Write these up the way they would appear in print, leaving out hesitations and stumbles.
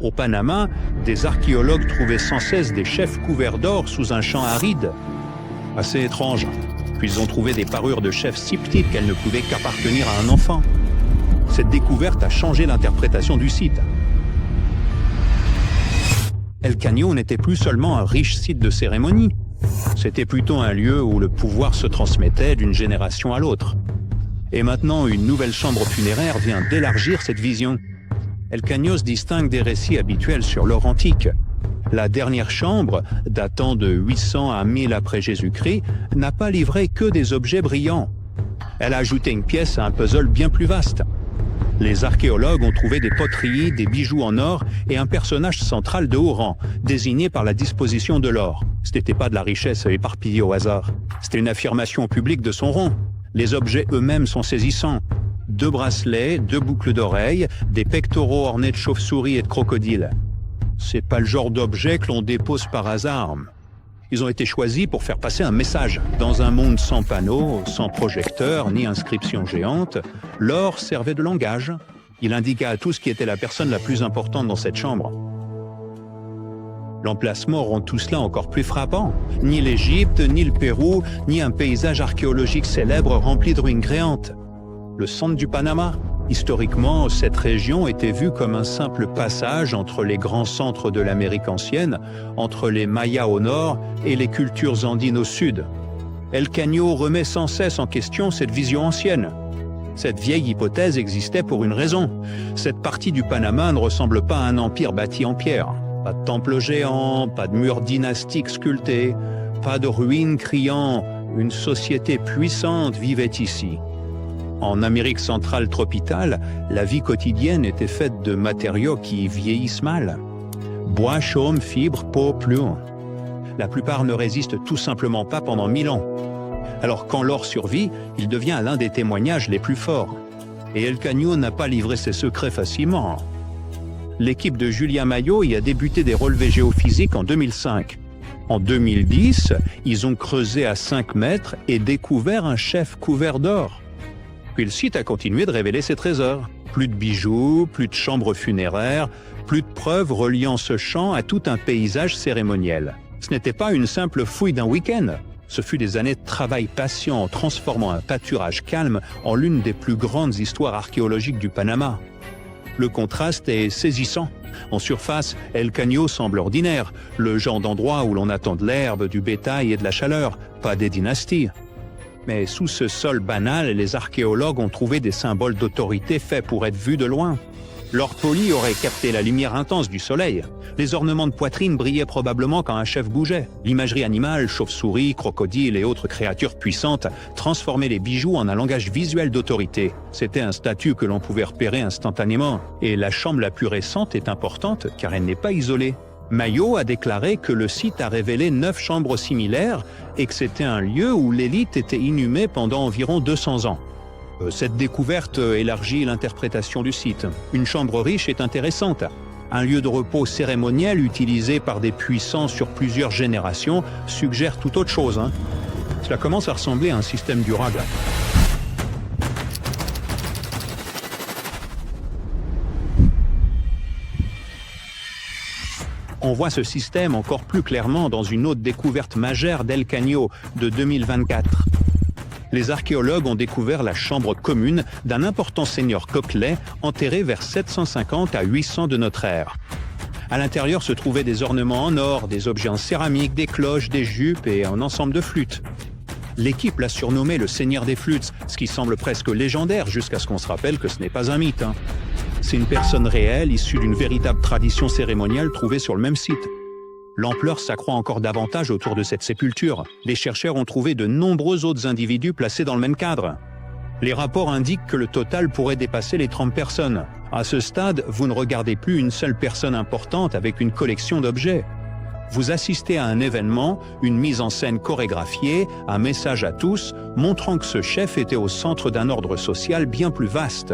Au Panama, des archéologues trouvaient sans cesse des chefs couverts d'or sous un champ aride. Assez étrange. Puis ils ont trouvé des parures de chefs si petites qu'elles ne pouvaient qu'appartenir à un enfant. Cette découverte a changé l'interprétation du site. El Caño n'était plus seulement un riche site de cérémonie. C'était plutôt un lieu où le pouvoir se transmettait d'une génération à l'autre. Et maintenant, une nouvelle chambre funéraire vient d'élargir cette vision. El Caño se distingue des récits habituels sur l'or antique. La dernière chambre, datant de 800 à 1000 après Jésus-Christ, n'a pas livré que des objets brillants. Elle a ajouté une pièce à un puzzle bien plus vaste. Les archéologues ont trouvé des poteries, des bijoux en or et un personnage central de haut rang, désigné par la disposition de l'or. Ce n'était pas de la richesse éparpillée au hasard. C'était une affirmation publique de son rang. Les objets eux-mêmes sont saisissants. 2 bracelets, 2 boucles d'oreilles, des pectoraux ornés de chauves-souris et de crocodiles. C'est pas le genre d'objet que l'on dépose par hasard. Ils ont été choisis pour faire passer un message. Dans un monde sans panneaux, sans projecteurs, ni inscriptions géantes, l'or servait de langage. Il indiqua à tous qui était la personne la plus importante dans cette chambre. L'emplacement rend tout cela encore plus frappant. Ni l'Égypte, ni le Pérou, ni un paysage archéologique célèbre rempli de ruines créantes. Le centre du Panama. Historiquement, cette région était vue comme un simple passage entre les grands centres de l'Amérique ancienne, entre les Mayas au nord et les cultures andines au sud. El Caño remet sans cesse en question cette vision ancienne. Cette vieille hypothèse existait pour une raison. Cette partie du Panama ne ressemble pas à un empire bâti en pierre. Pas de temple géant, pas de murs dynastiques sculptés, pas de ruines criant « une société puissante vivait ici ». En Amérique centrale tropicale, la vie quotidienne était faite de matériaux qui vieillissent mal. Bois, chaume, fibres, peau, plume. La plupart ne résistent tout simplement pas pendant 1000 ans. Alors quand l'or survit, il devient l'un des témoignages les plus forts. Et El Caño n'a pas livré ses secrets facilement. L'équipe de Julien Maillot y a débuté des relevés géophysiques en 2005. En 2010, ils ont creusé à 5 mètres et découvert un chef couvert d'or. Puis le site a continué de révéler ses trésors. Plus de bijoux, plus de chambres funéraires, plus de preuves reliant ce champ à tout un paysage cérémoniel. Ce n'était pas une simple fouille d'un week-end. Ce fut des années de travail patient en transformant un pâturage calme en l'une des plus grandes histoires archéologiques du Panama. Le contraste est saisissant. En surface, El Caño semble ordinaire, le genre d'endroit où l'on attend de l'herbe, du bétail et de la chaleur, pas des dynasties. Mais sous ce sol banal, les archéologues ont trouvé des symboles d'autorité faits pour être vus de loin. L'or poli aurait capté la lumière intense du soleil. Les ornements de poitrine brillaient probablement quand un chef bougeait. L'imagerie animale, chauve-souris, crocodiles et autres créatures puissantes, transformaient les bijoux en un langage visuel d'autorité. C'était un statut que l'on pouvait repérer instantanément. Et la chambre la plus récente est importante car elle n'est pas isolée. Maillot a déclaré que le site a révélé 9 chambres similaires et que c'était un lieu où l'élite était inhumée pendant environ 200 ans. Cette découverte élargit l'interprétation du site. Une chambre riche est intéressante. Un lieu de repos cérémoniel utilisé par des puissants sur plusieurs générations suggère tout autre chose. Cela commence à ressembler à un système durable. On voit ce système encore plus clairement dans une autre découverte majeure d'El Caño de 2024. Les archéologues ont découvert la chambre commune d'un important seigneur Coquelet enterré vers 750 à 800 de notre ère. À l'intérieur se trouvaient des ornements en or, des objets en céramique, des cloches, des jupes et un ensemble de flûtes. L'équipe l'a surnommé le Seigneur des flûtes, ce qui semble presque légendaire jusqu'à ce qu'on se rappelle que ce n'est pas un mythe. C'est une personne réelle issue d'une véritable tradition cérémoniale trouvée sur le même site. L'ampleur s'accroît encore davantage autour de cette sépulture. Les chercheurs ont trouvé de nombreux autres individus placés dans le même cadre. Les rapports indiquent que le total pourrait dépasser les 30 personnes. À ce stade, vous ne regardez plus une seule personne importante avec une collection d'objets. Vous assistez à un événement, une mise en scène chorégraphiée, un message à tous, montrant que ce chef était au centre d'un ordre social bien plus vaste.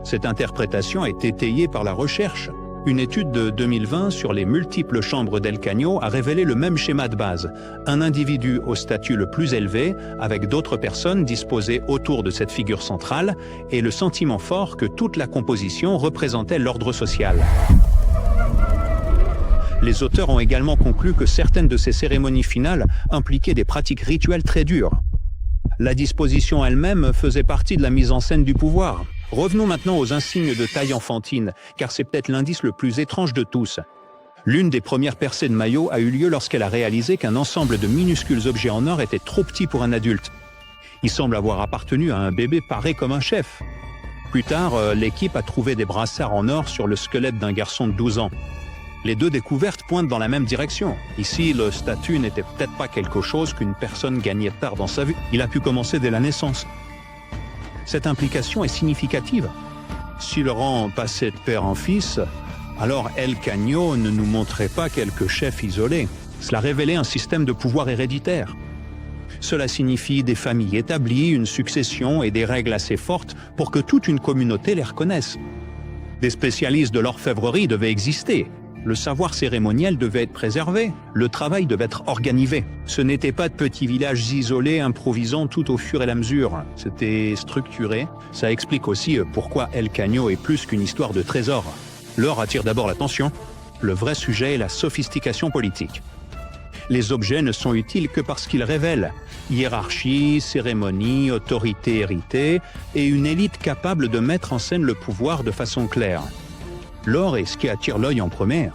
Cette interprétation est étayée par la recherche. Une étude de 2020 sur les multiples chambres d'El Caño a révélé le même schéma de base. Un individu au statut le plus élevé, avec d'autres personnes disposées autour de cette figure centrale, et le sentiment fort que toute la composition représentait l'ordre social. Les auteurs ont également conclu que certaines de ces cérémonies finales impliquaient des pratiques rituelles très dures. La disposition elle-même faisait partie de la mise en scène du pouvoir. Revenons maintenant aux insignes de taille enfantine, car c'est peut-être l'indice le plus étrange de tous. L'une des premières percées de Mayo a eu lieu lorsqu'elle a réalisé qu'un ensemble de minuscules objets en or était trop petit pour un adulte. Il semble avoir appartenu à un bébé paré comme un chef. Plus tard, l'équipe a trouvé des brassards en or sur le squelette d'un garçon de 12 ans. Les deux découvertes pointent dans la même direction. Ici, le statut n'était peut-être pas quelque chose qu'une personne gagnait tard dans sa vie. Il a pu commencer dès la naissance. Cette implication est significative. Si le rang passait de père en fils, alors El Caño ne nous montrait pas quelques chefs isolés. Cela révélait un système de pouvoir héréditaire. Cela signifie des familles établies, une succession et des règles assez fortes pour que toute une communauté les reconnaisse. Des spécialistes de l'orfèvrerie devaient exister. Le savoir cérémoniel devait être préservé, le travail devait être organisé. Ce n'étaient pas de petits villages isolés improvisant tout au fur et à mesure. C'était structuré. Ça explique aussi pourquoi El Caño est plus qu'une histoire de trésor. L'or attire d'abord l'attention. Le vrai sujet est la sophistication politique. Les objets ne sont utiles que parce qu'ils révèlent hiérarchie, cérémonie, autorité héritée et une élite capable de mettre en scène le pouvoir de façon claire. L'or est ce qui attire l'œil en première.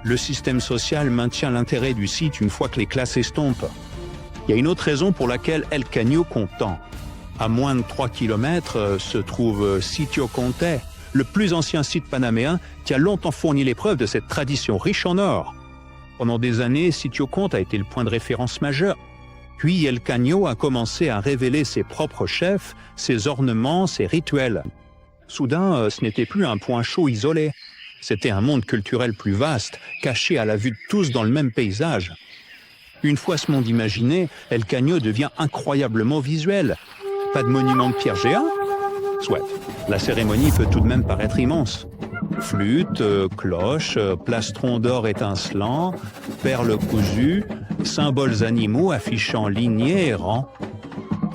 Le système social maintient l'intérêt du site une fois que les classes estompent. Il y a une autre raison pour laquelle El Caño compte tant. À moins de 3 km se trouve Sitio Conte, le plus ancien site panaméen qui a longtemps fourni l'épreuve de cette tradition riche en or. Pendant des années, Sitio Conte a été le point de référence majeur. Puis El Caño a commencé à révéler ses propres chefs, ses ornements, ses rituels. Soudain, ce n'était plus un point chaud isolé. C'était un monde culturel plus vaste, caché à la vue de tous dans le même paysage. Une fois ce monde imaginé, El Caño devient incroyablement visuel. Pas de monument de pierre géant ? Soit. La cérémonie peut tout de même paraître immense. Flûte, cloche, plastron d'or étincelant, perles cousues, symboles animaux affichant lignées et rangs.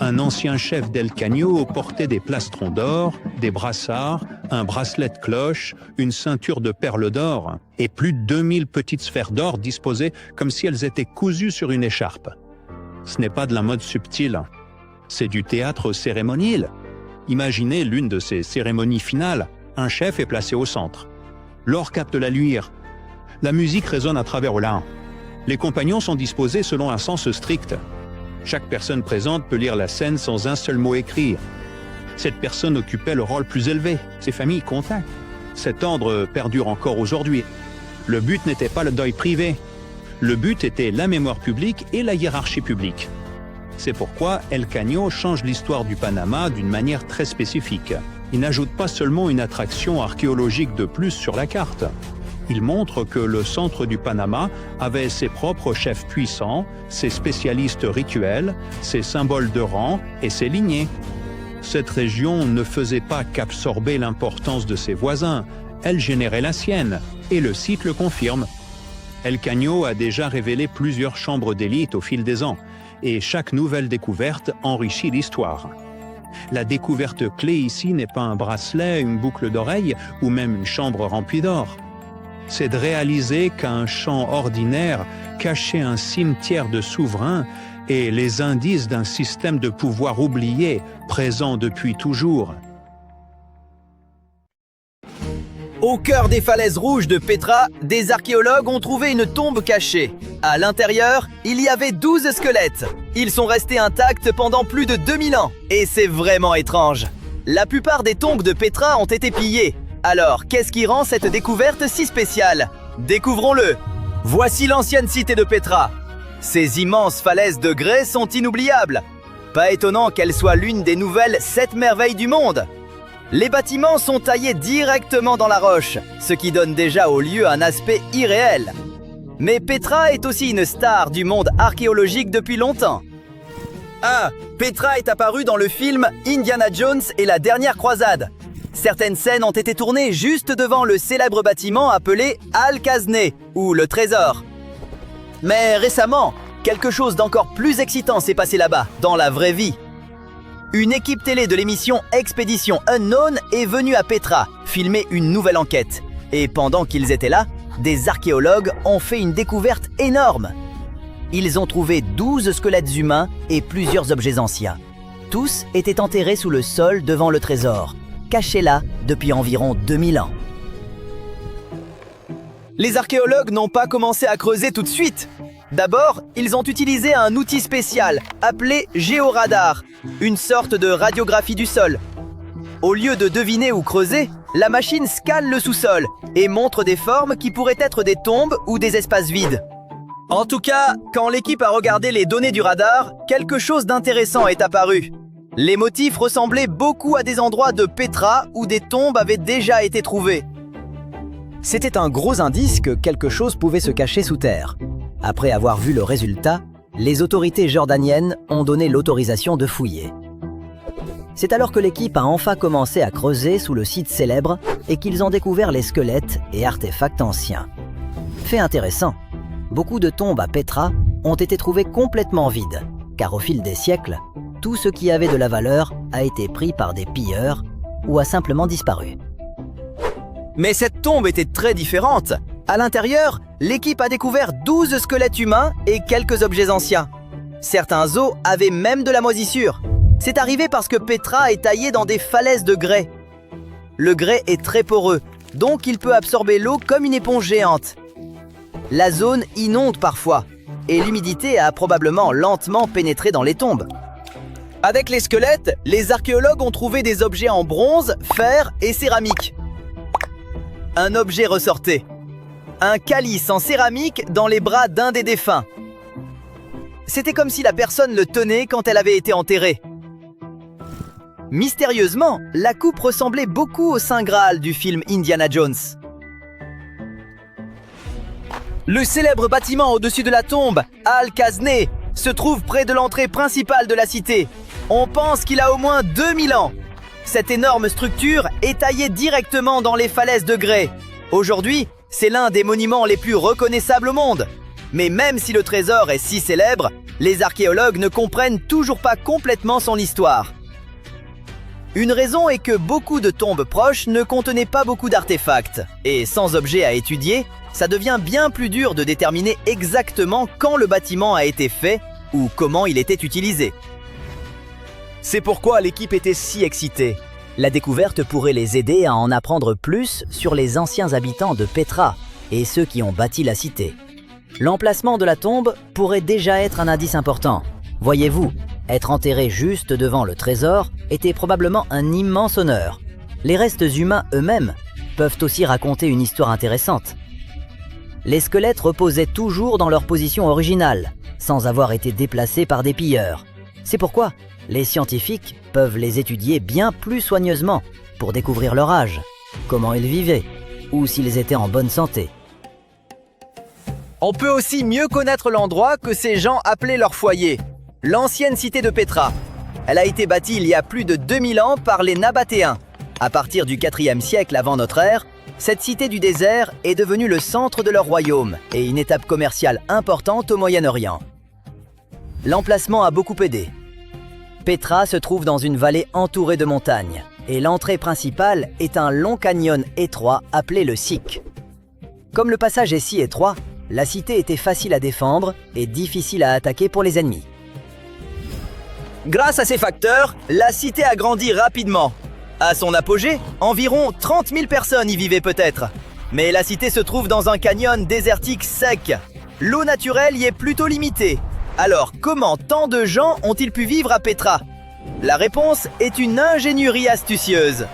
Un ancien chef d'El Caño portait des plastrons d'or, des brassards, un bracelet de cloche, une ceinture de perles d'or et plus de 2000 petites sphères d'or disposées comme si elles étaient cousues sur une écharpe. Ce n'est pas de la mode subtile, c'est du théâtre cérémoniel. Imaginez l'une de ces cérémonies finales. Un chef est placé au centre. L'or capte la luire. La musique résonne à travers l'air. Les compagnons sont disposés selon un sens strict. Chaque personne présente peut lire la scène sans un seul mot écrit. Cette personne occupait le rôle plus élevé. Ses familles comptaient. Cet ordre perdure encore aujourd'hui. Le but n'était pas le deuil privé. Le but était la mémoire publique et la hiérarchie publique. C'est pourquoi El Caño change l'histoire du Panama d'une manière très spécifique. Il n'ajoute pas seulement une attraction archéologique de plus sur la carte. Il montre que le centre du Panama avait ses propres chefs puissants, ses spécialistes rituels, ses symboles de rang et ses lignées. Cette région ne faisait pas qu'absorber l'importance de ses voisins, elle générait la sienne, et le site le confirme. El Caño a déjà révélé plusieurs chambres d'élite au fil des ans, et chaque nouvelle découverte enrichit l'histoire. La découverte clé ici n'est pas un bracelet, une boucle d'oreille ou même une chambre remplie d'or. C'est de réaliser qu'un champ ordinaire cachait un cimetière de souverains et les indices d'un système de pouvoir oublié, présent depuis toujours. Au cœur des falaises rouges de Petra, des archéologues ont trouvé une tombe cachée. À l'intérieur, il y avait 12 squelettes. Ils sont restés intacts pendant plus de 2000 ans. Et c'est vraiment étrange. La plupart des tombes de Petra ont été pillées. Alors, qu'est-ce qui rend cette découverte si spéciale? Découvrons-le. Voici l'ancienne cité de Petra. Ces immenses falaises de grès sont inoubliables. Pas étonnant qu'elle soit l'une des nouvelles 7 merveilles du monde. Les bâtiments sont taillés directement dans la roche, ce qui donne déjà au lieu un aspect irréel. Mais Petra est aussi une star du monde archéologique depuis longtemps. Ah, Petra est apparue dans le film Indiana Jones et la dernière croisade. Certaines scènes ont été tournées juste devant le célèbre bâtiment appelé Al-Khazné, ou le trésor. Mais récemment, quelque chose d'encore plus excitant s'est passé là-bas, dans la vraie vie. Une équipe télé de l'émission Expédition Unknown est venue à Petra filmer une nouvelle enquête. Et pendant qu'ils étaient là, des archéologues ont fait une découverte énorme. Ils ont trouvé 12 squelettes humains et plusieurs objets anciens. Tous étaient enterrés sous le sol devant le trésor, cachés là depuis environ 2000 ans. Les archéologues n'ont pas commencé à creuser tout de suite. D'abord, ils ont utilisé un outil spécial appelé géoradar, une sorte de radiographie du sol. Au lieu de deviner ou creuser, la machine scanne le sous-sol et montre des formes qui pourraient être des tombes ou des espaces vides. En tout cas, quand l'équipe a regardé les données du radar, quelque chose d'intéressant est apparu. Les motifs ressemblaient beaucoup à des endroits de Petra où des tombes avaient déjà été trouvées. C'était un gros indice que quelque chose pouvait se cacher sous terre. Après avoir vu le résultat, les autorités jordaniennes ont donné l'autorisation de fouiller. C'est alors que l'équipe a enfin commencé à creuser sous le site célèbre et qu'ils ont découvert les squelettes et artefacts anciens. Fait intéressant, beaucoup de tombes à Petra ont été trouvées complètement vides, car au fil des siècles, tout ce qui avait de la valeur a été pris par des pilleurs ou a simplement disparu. Mais cette tombe était très différente. À l'intérieur, l'équipe a découvert 12 squelettes humains et quelques objets anciens. Certains os avaient même de la moisissure. C'est arrivé parce que Petra est taillée dans des falaises de grès. Le grès est très poreux, donc il peut absorber l'eau comme une éponge géante. La zone inonde parfois, et l'humidité a probablement lentement pénétré dans les tombes. Avec les squelettes, les archéologues ont trouvé des objets en bronze, fer et céramique. Un objet ressortait. Un calice en céramique dans les bras d'un des défunts. C'était comme si la personne le tenait quand elle avait été enterrée. Mystérieusement, la coupe ressemblait beaucoup au Saint Graal du film Indiana Jones. Le célèbre bâtiment au-dessus de la tombe, Al-Kazné, se trouve près de l'entrée principale de la cité. On pense qu'il a au moins 2000 ans. Cette énorme structure est taillée directement dans les falaises de grès. Aujourd'hui, c'est l'un des monuments les plus reconnaissables au monde. Mais même si le trésor est si célèbre, les archéologues ne comprennent toujours pas complètement son histoire. Une raison est que beaucoup de tombes proches ne contenaient pas beaucoup d'artefacts. Et sans objet à étudier, ça devient bien plus dur de déterminer exactement quand le bâtiment a été fait ou comment il était utilisé. C'est pourquoi l'équipe était si excitée. La découverte pourrait les aider à en apprendre plus sur les anciens habitants de Petra et ceux qui ont bâti la cité. L'emplacement de la tombe pourrait déjà être un indice important. Voyez-vous, être enterré juste devant le trésor était probablement un immense honneur. Les restes humains eux-mêmes peuvent aussi raconter une histoire intéressante. Les squelettes reposaient toujours dans leur position originale, sans avoir été déplacés par des pilleurs. C'est pourquoi les scientifiques peuvent les étudier bien plus soigneusement pour découvrir leur âge, comment ils vivaient, ou s'ils étaient en bonne santé. On peut aussi mieux connaître l'endroit que ces gens appelaient leur foyer, l'ancienne cité de Petra. Elle a été bâtie il y a plus de 2000 ans par les Nabatéens. À partir du 4e siècle avant notre ère, cette cité du désert est devenue le centre de leur royaume et une étape commerciale importante au Moyen-Orient. L'emplacement a beaucoup aidé. Petra se trouve dans une vallée entourée de montagnes et l'entrée principale est un long canyon étroit appelé le Siq. Comme le passage est si étroit, la cité était facile à défendre et difficile à attaquer pour les ennemis. Grâce à ces facteurs, la cité a grandi rapidement. À son apogée, environ 30 000 personnes y vivaient peut-être. Mais la cité se trouve dans un canyon désertique sec. L'eau naturelle y est plutôt limitée. Alors, comment tant de gens ont-ils pu vivre à Petra? La réponse est une ingénierie astucieuse.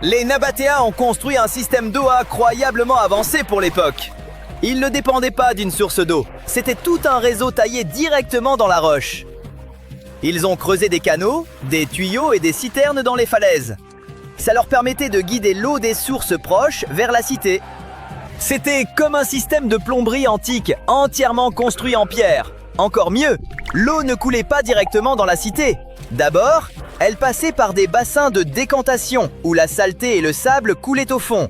Les Nabatéens ont construit un système d'eau incroyablement avancé pour l'époque. Ils ne dépendaient pas d'une source d'eau, c'était tout un réseau taillé directement dans la roche. Ils ont creusé des canaux, des tuyaux et des citernes dans les falaises. Ça leur permettait de guider l'eau des sources proches vers la cité. C'était comme un système de plomberie antique, entièrement construit en pierre. Encore mieux, l'eau ne coulait pas directement dans la cité. D'abord, elle passait par des bassins de décantation, où la saleté et le sable coulaient au fond.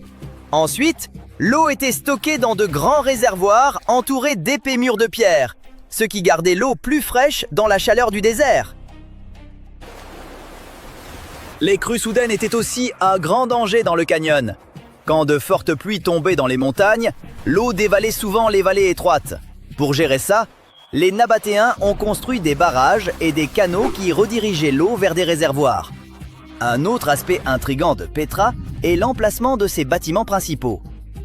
Ensuite, l'eau était stockée dans de grands réservoirs entourés d'épais murs de pierre, ce qui gardait l'eau plus fraîche dans la chaleur du désert. Les crues soudaines étaient aussi un grand danger dans le canyon. Quand de fortes pluies tombaient dans les montagnes, l'eau dévalait souvent les vallées étroites. Pour gérer ça, les Nabatéens ont construit des barrages et des canaux qui redirigeaient l'eau vers des réservoirs. Un autre aspect intrigant de Petra est l'emplacement de ses bâtiments principaux.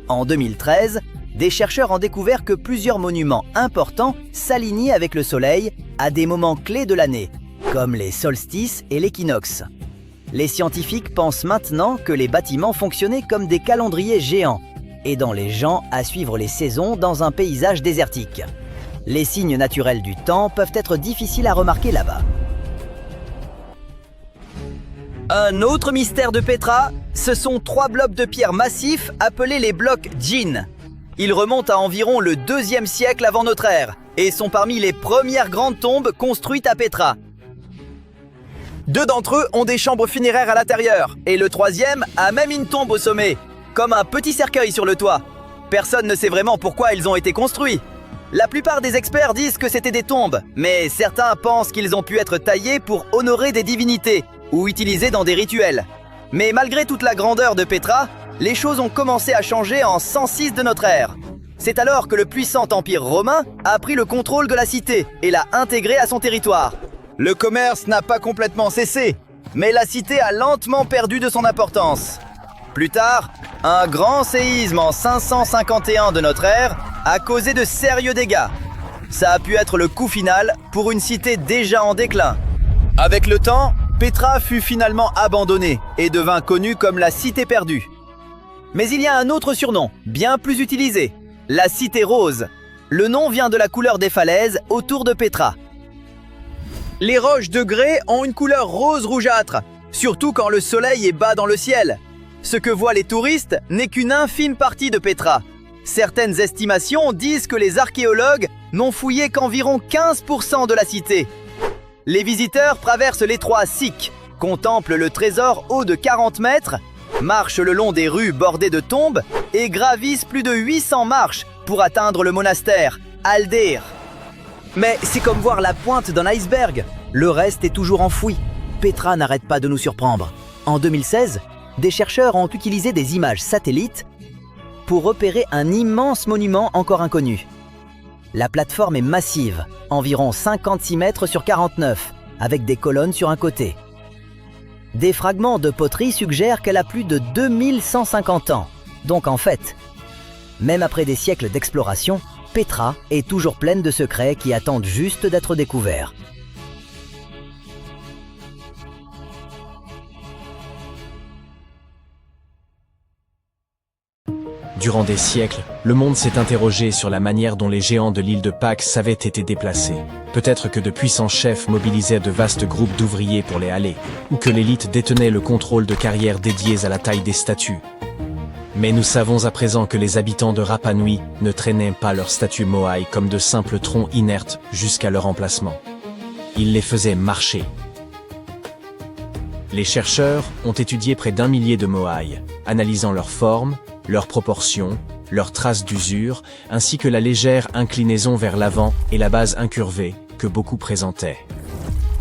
En 2013, des chercheurs ont découvert que plusieurs monuments importants s'alignaient avec le soleil à des moments clés de l'année, comme les solstices et l'équinoxe. Les scientifiques pensent maintenant que les bâtiments fonctionnaient comme des calendriers géants, aidant les gens à suivre les saisons dans un paysage désertique. Les signes naturels du temps peuvent être difficiles à remarquer là-bas. Un autre mystère de Petra, ce sont 3 blocs de pierre massifs appelés les blocs Djinn. Ils remontent à environ le 2e siècle avant notre ère et sont parmi les premières grandes tombes construites à Petra. 2 d'entre eux ont des chambres funéraires à l'intérieur et le 3e a même une tombe au sommet, comme un petit cercueil sur le toit. Personne ne sait vraiment pourquoi ils ont été construits. La plupart des experts disent que c'était des tombes, mais certains pensent qu'ils ont pu être taillés pour honorer des divinités ou utilisés dans des rituels. Mais malgré toute la grandeur de Petra, les choses ont commencé à changer en 106 de notre ère. C'est alors que le puissant empire romain a pris le contrôle de la cité et l'a intégrée à son territoire. Le commerce n'a pas complètement cessé, mais la cité a lentement perdu de son importance. Plus tard, un grand séisme en 551 de notre ère a causé de sérieux dégâts. Ça a pu être le coup final pour une cité déjà en déclin. Avec le temps, Petra fut finalement abandonnée et devint connue comme la cité perdue. Mais il y a un autre surnom, bien plus utilisé, la cité rose. Le nom vient de la couleur des falaises autour de Petra. Les roches de grès ont une couleur rose rougeâtre, surtout quand le soleil est bas dans le ciel. Ce que voient les touristes n'est qu'une infime partie de Petra. Certaines estimations disent que les archéologues n'ont fouillé qu'environ 15% de la cité. Les visiteurs traversent l'étroit Siq, contemplent le trésor haut de 40 mètres, marchent le long des rues bordées de tombes et gravissent plus de 800 marches pour atteindre le monastère, Al-Deir. Mais c'est comme voir la pointe d'un iceberg, le reste est toujours enfoui. Petra n'arrête pas de nous surprendre. En 2016, des chercheurs ont utilisé des images satellites pour repérer un immense monument encore inconnu. La plateforme est massive, environ 56 mètres sur 49, avec des colonnes sur un côté. Des fragments de poterie suggèrent qu'elle a plus de 2150 ans. Donc en fait, même après des siècles d'exploration, Petra est toujours pleine de secrets qui attendent juste d'être découverts. Durant des siècles, le monde s'est interrogé sur la manière dont les géants de l'île de Pâques avaient été déplacés. Peut-être que de puissants chefs mobilisaient de vastes groupes d'ouvriers pour les haler, ou que l'élite détenait le contrôle de carrières dédiées à la taille des statues. Mais nous savons à présent que les habitants de Rapa Nui ne traînaient pas leurs statues Moai comme de simples troncs inertes jusqu'à leur emplacement. Ils les faisaient marcher. Les chercheurs ont étudié près d'1 millier de Moai, analysant leur forme, leurs proportions, leurs traces d'usure, ainsi que la légère inclinaison vers l'avant et la base incurvée que beaucoup présentaient.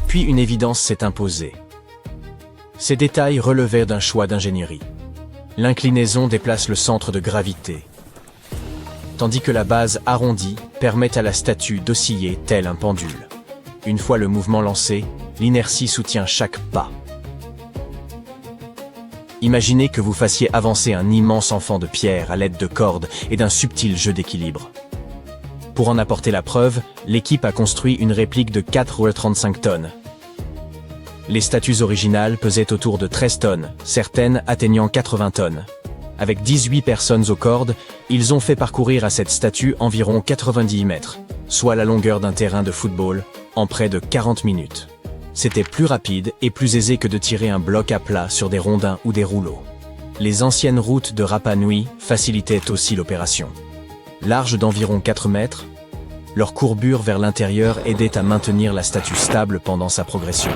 Puis une évidence s'est imposée. Ces détails relevaient d'un choix d'ingénierie. L'inclinaison déplace le centre de gravité, tandis que la base arrondie permet à la statue d'osciller tel un pendule. Une fois le mouvement lancé, l'inertie soutient chaque pas. Imaginez que vous fassiez avancer un immense enfant de pierre à l'aide de cordes et d'un subtil jeu d'équilibre. Pour en apporter la preuve, l'équipe a construit une réplique de 4,35 tonnes. Les statues originales pesaient autour de 13 tonnes, certaines atteignant 80 tonnes. Avec 18 personnes aux cordes, ils ont fait parcourir à cette statue environ 90 mètres, soit la longueur d'un terrain de football, en près de 40 minutes. C'était plus rapide et plus aisé que de tirer un bloc à plat sur des rondins ou des rouleaux. Les anciennes routes de Rapa Nui facilitaient aussi l'opération. Larges d'environ 4 mètres, leur courbure vers l'intérieur aidait à maintenir la statue stable pendant sa progression.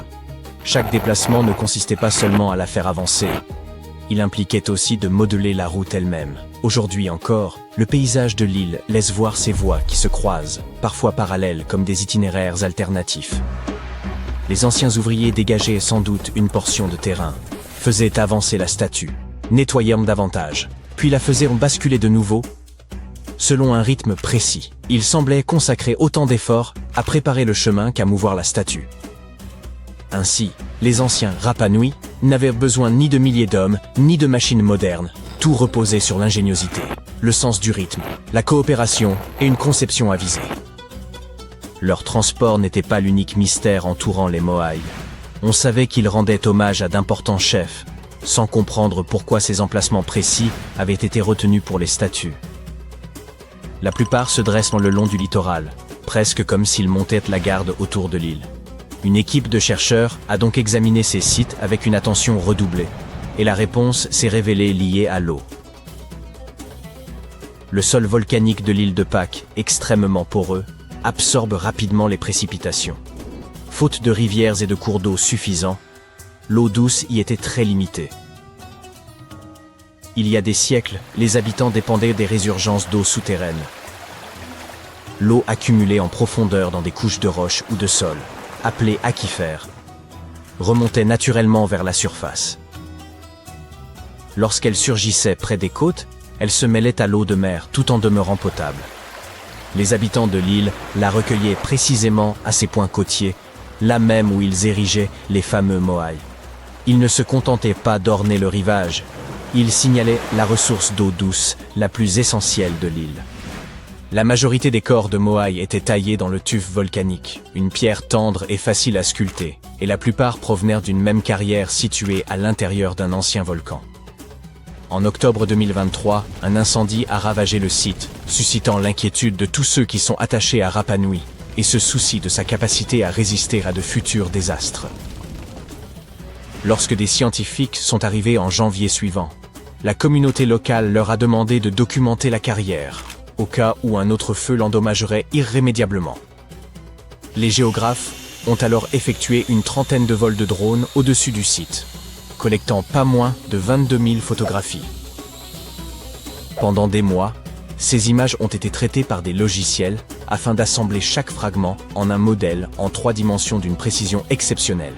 Chaque déplacement ne consistait pas seulement à la faire avancer, il impliquait aussi de modeler la route elle-même. Aujourd'hui encore, le paysage de l'île laisse voir ces voies qui se croisent, parfois parallèles comme des itinéraires alternatifs. Les anciens ouvriers dégageaient sans doute une portion de terrain, faisaient avancer la statue, nettoyant davantage, puis la faisaient basculer de nouveau, selon un rythme précis. Ils semblaient consacrer autant d'efforts à préparer le chemin qu'à mouvoir la statue. Ainsi, les anciens Rapa Nui n'avaient besoin ni de milliers d'hommes, ni de machines modernes. Tout reposait sur l'ingéniosité, le sens du rythme, la coopération et une conception avisée. Leur transport n'était pas l'unique mystère entourant les Moai. On savait qu'ils rendaient hommage à d'importants chefs, sans comprendre pourquoi ces emplacements précis avaient été retenus pour les statues. La plupart se dressent le long du littoral, presque comme s'ils montaient la garde autour de l'île. Une équipe de chercheurs a donc examiné ces sites avec une attention redoublée, et la réponse s'est révélée liée à l'eau. Le sol volcanique de l'île de Pâques, extrêmement poreux, absorbe rapidement les précipitations. Faute de rivières et de cours d'eau suffisants, l'eau douce y était très limitée. Il y a des siècles, les habitants dépendaient des résurgences d'eau souterraine. L'eau accumulée en profondeur dans des couches de roches ou de sol, appelées aquifères, remontait naturellement vers la surface. Lorsqu'elle surgissait près des côtes, elle se mêlait à l'eau de mer tout en demeurant potable. Les habitants de l'île la recueillaient précisément à ces points côtiers, là même où ils érigeaient les fameux Moai. Ils ne se contentaient pas d'orner le rivage, ils signalaient la ressource d'eau douce la plus essentielle de l'île. La majorité des corps de Moai étaient taillés dans le tuf volcanique, une pierre tendre et facile à sculpter, et la plupart provenaient d'une même carrière située à l'intérieur d'un ancien volcan. En octobre 2023, un incendie a ravagé le site, suscitant l'inquiétude de tous ceux qui sont attachés à Rapa Nui et se soucient de sa capacité à résister à de futurs désastres. Lorsque des scientifiques sont arrivés en janvier suivant, la communauté locale leur a demandé de documenter la carrière, au cas où un autre feu l'endommagerait irrémédiablement. Les géographes ont alors effectué une trentaine de vols de drones au-dessus du site, collectant pas moins de 22 000 photographies. Pendant des mois, ces images ont été traitées par des logiciels afin d'assembler chaque fragment en un modèle en 3 dimensions d'une précision exceptionnelle.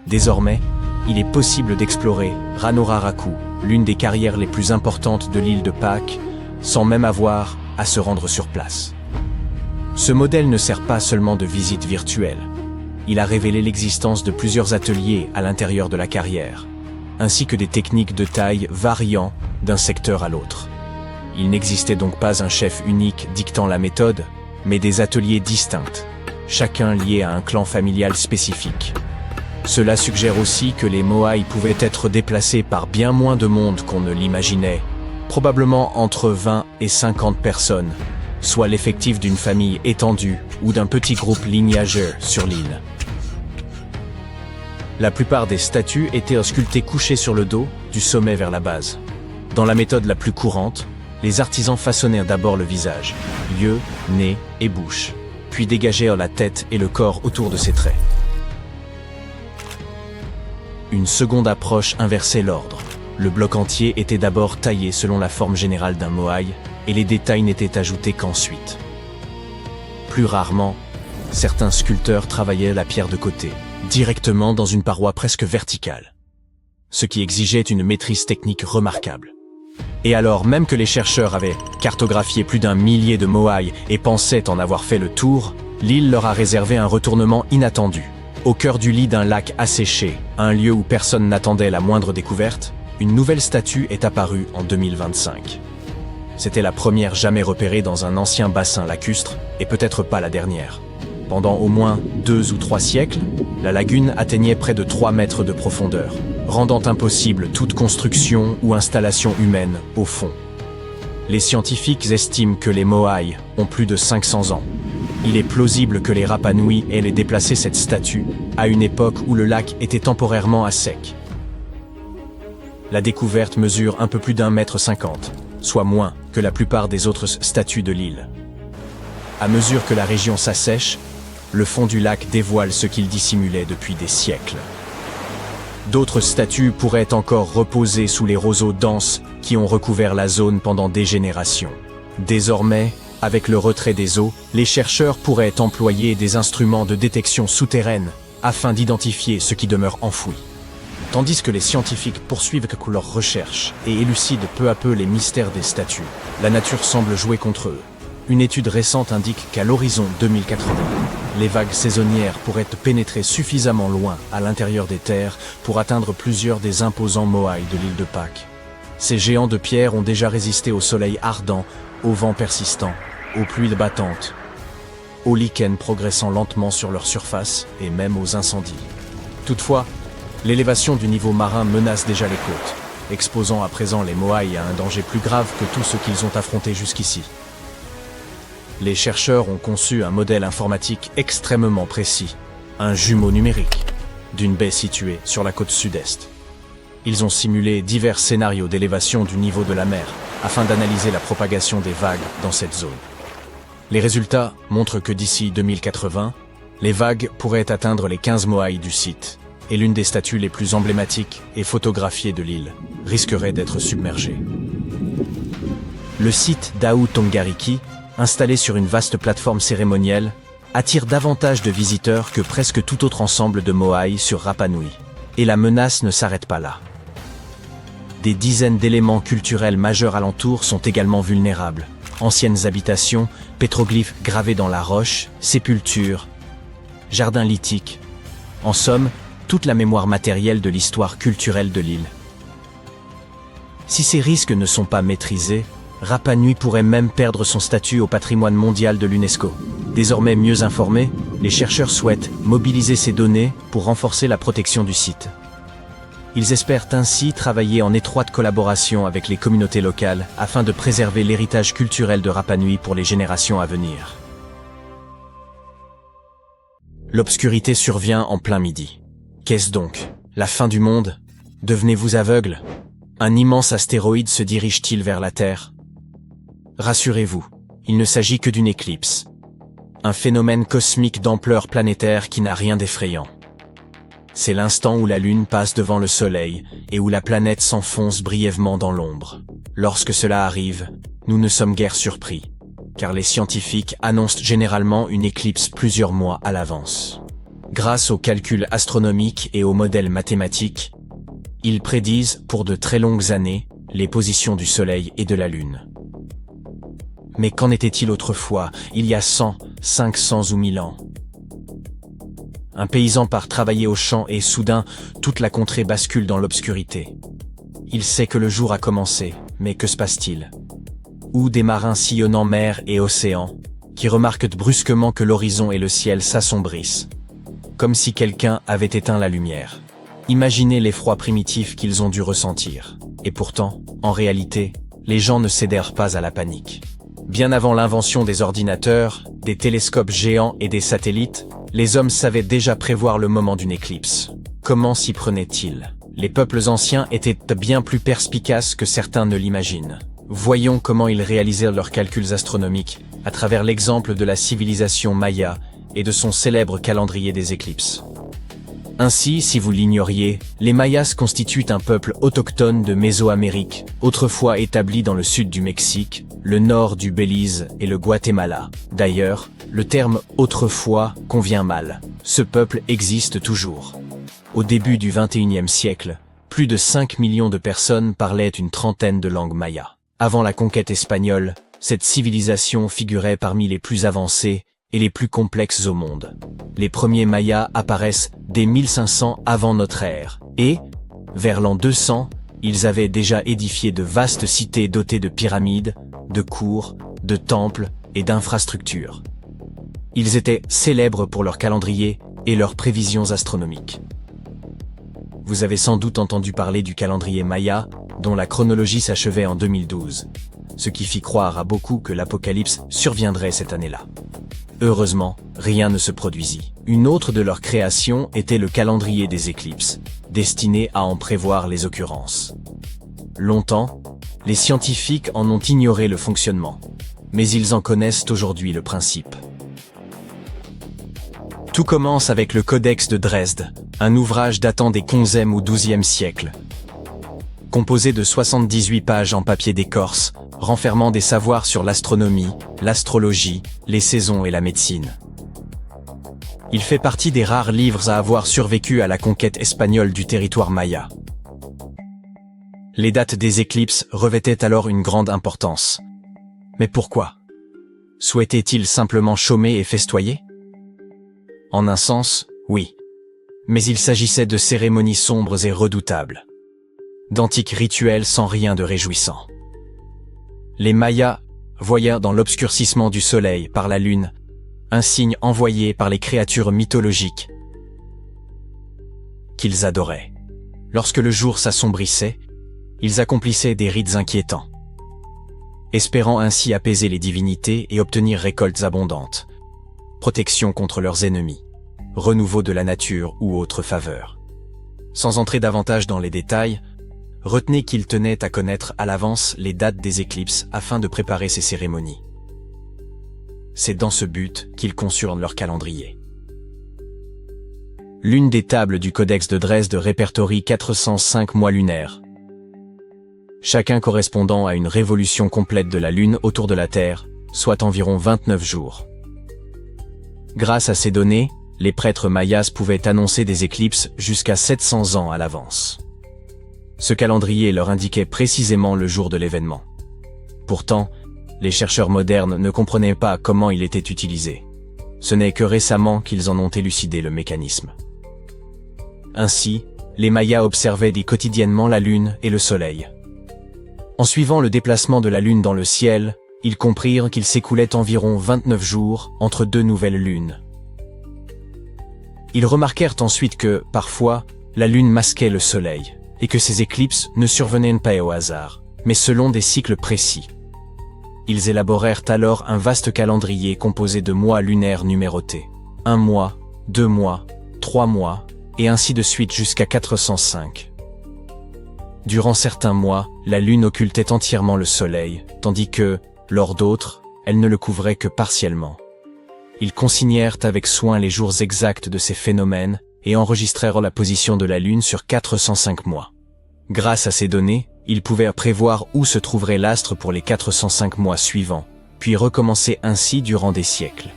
Désormais, il est possible d'explorer Ranoraraku, l'une des carrières les plus importantes de l'île de Pâques, sans même avoir à se rendre sur place. Ce modèle ne sert pas seulement de visite virtuelle. Il a révélé l'existence de plusieurs ateliers à l'intérieur de la carrière, ainsi que des techniques de taille variant d'un secteur à l'autre. Il n'existait donc pas un chef unique dictant la méthode, mais des ateliers distincts, chacun lié à un clan familial spécifique. Cela suggère aussi que les Moai pouvaient être déplacés par bien moins de monde qu'on ne l'imaginait, probablement entre 20 et 50 personnes, soit l'effectif d'une famille étendue ou d'un petit groupe lignageux sur l'île. La plupart des statues étaient sculptées couchées sur le dos, du sommet vers la base. Dans la méthode la plus courante, les artisans façonnèrent d'abord le visage, yeux, nez et bouche, puis dégagèrent la tête et le corps autour de ces traits. Une seconde approche inversait l'ordre. Le bloc entier était d'abord taillé selon la forme générale d'un Moai, et les détails n'étaient ajoutés qu'ensuite. Plus rarement, certains sculpteurs travaillaient la pierre de côté, directement dans une paroi presque verticale, ce qui exigeait une maîtrise technique remarquable. Et alors même que les chercheurs avaient cartographié plus d'1 millier de Moai et pensaient en avoir fait le tour, l'île leur a réservé un retournement inattendu. Au cœur du lit d'un lac asséché, un lieu où personne n'attendait la moindre découverte, une nouvelle statue est apparue en 2025. C'était la première jamais repérée dans un ancien bassin lacustre, et peut-être pas la dernière. Pendant au moins 2 ou 3 siècles, la lagune atteignait près de 3 mètres de profondeur, rendant impossible toute construction ou installation humaine au fond. Les scientifiques estiment que les Moai ont plus de 500 ans. Il est plausible que les Rapa Nui aient déplacé cette statue à une époque où le lac était temporairement à sec. La découverte mesure un peu plus d'1,50 m, soit moins que la plupart des autres statues de l'île. À mesure que la région s'assèche, le fond du lac dévoile ce qu'il dissimulait depuis des siècles. D'autres statues pourraient encore reposer sous les roseaux denses qui ont recouvert la zone pendant des générations. Désormais, avec le retrait des eaux, les chercheurs pourraient employer des instruments de détection souterraine afin d'identifier ce qui demeure enfoui. Tandis que les scientifiques poursuivent leurs recherches et élucident peu à peu les mystères des statues, la nature semble jouer contre eux. Une étude récente indique qu'à l'horizon 2080, les vagues saisonnières pourraient pénétrer suffisamment loin à l'intérieur des terres pour atteindre plusieurs des imposants moaïs de l'île de Pâques. Ces géants de pierre ont déjà résisté au soleil ardent, aux vents persistants, aux pluies battantes, aux lichens progressant lentement sur leur surface et même aux incendies. Toutefois, l'élévation du niveau marin menace déjà les côtes, exposant à présent les moaïs à un danger plus grave que tout ce qu'ils ont affronté jusqu'ici. Les chercheurs ont conçu un modèle informatique extrêmement précis, un jumeau numérique, d'une baie située sur la côte sud-est. Ils ont simulé divers scénarios d'élévation du niveau de la mer afin d'analyser la propagation des vagues dans cette zone. Les résultats montrent que d'ici 2080, les vagues pourraient atteindre les 15 moaïs du site, et l'une des statues les plus emblématiques et photographiées de l'île risquerait d'être submergée. Le site d'Aou Tongariki, installé sur une vaste plateforme cérémonielle, attire davantage de visiteurs que presque tout autre ensemble de moaïs sur Rapa Nui. Et la menace ne s'arrête pas là. Des dizaines d'éléments culturels majeurs alentour sont également vulnérables. Anciennes habitations, pétroglyphes gravés dans la roche, sépultures, jardins lithiques. En somme, toute la mémoire matérielle de l'histoire culturelle de l'île. Si ces risques ne sont pas maîtrisés, Rapa Nui pourrait même perdre son statut au patrimoine mondial de l'UNESCO. Désormais mieux informés, les chercheurs souhaitent mobiliser ces données pour renforcer la protection du site. Ils espèrent ainsi travailler en étroite collaboration avec les communautés locales afin de préserver l'héritage culturel de Rapa Nui pour les générations à venir. L'obscurité survient en plein midi. Qu'est-ce donc? La fin du monde? Devenez-vous aveugle? Un immense astéroïde se dirige-t-il vers la Terre? Rassurez-vous, il ne s'agit que d'une éclipse. Un phénomène cosmique d'ampleur planétaire qui n'a rien d'effrayant. C'est l'instant où la Lune passe devant le Soleil et où la planète s'enfonce brièvement dans l'ombre. Lorsque cela arrive, nous ne sommes guère surpris, car les scientifiques annoncent généralement une éclipse plusieurs mois à l'avance. Grâce aux calculs astronomiques et aux modèles mathématiques, ils prédisent pour de très longues années les positions du Soleil et de la Lune. Mais qu'en était-il autrefois, il y a 100, 500 ou 1000 ans? Un paysan part travailler au champ et soudain, toute la contrée bascule dans l'obscurité. Il sait que le jour a commencé, mais que se passe-t-il? Ou des marins sillonnant mer et océan, qui remarquent brusquement que l'horizon et le ciel s'assombrissent, comme si quelqu'un avait éteint la lumière. Imaginez l'effroi primitif qu'ils ont dû ressentir. Et pourtant, en réalité, les gens ne cédèrent pas à la panique. Bien avant l'invention des ordinateurs, des télescopes géants et des satellites, les hommes savaient déjà prévoir le moment d'une éclipse. Comment s'y prenaient-ils? Les peuples anciens étaient bien plus perspicaces que certains ne l'imaginent. Voyons comment ils réalisèrent leurs calculs astronomiques à travers l'exemple de la civilisation maya et de son célèbre calendrier des éclipses. Ainsi, si vous l'ignoriez, les Mayas constituent un peuple autochtone de Mésoamérique, autrefois établi dans le sud du Mexique, le nord du Belize et le Guatemala. D'ailleurs, le terme « autrefois » convient mal. Ce peuple existe toujours. Au début du XXIe siècle, plus de 5 millions de personnes parlaient une trentaine de langues mayas. Avant la conquête espagnole, cette civilisation figurait parmi les plus avancées et les plus complexes au monde. Les premiers Mayas apparaissent dès 1500 avant notre ère, et, vers l'an 200, ils avaient déjà édifié de vastes cités dotées de pyramides, de cours, de temples et d'infrastructures. Ils étaient célèbres pour leur calendrier et leurs prévisions astronomiques. Vous avez sans doute entendu parler du calendrier Maya, dont la chronologie s'achevait en 2012, ce qui fit croire à beaucoup que l'apocalypse surviendrait cette année-là. Heureusement, rien ne se produisit. Une autre de leurs créations était le calendrier des éclipses, destiné à en prévoir les occurrences. Longtemps, les scientifiques en ont ignoré le fonctionnement, mais ils en connaissent aujourd'hui le principe. Tout commence avec le Codex de Dresde, un ouvrage datant des 11e ou 12e siècles. Composé de 78 pages en papier d'écorce, renfermant des savoirs sur l'astronomie, l'astrologie, les saisons et la médecine. Il fait partie des rares livres à avoir survécu à la conquête espagnole du territoire maya. Les dates des éclipses revêtaient alors une grande importance. Mais pourquoi? Souhaitait-il simplement chômer et festoyer? En un sens, oui. Mais il s'agissait de cérémonies sombres et redoutables. D'antiques rituels sans rien de réjouissant. Les Mayas voyaient dans l'obscurcissement du soleil par la lune un signe envoyé par les créatures mythologiques qu'ils adoraient. Lorsque le jour s'assombrissait, ils accomplissaient des rites inquiétants, espérant ainsi apaiser les divinités et obtenir récoltes abondantes, protection contre leurs ennemis, renouveau de la nature ou autres faveurs. Sans entrer davantage dans les détails, retenez qu'ils tenaient à connaître à l'avance les dates des éclipses afin de préparer ces cérémonies. C'est dans ce but qu'ils conçurent leur calendrier. L'une des tables du Codex de Dresde répertorie 405 mois lunaires, chacun correspondant à une révolution complète de la Lune autour de la Terre, soit environ 29 jours. Grâce à ces données, les prêtres mayas pouvaient annoncer des éclipses jusqu'à 700 ans à l'avance. Ce calendrier leur indiquait précisément le jour de l'événement. Pourtant, les chercheurs modernes ne comprenaient pas comment il était utilisé. Ce n'est que récemment qu'ils en ont élucidé le mécanisme. Ainsi, les Mayas observaient quotidiennement la Lune et le Soleil. En suivant le déplacement de la Lune dans le ciel, ils comprirent qu'il s'écoulait environ 29 jours entre deux nouvelles lunes. Ils remarquèrent ensuite que, parfois, la Lune masquait le Soleil, et que ces éclipses ne survenaient pas au hasard, mais selon des cycles précis. Ils élaborèrent alors un vaste calendrier composé de mois lunaires numérotés. 1 mois, 2 mois, 3 mois, et ainsi de suite jusqu'à 405. Durant certains mois, la Lune occultait entièrement le Soleil, tandis que, lors d'autres, elle ne le couvrait que partiellement. Ils consignèrent avec soin les jours exacts de ces phénomènes et enregistrèrent la position de la Lune sur 405 mois. Grâce à ces données, ils pouvaient prévoir où se trouverait l'astre pour les 405 mois suivants, puis recommencer ainsi durant des siècles.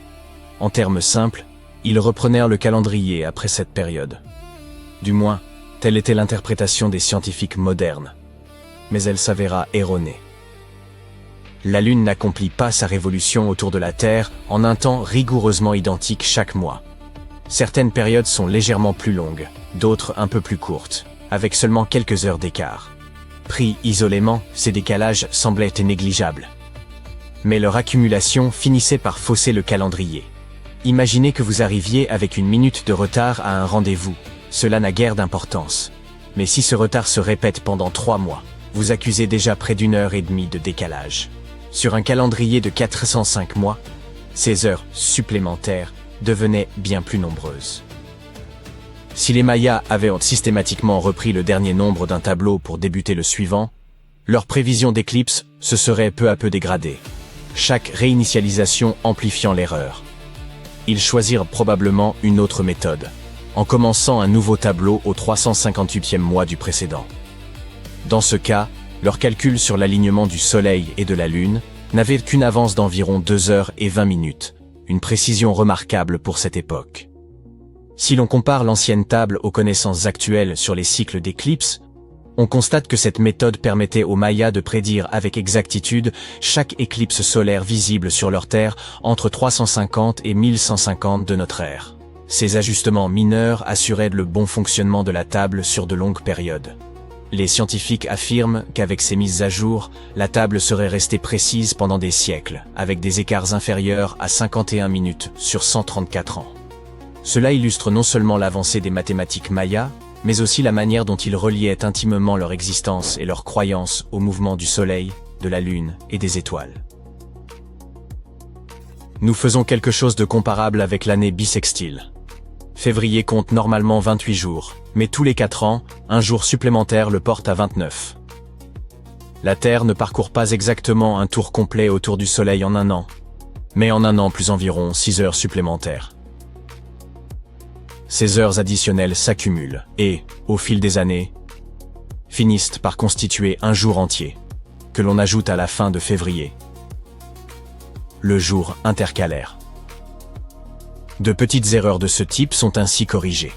En termes simples, ils reprenèrent le calendrier après cette période. Du moins, telle était l'interprétation des scientifiques modernes. Mais elle s'avéra erronée. La Lune n'accomplit pas sa révolution autour de la Terre en un temps rigoureusement identique chaque mois. Certaines périodes sont légèrement plus longues, d'autres un peu plus courtes, avec seulement quelques heures d'écart. Pris isolément, ces décalages semblaient négligeables. Mais leur accumulation finissait par fausser le calendrier. Imaginez que vous arriviez avec une minute de retard à un rendez-vous. Cela n'a guère d'importance. Mais si ce retard se répète pendant 3 mois, vous accusez déjà près d'1 heure et demie de décalage. Sur un calendrier de 405 mois, ces heures supplémentaires devenaient bien plus nombreuses. Si les Mayas avaient systématiquement repris le dernier nombre d'un tableau pour débuter le suivant, leur prévision d'éclipse se serait peu à peu dégradée, chaque réinitialisation amplifiant l'erreur. Ils choisirent probablement une autre méthode, en commençant un nouveau tableau au 358e mois du précédent. Dans ce cas, leurs calculs sur l'alignement du Soleil et de la Lune n'avaient qu'une avance d'environ 2 heures et 20 minutes, une précision remarquable pour cette époque. Si l'on compare l'ancienne table aux connaissances actuelles sur les cycles d'éclipses, on constate que cette méthode permettait aux Mayas de prédire avec exactitude chaque éclipse solaire visible sur leur Terre entre 350 et 1150 de notre ère. Ces ajustements mineurs assuraient le bon fonctionnement de la table sur de longues périodes. Les scientifiques affirment qu'avec ces mises à jour, la table serait restée précise pendant des siècles, avec des écarts inférieurs à 51 minutes sur 134 ans. Cela illustre non seulement l'avancée des mathématiques mayas, mais aussi la manière dont ils reliaient intimement leur existence et leur croyance au mouvement du Soleil, de la Lune et des étoiles. Nous faisons quelque chose de comparable avec l'année bissextile. Février compte normalement 28 jours, mais tous les 4 ans, un jour supplémentaire le porte à 29. La Terre ne parcourt pas exactement un tour complet autour du Soleil en un an, mais en un an plus environ 6 heures supplémentaires. Ces heures additionnelles s'accumulent et, au fil des années, finissent par constituer un jour entier, que l'on ajoute à la fin de février. Le jour intercalaire. De petites erreurs de ce type sont ainsi corrigées.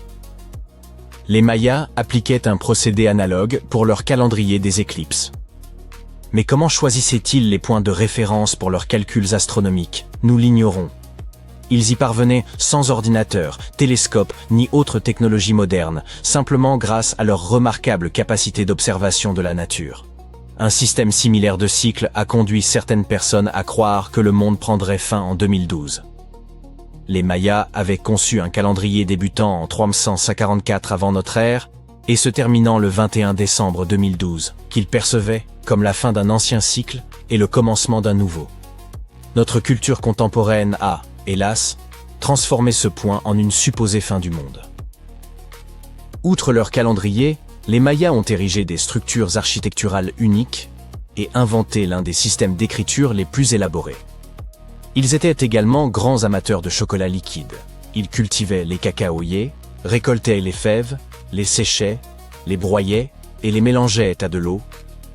Les Mayas appliquaient un procédé analogue pour leur calendrier des éclipses. Mais comment choisissaient-ils les points de référence pour leurs calculs astronomiques? Nous l'ignorons. Ils y parvenaient sans ordinateur, télescope ni autre technologie moderne, simplement grâce à leur remarquable capacité d'observation de la nature. Un système similaire de cycles a conduit certaines personnes à croire que le monde prendrait fin en 2012. Les Mayas avaient conçu un calendrier débutant en 344 avant notre ère et se terminant le 21 décembre 2012, qu'ils percevaient comme la fin d'un ancien cycle et le commencement d'un nouveau. Notre culture contemporaine a, hélas, transformé ce point en une supposée fin du monde. Outre leur calendrier, les Mayas ont érigé des structures architecturales uniques et inventé l'un des systèmes d'écriture les plus élaborés. Ils étaient également grands amateurs de chocolat liquide. Ils cultivaient les cacaoyers, récoltaient les fèves, les séchaient, les broyaient et les mélangeaient à de l'eau,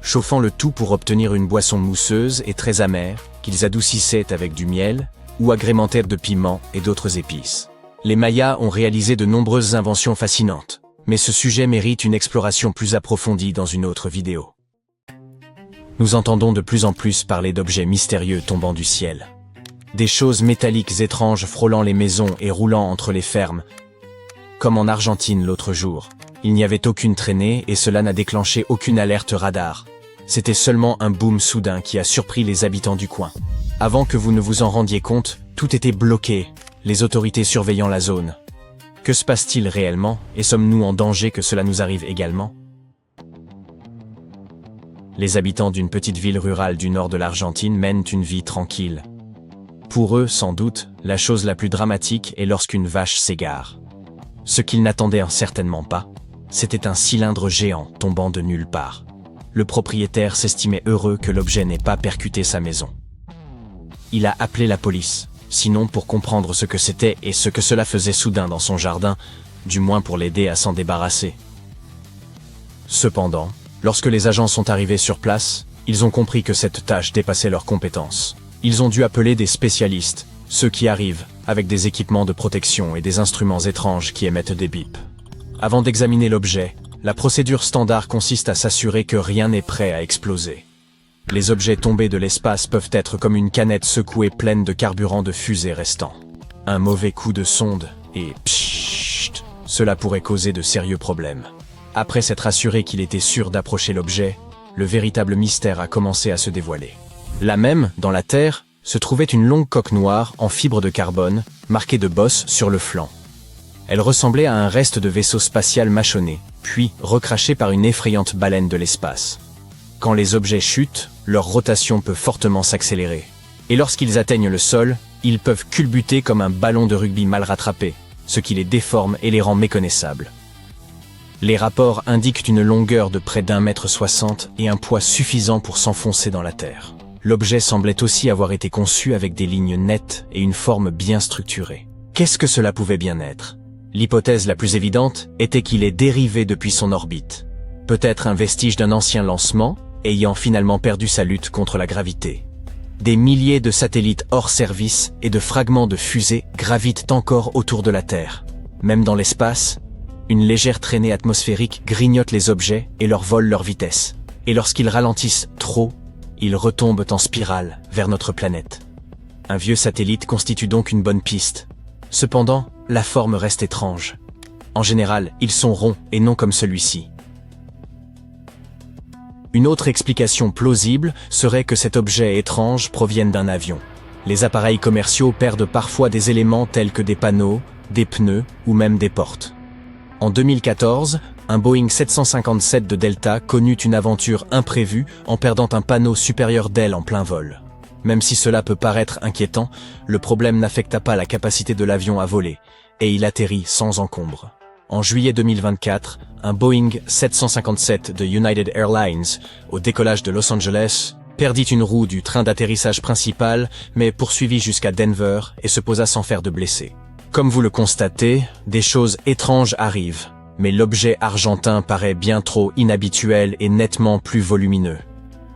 chauffant le tout pour obtenir une boisson mousseuse et très amère qu'ils adoucissaient avec du miel ou agrémentaient de piments et d'autres épices. Les Mayas ont réalisé de nombreuses inventions fascinantes, mais ce sujet mérite une exploration plus approfondie dans une autre vidéo. Nous entendons de plus en plus parler d'objets mystérieux tombant du ciel. Des choses métalliques étranges frôlant les maisons et roulant entre les fermes. Comme en Argentine l'autre jour, il n'y avait aucune traînée et cela n'a déclenché aucune alerte radar. C'était seulement un boom soudain qui a surpris les habitants du coin. Avant que vous ne vous en rendiez compte, tout était bloqué, les autorités surveillant la zone. Que se passe-t-il réellement et sommes-nous en danger que cela nous arrive également? Les habitants d'une petite ville rurale du nord de l'Argentine mènent une vie tranquille. Pour eux, sans doute, la chose la plus dramatique est lorsqu'une vache s'égare. Ce qu'ils n'attendaient certainement pas, c'était un cylindre géant tombant de nulle part. Le propriétaire s'estimait heureux que l'objet n'ait pas percuté sa maison. Il a appelé la police, sinon pour comprendre ce que c'était et ce que cela faisait soudain dans son jardin, du moins pour l'aider à s'en débarrasser. Cependant, lorsque les agents sont arrivés sur place, ils ont compris que cette tâche dépassait leurs compétences. Ils ont dû appeler des spécialistes, ceux qui arrivent avec des équipements de protection et des instruments étranges qui émettent des bips. Avant d'examiner l'objet, la procédure standard consiste à s'assurer que rien n'est prêt à exploser. Les objets tombés de l'espace peuvent être comme une canette secouée pleine de carburant de fusée restant. Un mauvais coup de sonde et pssst, cela pourrait causer de sérieux problèmes. Après s'être assuré qu'il était sûr d'approcher l'objet, le véritable mystère a commencé à se dévoiler. Là même, dans la Terre, se trouvait une longue coque noire en fibre de carbone, marquée de bosses sur le flanc. Elle ressemblait à un reste de vaisseau spatial mâchonné, puis recraché par une effrayante baleine de l'espace. Quand les objets chutent, leur rotation peut fortement s'accélérer. Et lorsqu'ils atteignent le sol, ils peuvent culbuter comme un ballon de rugby mal rattrapé, ce qui les déforme et les rend méconnaissables. Les rapports indiquent une longueur de près d'1,60 m et un poids suffisant pour s'enfoncer dans la Terre. L'objet semblait aussi avoir été conçu avec des lignes nettes et une forme bien structurée. Qu'est-ce que cela pouvait bien être? L'hypothèse la plus évidente était qu'il est dérivé depuis son orbite. Peut-être un vestige d'un ancien lancement, ayant finalement perdu sa lutte contre la gravité. Des milliers de satellites hors service et de fragments de fusées gravitent encore autour de la Terre. Même dans l'espace, une légère traînée atmosphérique grignote les objets et leur vole leur vitesse. Et lorsqu'ils ralentissent trop, ils retombent en spirale vers notre planète. Un vieux satellite constitue donc une bonne piste. Cependant, la forme reste étrange. En général, ils sont ronds et non comme celui-ci. Une autre explication plausible serait que cet objet étrange provienne d'un avion. Les appareils commerciaux perdent parfois des éléments tels que des panneaux, des pneus ou même des portes. En 2014, un Boeing 757 de Delta connut une aventure imprévue en perdant un panneau supérieur d'aile en plein vol. Même si cela peut paraître inquiétant, le problème n'affecta pas la capacité de l'avion à voler, et il atterrit sans encombre. En juillet 2024, un Boeing 757 de United Airlines, au décollage de Los Angeles, perdit une roue du train d'atterrissage principal, mais poursuivit jusqu'à Denver et se posa sans faire de blessés. Comme vous le constatez, des choses étranges arrivent, mais l'objet argentin paraît bien trop inhabituel et nettement plus volumineux.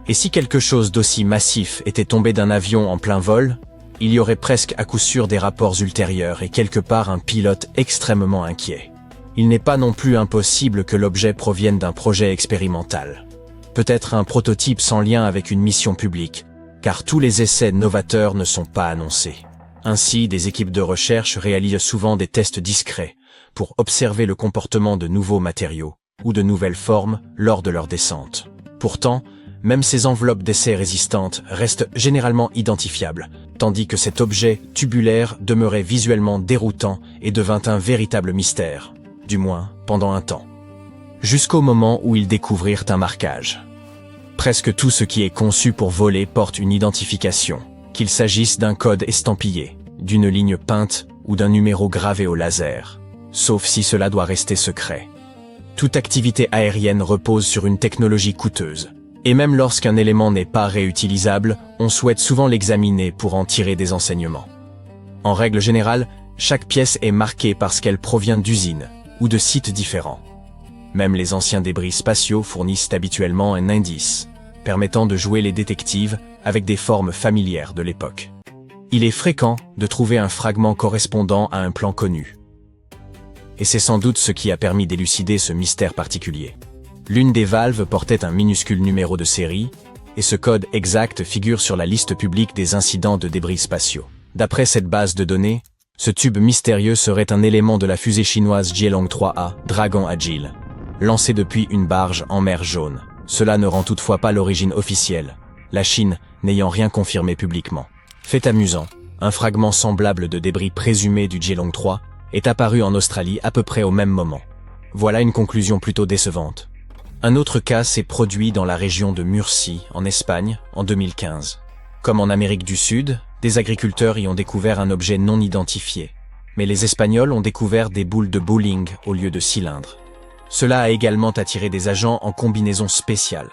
Et si quelque chose d'aussi massif était tombé d'un avion en plein vol, il y aurait presque à coup sûr des rapports ultérieurs et quelque part un pilote extrêmement inquiet. Il n'est pas non plus impossible que l'objet provienne d'un projet expérimental. Peut-être un prototype sans lien avec une mission publique, car tous les essais novateurs ne sont pas annoncés. Ainsi, des équipes de recherche réalisent souvent des tests discrets pour observer le comportement de nouveaux matériaux ou de nouvelles formes lors de leur descente. Pourtant, même ces enveloppes d'essais résistantes restent généralement identifiables, tandis que cet objet tubulaire demeurait visuellement déroutant et devint un véritable mystère, du moins pendant un temps. Jusqu'au moment où ils découvrirent un marquage. Presque tout ce qui est conçu pour voler porte une identification, qu'il s'agisse d'un code estampillé, d'une ligne peinte ou d'un numéro gravé au laser, sauf si cela doit rester secret. Toute activité aérienne repose sur une technologie coûteuse, et même lorsqu'un élément n'est pas réutilisable, on souhaite souvent l'examiner pour en tirer des enseignements. En règle générale, chaque pièce est marquée parce qu'elle provient d'usines ou de sites différents. Même les anciens débris spatiaux fournissent habituellement un indice, permettant de jouer les détectives avec des formes familières de l'époque. Il est fréquent de trouver un fragment correspondant à un plan connu. Et c'est sans doute ce qui a permis d'élucider ce mystère particulier. L'une des valves portait un minuscule numéro de série, et ce code exact figure sur la liste publique des incidents de débris spatiaux. D'après cette base de données, ce tube mystérieux serait un élément de la fusée chinoise Jielong 3A, Dragon Agile, lancé depuis une barge en mer Jaune. Cela ne rend toutefois pas l'origine officielle, la Chine n'ayant rien confirmé publiquement. Fait amusant, un fragment semblable de débris présumé du Jielong 3 est apparu en Australie à peu près au même moment. Voilà une conclusion plutôt décevante. Un autre cas s'est produit dans la région de Murcie, en Espagne, en 2015. Comme en Amérique du Sud, des agriculteurs y ont découvert un objet non identifié. Mais les Espagnols ont découvert des boules de bowling au lieu de cylindres. Cela a également attiré des agents en combinaison spéciale.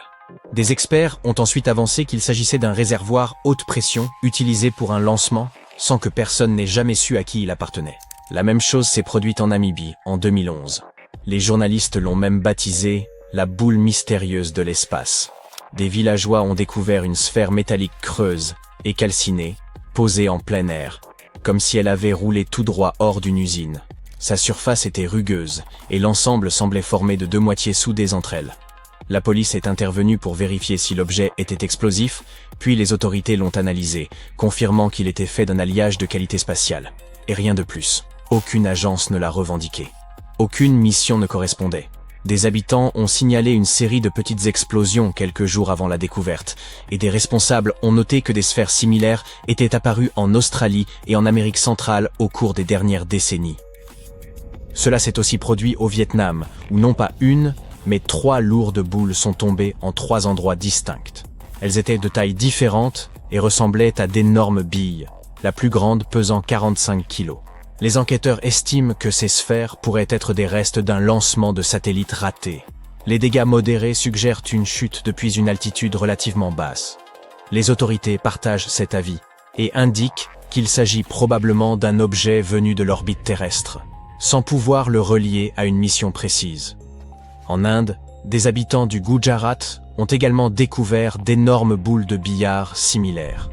Des experts ont ensuite avancé qu'il s'agissait d'un réservoir haute pression utilisé pour un lancement, sans que personne n'ait jamais su à qui il appartenait. La même chose s'est produite en Namibie, en 2011. Les journalistes l'ont même baptisé la boule mystérieuse de l'espace. Des villageois ont découvert une sphère métallique creuse et calcinée, posée en plein air, comme si elle avait roulé tout droit hors d'une usine. Sa surface était rugueuse, et l'ensemble semblait formé de deux moitiés soudées entre elles. La police est intervenue pour vérifier si l'objet était explosif, puis les autorités l'ont analysé, confirmant qu'il était fait d'un alliage de qualité spatiale. Et rien de plus. Aucune agence ne l'a revendiqué. Aucune mission ne correspondait. Des habitants ont signalé une série de petites explosions quelques jours avant la découverte, et des responsables ont noté que des sphères similaires étaient apparues en Australie et en Amérique centrale au cours des dernières décennies. Cela s'est aussi produit au Vietnam, où non pas une, mais 3 lourdes boules sont tombées en 3 endroits distincts. Elles étaient de tailles différentes et ressemblaient à d'énormes billes, la plus grande pesant 45 kilos. Les enquêteurs estiment que ces sphères pourraient être des restes d'un lancement de satellites raté. Les dégâts modérés suggèrent une chute depuis une altitude relativement basse. Les autorités partagent cet avis et indiquent qu'il s'agit probablement d'un objet venu de l'orbite terrestre, sans pouvoir le relier à une mission précise. En Inde, des habitants du Gujarat ont également découvert d'énormes boules de billard similaires.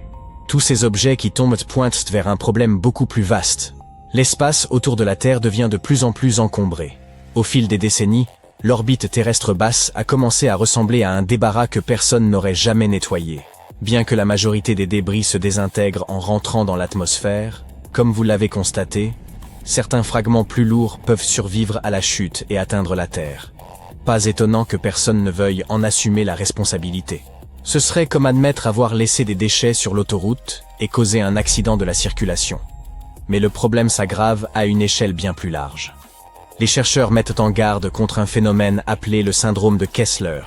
Tous ces objets qui tombent pointent vers un problème beaucoup plus vaste. L'espace autour de la Terre devient de plus en plus encombré. Au fil des décennies, l'orbite terrestre basse a commencé à ressembler à un débarras que personne n'aurait jamais nettoyé. Bien que la majorité des débris se désintègrent en rentrant dans l'atmosphère, comme vous l'avez constaté, certains fragments plus lourds peuvent survivre à la chute et atteindre la Terre. Pas étonnant que personne ne veuille en assumer la responsabilité. Ce serait comme admettre avoir laissé des déchets sur l'autoroute et causé un accident de la circulation. Mais le problème s'aggrave à une échelle bien plus large. Les chercheurs mettent en garde contre un phénomène appelé le syndrome de Kessler.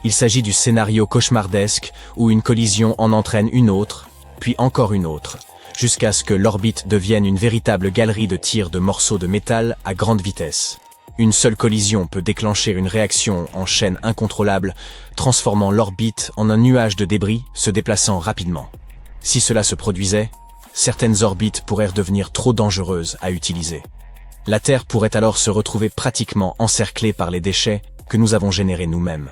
Il s'agit du scénario cauchemardesque où une collision en entraîne une autre, puis encore une autre, jusqu'à ce que l'orbite devienne une véritable galerie de tirs de morceaux de métal à grande vitesse. Une seule collision peut déclencher une réaction en chaîne incontrôlable, transformant l'orbite en un nuage de débris se déplaçant rapidement. Si cela se produisait, certaines orbites pourraient devenir trop dangereuses à utiliser. La Terre pourrait alors se retrouver pratiquement encerclée par les déchets que nous avons générés nous-mêmes,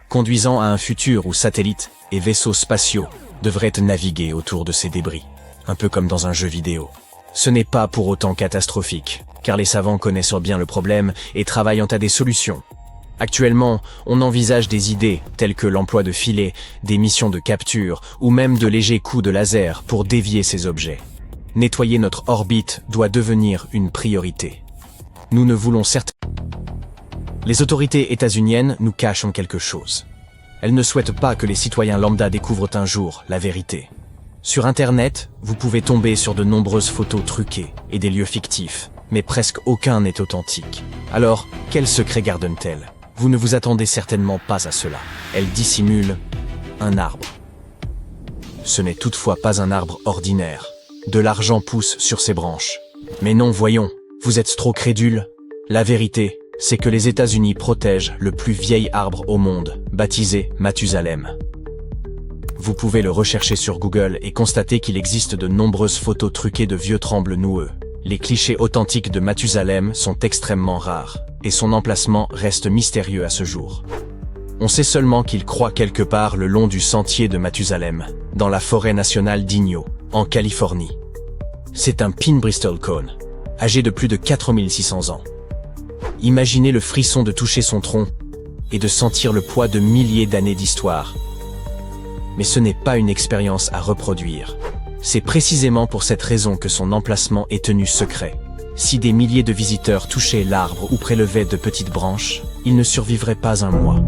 conduisant à un futur où satellites et vaisseaux spatiaux devraient naviguer autour de ces débris. un peu comme dans un jeu vidéo. Ce n'est pas pour autant catastrophique, car les savants connaissent bien le problème et travaillent à des solutions. Actuellement, on envisage des idées telles que l'emploi de filets, des missions de capture ou même de légers coups de laser pour dévier ces objets. Nettoyer notre orbite doit devenir une priorité. Nous ne voulons certes... Les autorités états-uniennes nous cachent quelque chose. Elles ne souhaitent pas que les citoyens lambda découvrent un jour la vérité. Sur Internet, vous pouvez tomber sur de nombreuses photos truquées et des lieux fictifs, mais presque aucun n'est authentique. Alors, quel secret gardent-elles ? Vous ne vous attendez certainement pas à cela. Elles dissimulent un arbre. Ce n'est toutefois pas un arbre ordinaire. De l'argent pousse sur ses branches. Mais non, voyons, vous êtes trop crédules. La vérité, c'est que les États-Unis protègent le plus vieil arbre au monde, baptisé Mathusalem. Vous pouvez le rechercher sur Google et constater qu'il existe de nombreuses photos truquées de vieux trembles noueux. Les clichés authentiques de Mathusalem sont extrêmement rares, et son emplacement reste mystérieux à ce jour. On sait seulement qu'il croît quelque part le long du sentier de Mathusalem, dans la forêt nationale d'Inyo, en Californie. C'est un pin Bristol Cone, âgé de plus de 4600 ans. Imaginez le frisson de toucher son tronc et de sentir le poids de milliers d'années d'histoire. Mais ce n'est pas une expérience à reproduire. C'est précisément pour cette raison que son emplacement est tenu secret. Si des milliers de visiteurs touchaient l'arbre ou prélevaient de petites branches, ils ne survivraient pas un mois.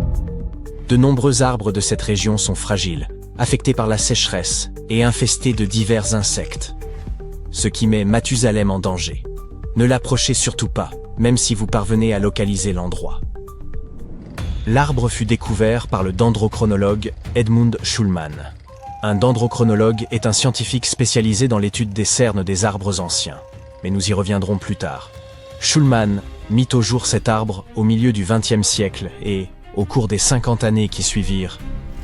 De nombreux arbres de cette région sont fragiles, affectés par la sécheresse et infestés de divers insectes. Ce qui met Mathusalem en danger. Ne l'approchez surtout pas, même si vous parvenez à localiser l'endroit. L'arbre fut découvert par le dendrochronologue Edmund Schulman. Un dendrochronologue est un scientifique spécialisé dans l'étude des cernes des arbres anciens. Mais nous y reviendrons plus tard. Schulman mit au jour cet arbre au milieu du XXe siècle et, au cours des 50 années qui suivirent,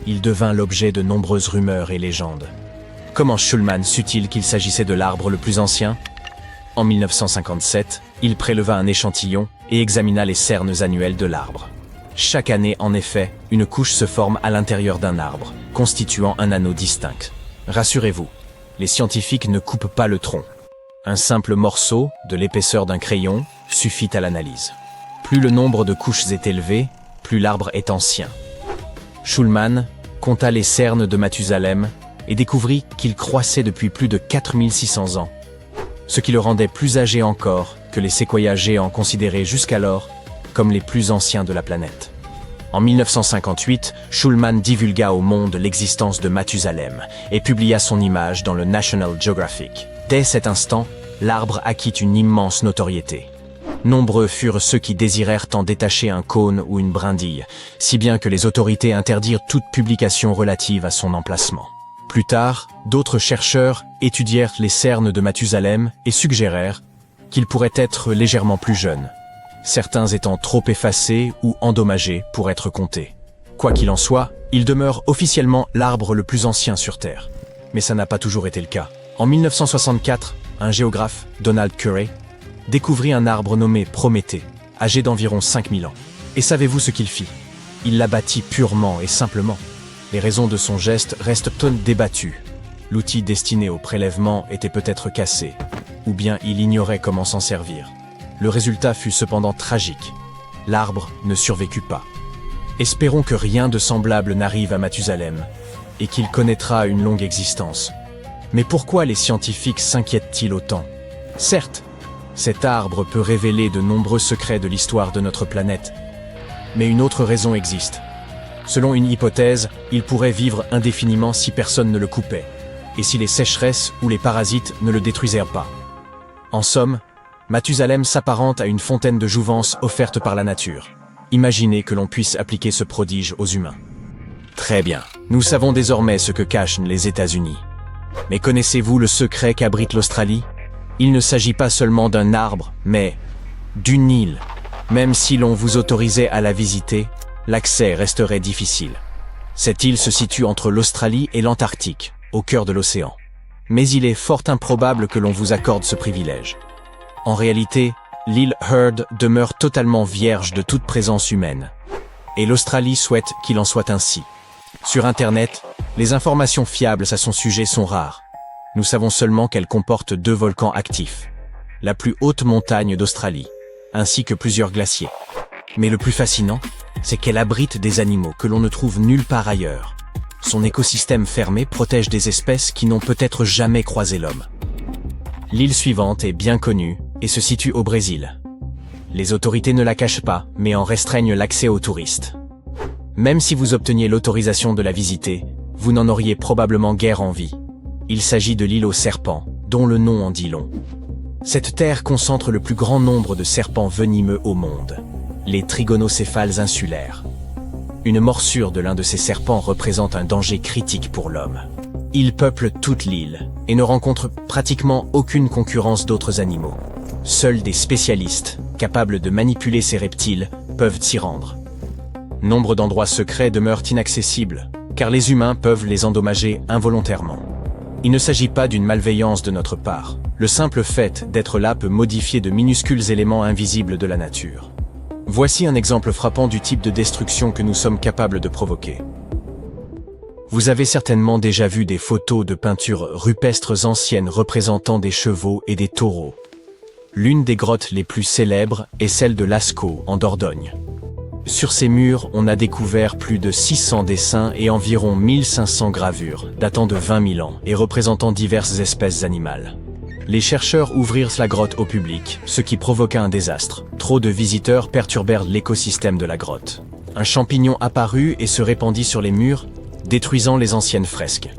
il devint l'objet de nombreuses rumeurs et légendes. Comment Schulman sut-il qu'il s'agissait de l'arbre le plus ancien ? En 1957, il préleva un échantillon et examina les cernes annuelles de l'arbre. Chaque année, en effet, une couche se forme à l'intérieur d'un arbre, constituant un anneau distinct. Rassurez-vous, les scientifiques ne coupent pas le tronc. Un simple morceau, de l'épaisseur d'un crayon, suffit à l'analyse. Plus le nombre de couches est élevé, plus l'arbre est ancien. Schulman compta les cernes de Mathusalem et découvrit qu'il croissait depuis plus de 4600 ans, ce qui le rendait plus âgé encore que les séquoias géants considérés jusqu'alors comme les plus anciens de la planète. En 1958, Schulman divulgua au monde l'existence de Mathusalem et publia son image dans le National Geographic. Dès cet instant, l'arbre acquit une immense notoriété. Nombreux furent ceux qui désirèrent en détacher un cône ou une brindille, si bien que les autorités interdirent toute publication relative à son emplacement. Plus tard, d'autres chercheurs étudièrent les cernes de Mathusalem et suggérèrent qu'il pourrait être légèrement plus jeune, certains étant trop effacés ou endommagés pour être comptés. Quoi qu'il en soit, il demeure officiellement l'arbre le plus ancien sur Terre. Mais ça n'a pas toujours été le cas. En 1964, un géographe, Donald Curry, découvrit un arbre nommé Prométhée, âgé d'environ 5000 ans. Et savez-vous ce qu'il fit ? Il l'abattit purement et simplement. Les raisons de son geste restent débattues. L'outil destiné au prélèvement était peut-être cassé, ou bien il ignorait comment s'en servir. Le résultat fut cependant tragique. L'arbre ne survécut pas. Espérons que rien de semblable n'arrive à Mathusalem, et qu'il connaîtra une longue existence. Mais pourquoi les scientifiques s'inquiètent-ils autant ? Certes, cet arbre peut révéler de nombreux secrets de l'histoire de notre planète. Mais une autre raison existe. Selon une hypothèse, il pourrait vivre indéfiniment si personne ne le coupait, et si les sécheresses ou les parasites ne le détruisèrent pas. En somme, Mathusalem s'apparente à une fontaine de jouvence offerte par la nature. Imaginez que l'on puisse appliquer ce prodige aux humains. Très bien, nous savons désormais ce que cachent les États-Unis. Mais connaissez-vous le secret qu'abrite l'Australie ? Il ne s'agit pas seulement d'un arbre, mais d'une île. Même si l'on vous autorisait à la visiter, l'accès resterait difficile. Cette île se situe entre l'Australie et l'Antarctique, au cœur de l'océan. Mais il est fort improbable que l'on vous accorde ce privilège. En réalité, l'île Heard demeure totalement vierge de toute présence humaine. Et l'Australie souhaite qu'il en soit ainsi. Sur Internet, les informations fiables à son sujet sont rares. Nous savons seulement qu'elle comporte 2 volcans actifs, la plus haute montagne d'Australie, ainsi que plusieurs glaciers. Mais le plus fascinant, c'est qu'elle abrite des animaux que l'on ne trouve nulle part ailleurs. Son écosystème fermé protège des espèces qui n'ont peut-être jamais croisé l'homme. L'île suivante est bien connue et se situe au Brésil. Les autorités ne la cachent pas, mais en restreignent l'accès aux touristes. Même si vous obteniez l'autorisation de la visiter, vous n'en auriez probablement guère envie. Il s'agit de l'île aux serpents, dont le nom en dit long. Cette terre concentre le plus grand nombre de serpents venimeux au monde, les trigonocéphales insulaires. Une morsure de l'un de ces serpents représente un danger critique pour l'homme. Ils peuplent toute l'île et ne rencontrent pratiquement aucune concurrence d'autres animaux. Seuls des spécialistes, capables de manipuler ces reptiles, peuvent s'y rendre. Nombre d'endroits secrets demeurent inaccessibles, car les humains peuvent les endommager involontairement. Il ne s'agit pas d'une malveillance de notre part. Le simple fait d'être là peut modifier de minuscules éléments invisibles de la nature. Voici un exemple frappant du type de destruction que nous sommes capables de provoquer. Vous avez certainement déjà vu des photos de peintures rupestres anciennes représentant des chevaux et des taureaux. L'une des grottes les plus célèbres est celle de Lascaux, en Dordogne. Sur ces murs, on a découvert plus de 600 dessins et environ 1500 gravures, datant de 20 000 ans et représentant diverses espèces animales. Les chercheurs ouvrirent la grotte au public, ce qui provoqua un désastre. Trop de visiteurs perturbèrent l'écosystème de la grotte. Un champignon apparut et se répandit sur les murs, détruisant les anciennes fresques.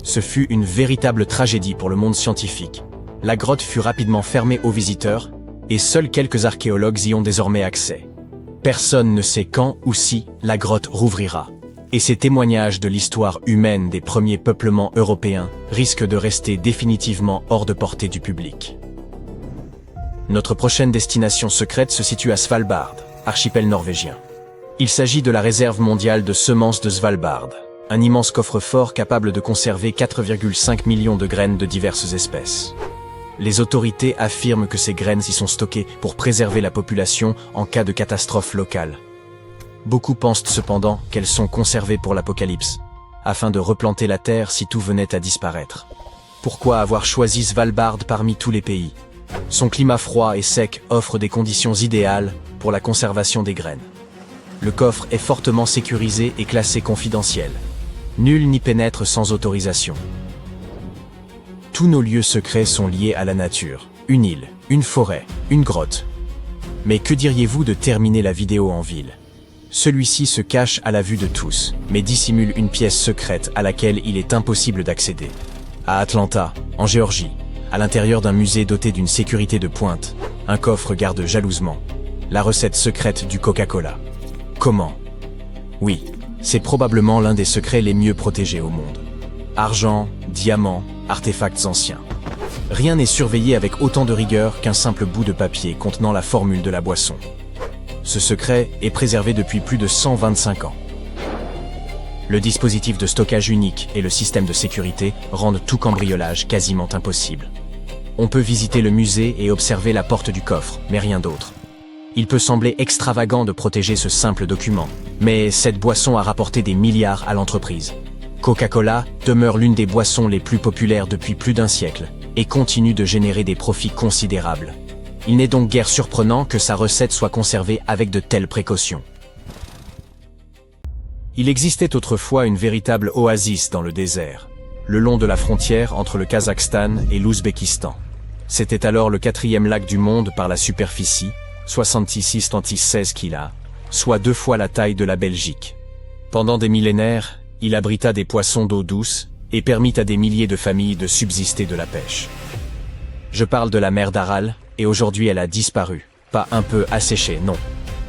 Ce fut une véritable tragédie pour le monde scientifique. La grotte fut rapidement fermée aux visiteurs, et seuls quelques archéologues y ont désormais accès. Personne ne sait quand ou si la grotte rouvrira. Et ces témoignages de l'histoire humaine des premiers peuplements européens risquent de rester définitivement hors de portée du public. Notre prochaine destination secrète se situe à Svalbard, archipel norvégien. Il s'agit de la réserve mondiale de semences de Svalbard, un immense coffre-fort capable de conserver 4,5 millions de graines de diverses espèces. Les autorités affirment que ces graines y sont stockées pour préserver la population en cas de catastrophe locale. Beaucoup pensent cependant qu'elles sont conservées pour l'apocalypse, afin de replanter la terre si tout venait à disparaître. Pourquoi avoir choisi Svalbard parmi tous les pays? Son climat froid et sec offre des conditions idéales pour la conservation des graines. Le coffre est fortement sécurisé et classé confidentiel. Nul n'y pénètre sans autorisation. Tous nos lieux secrets sont liés à la nature. Une île, une forêt, une grotte. Mais que diriez-vous de terminer la vidéo en ville? Celui-ci se cache à la vue de tous, mais dissimule une pièce secrète à laquelle il est impossible d'accéder. À Atlanta, en Géorgie, à l'intérieur d'un musée doté d'une sécurité de pointe, un coffre garde jalousement la recette secrète du Coca-Cola. Comment? Oui, c'est probablement l'un des secrets les mieux protégés au monde. Argent, diamants, artefacts anciens. Rien n'est surveillé avec autant de rigueur qu'un simple bout de papier contenant la formule de la boisson. Ce secret est préservé depuis plus de 125 ans. Le dispositif de stockage unique et le système de sécurité rendent tout cambriolage quasiment impossible. On peut visiter le musée et observer la porte du coffre, mais rien d'autre. Il peut sembler extravagant de protéger ce simple document, mais cette boisson a rapporté des milliards à l'entreprise. Coca-Cola demeure l'une des boissons les plus populaires depuis plus d'un siècle et continue de générer des profits considérables. Il n'est donc guère surprenant que sa recette soit conservée avec de telles précautions. Il existait autrefois une véritable oasis dans le désert, le long de la frontière entre le Kazakhstan et l'Ouzbékistan. C'était alors le 4e lac du monde par la superficie, 66,16 km, soit 2 fois la taille de la Belgique. Pendant des millénaires, il abrita des poissons d'eau douce et permit à des milliers de familles de subsister de la pêche. Je parle de la mer d'Aral, et aujourd'hui elle a disparu. Pas un peu asséchée, non.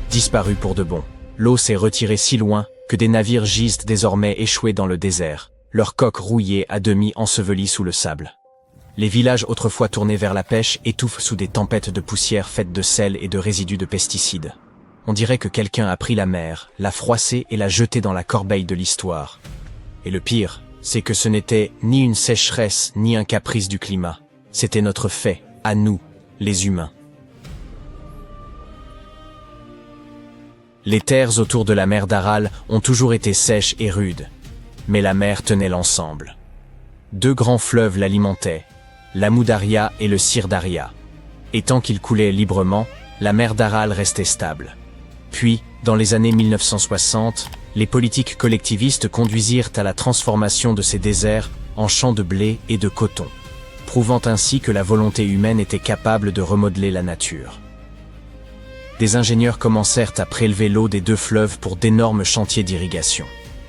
Disparue pour de bon. L'eau s'est retirée si loin que des navires gisent désormais échoués dans le désert, leurs coques rouillées à demi ensevelies sous le sable. Les villages autrefois tournés vers la pêche étouffent sous des tempêtes de poussière faites de sel et de résidus de pesticides. On dirait que quelqu'un a pris la mer, l'a froissée et l'a jetée dans la corbeille de l'histoire. Et le pire, c'est que ce n'était ni une sécheresse ni un caprice du climat. C'était notre fait, à nous, les humains. Les terres autour de la mer d'Aral ont toujours été sèches et rudes, mais la mer tenait l'ensemble. Deux grands fleuves l'alimentaient, l'Amou Daria et le Sir Daria. Et tant qu'ils coulaient librement, la mer d'Aral restait stable. Puis, dans les années 1960, les politiques collectivistes conduisirent à la transformation de ces déserts en champs de blé et de coton, prouvant ainsi que la volonté humaine était capable de remodeler la nature. Des ingénieurs commencèrent à prélever l'eau des deux fleuves pour d'énormes chantiers d'irrigation.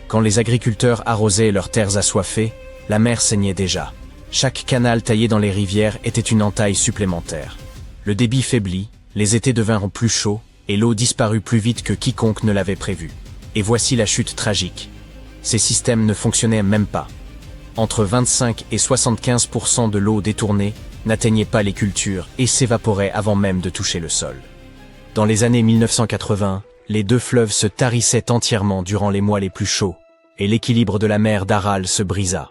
Quand les agriculteurs arrosaient leurs terres assoiffées, la mer saignait déjà. Chaque canal taillé dans les rivières était une entaille supplémentaire. Le débit faiblit, les étés devinrent plus chauds, et l'eau disparut plus vite que quiconque ne l'avait prévu. Et voici la chute tragique. Ces systèmes ne fonctionnaient même pas. Entre 25 et 75% de l'eau détournée n'atteignait pas les cultures et s'évaporait avant même de toucher le sol. Dans les années 1980, les deux fleuves se tarissaient entièrement durant les mois les plus chauds, et l'équilibre de la mer d'Aral se brisa.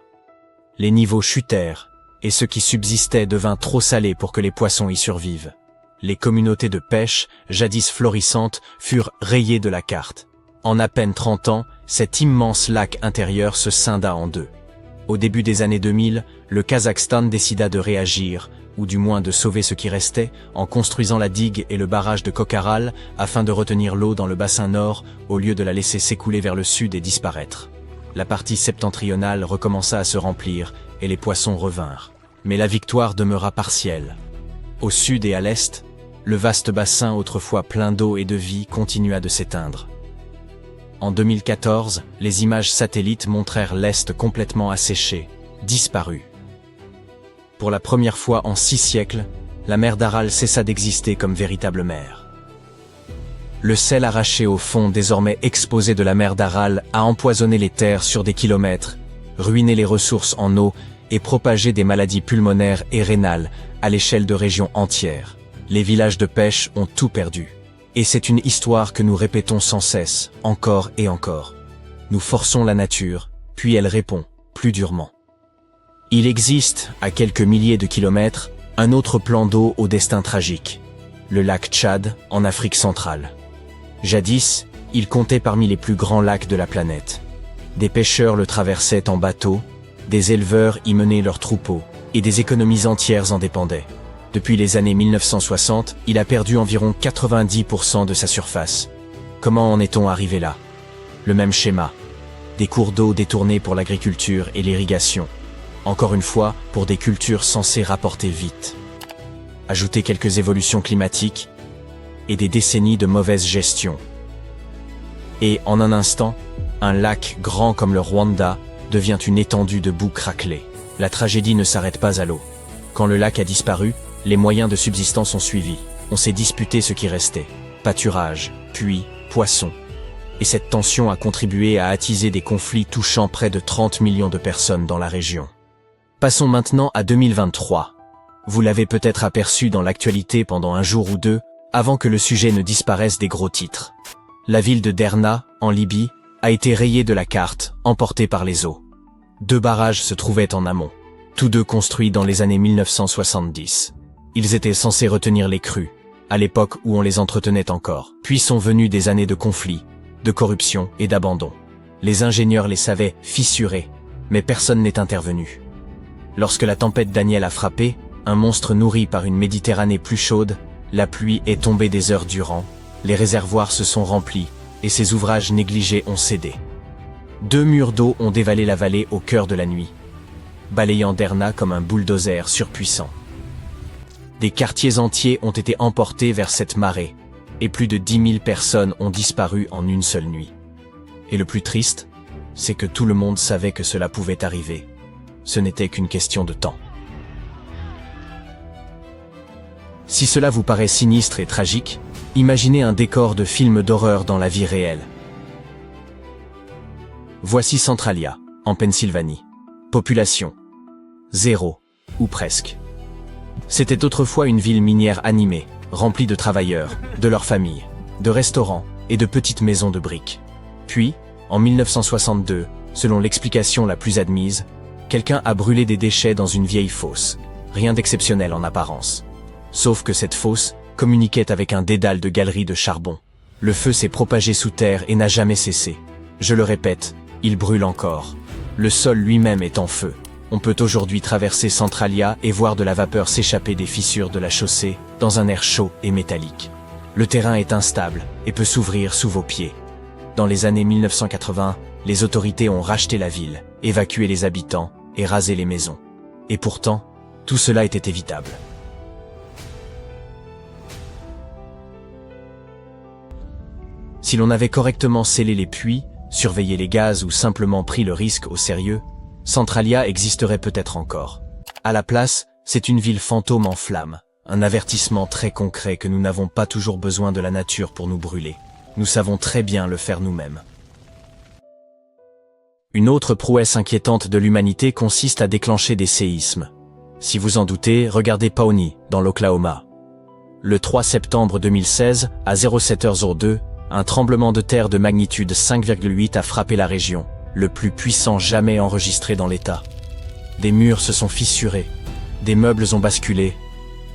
Les niveaux chutèrent, et ce qui subsistait devint trop salé pour que les poissons y survivent. Les communautés de pêche, jadis florissantes, furent rayées de la carte. En à peine 30 ans, cet immense lac intérieur se scinda en deux. Au début des années 2000, le Kazakhstan décida de réagir, ou du moins de sauver ce qui restait, en construisant la digue et le barrage de Kokharal afin de retenir l'eau dans le bassin nord au lieu de la laisser s'écouler vers le sud et disparaître. La partie septentrionale recommença à se remplir et les poissons revinrent. Mais la victoire demeura partielle. Au sud et à l'est, le vaste bassin autrefois plein d'eau et de vie continua de s'éteindre. En 2014, les images satellites montrèrent l'Est complètement asséché, disparu. Pour la première fois en 6 siècles, la mer d'Aral cessa d'exister comme véritable mer. Le sel arraché au fond désormais exposé de la mer d'Aral a empoisonné les terres sur des kilomètres, ruiné les ressources en eau et propagé des maladies pulmonaires et rénales à l'échelle de régions entières. Les villages de pêche ont tout perdu. Et c'est une histoire que nous répétons sans cesse, encore et encore. Nous forçons la nature, puis elle répond, plus durement. Il existe, à quelques milliers de kilomètres, un autre plan d'eau au destin tragique. Le lac Tchad, en Afrique centrale. Jadis, il comptait parmi les plus grands lacs de la planète. Des pêcheurs le traversaient en bateau, des éleveurs y menaient leurs troupeaux, et des économies entières en dépendaient. Depuis les années 1960, il a perdu environ 90% de sa surface. Comment en est-on arrivé là? Le même schéma. Des cours d'eau détournés pour l'agriculture et l'irrigation. Encore une fois, pour des cultures censées rapporter vite. Ajoutez quelques évolutions climatiques et des décennies de mauvaise gestion. Et en un instant, un lac grand comme le Rwanda devient une étendue de boue craquelée. La tragédie ne s'arrête pas à l'eau. Quand le lac a disparu, les moyens de subsistance ont suivi. On s'est disputé ce qui restait. Pâturage, puits, poissons. Et cette tension a contribué à attiser des conflits touchant près de 30 millions de personnes dans la région. Passons maintenant à 2023. Vous l'avez peut-être aperçu dans l'actualité pendant un jour ou deux, avant que le sujet ne disparaisse des gros titres. La ville de Derna, en Libye, a été rayée de la carte, emportée par les eaux. 2 barrages se trouvaient en amont, tous deux construits dans les années 1970. Ils étaient censés retenir les crues, à l'époque où on les entretenait encore. Puis sont venues des années de conflits, de corruption et d'abandon. Les ingénieurs les savaient fissurés, mais personne n'est intervenu. Lorsque la tempête Daniel a frappé, un monstre nourri par une Méditerranée plus chaude, la pluie est tombée des heures durant, les réservoirs se sont remplis, et ces ouvrages négligés ont cédé. 2 murs d'eau ont dévalé la vallée au cœur de la nuit, balayant Derna comme un bulldozer surpuissant. Des quartiers entiers ont été emportés vers cette marée, et plus de 10 000 personnes ont disparu en une seule nuit. Et le plus triste, c'est que tout le monde savait que cela pouvait arriver. Ce n'était qu'une question de temps. Si cela vous paraît sinistre et tragique, imaginez un décor de film d'horreur dans la vie réelle. Voici Centralia, en Pennsylvanie. Population 0, ou presque. C'était autrefois une ville minière animée, remplie de travailleurs, de leurs familles, de restaurants et de petites maisons de briques. Puis, en 1962, selon l'explication la plus admise, quelqu'un a brûlé des déchets dans une vieille fosse. Rien d'exceptionnel en apparence. Sauf que cette fosse communiquait avec un dédale de galeries de charbon. Le feu s'est propagé sous terre et n'a jamais cessé. Je le répète, il brûle encore. Le sol lui-même est en feu. On peut aujourd'hui traverser Centralia et voir de la vapeur s'échapper des fissures de la chaussée dans un air chaud et métallique. Le terrain est instable et peut s'ouvrir sous vos pieds. Dans les années 1980, les autorités ont racheté la ville, évacué les habitants et rasé les maisons. Et pourtant, tout cela était évitable. Si l'on avait correctement scellé les puits, surveillé les gaz ou simplement pris le risque au sérieux, Centralia existerait peut-être encore. À la place, c'est une ville fantôme en flammes, un avertissement très concret que nous n'avons pas toujours besoin de la nature pour nous brûler. Nous savons très bien le faire nous-mêmes. Une autre prouesse inquiétante de l'humanité consiste à déclencher des séismes. Si vous en doutez, regardez Pawnee, dans l'Oklahoma. Le 3 septembre 2016, à 07h02, un tremblement de terre de magnitude 5,8 a frappé la région, le plus puissant jamais enregistré dans l'État. Des murs se sont fissurés, des meubles ont basculé,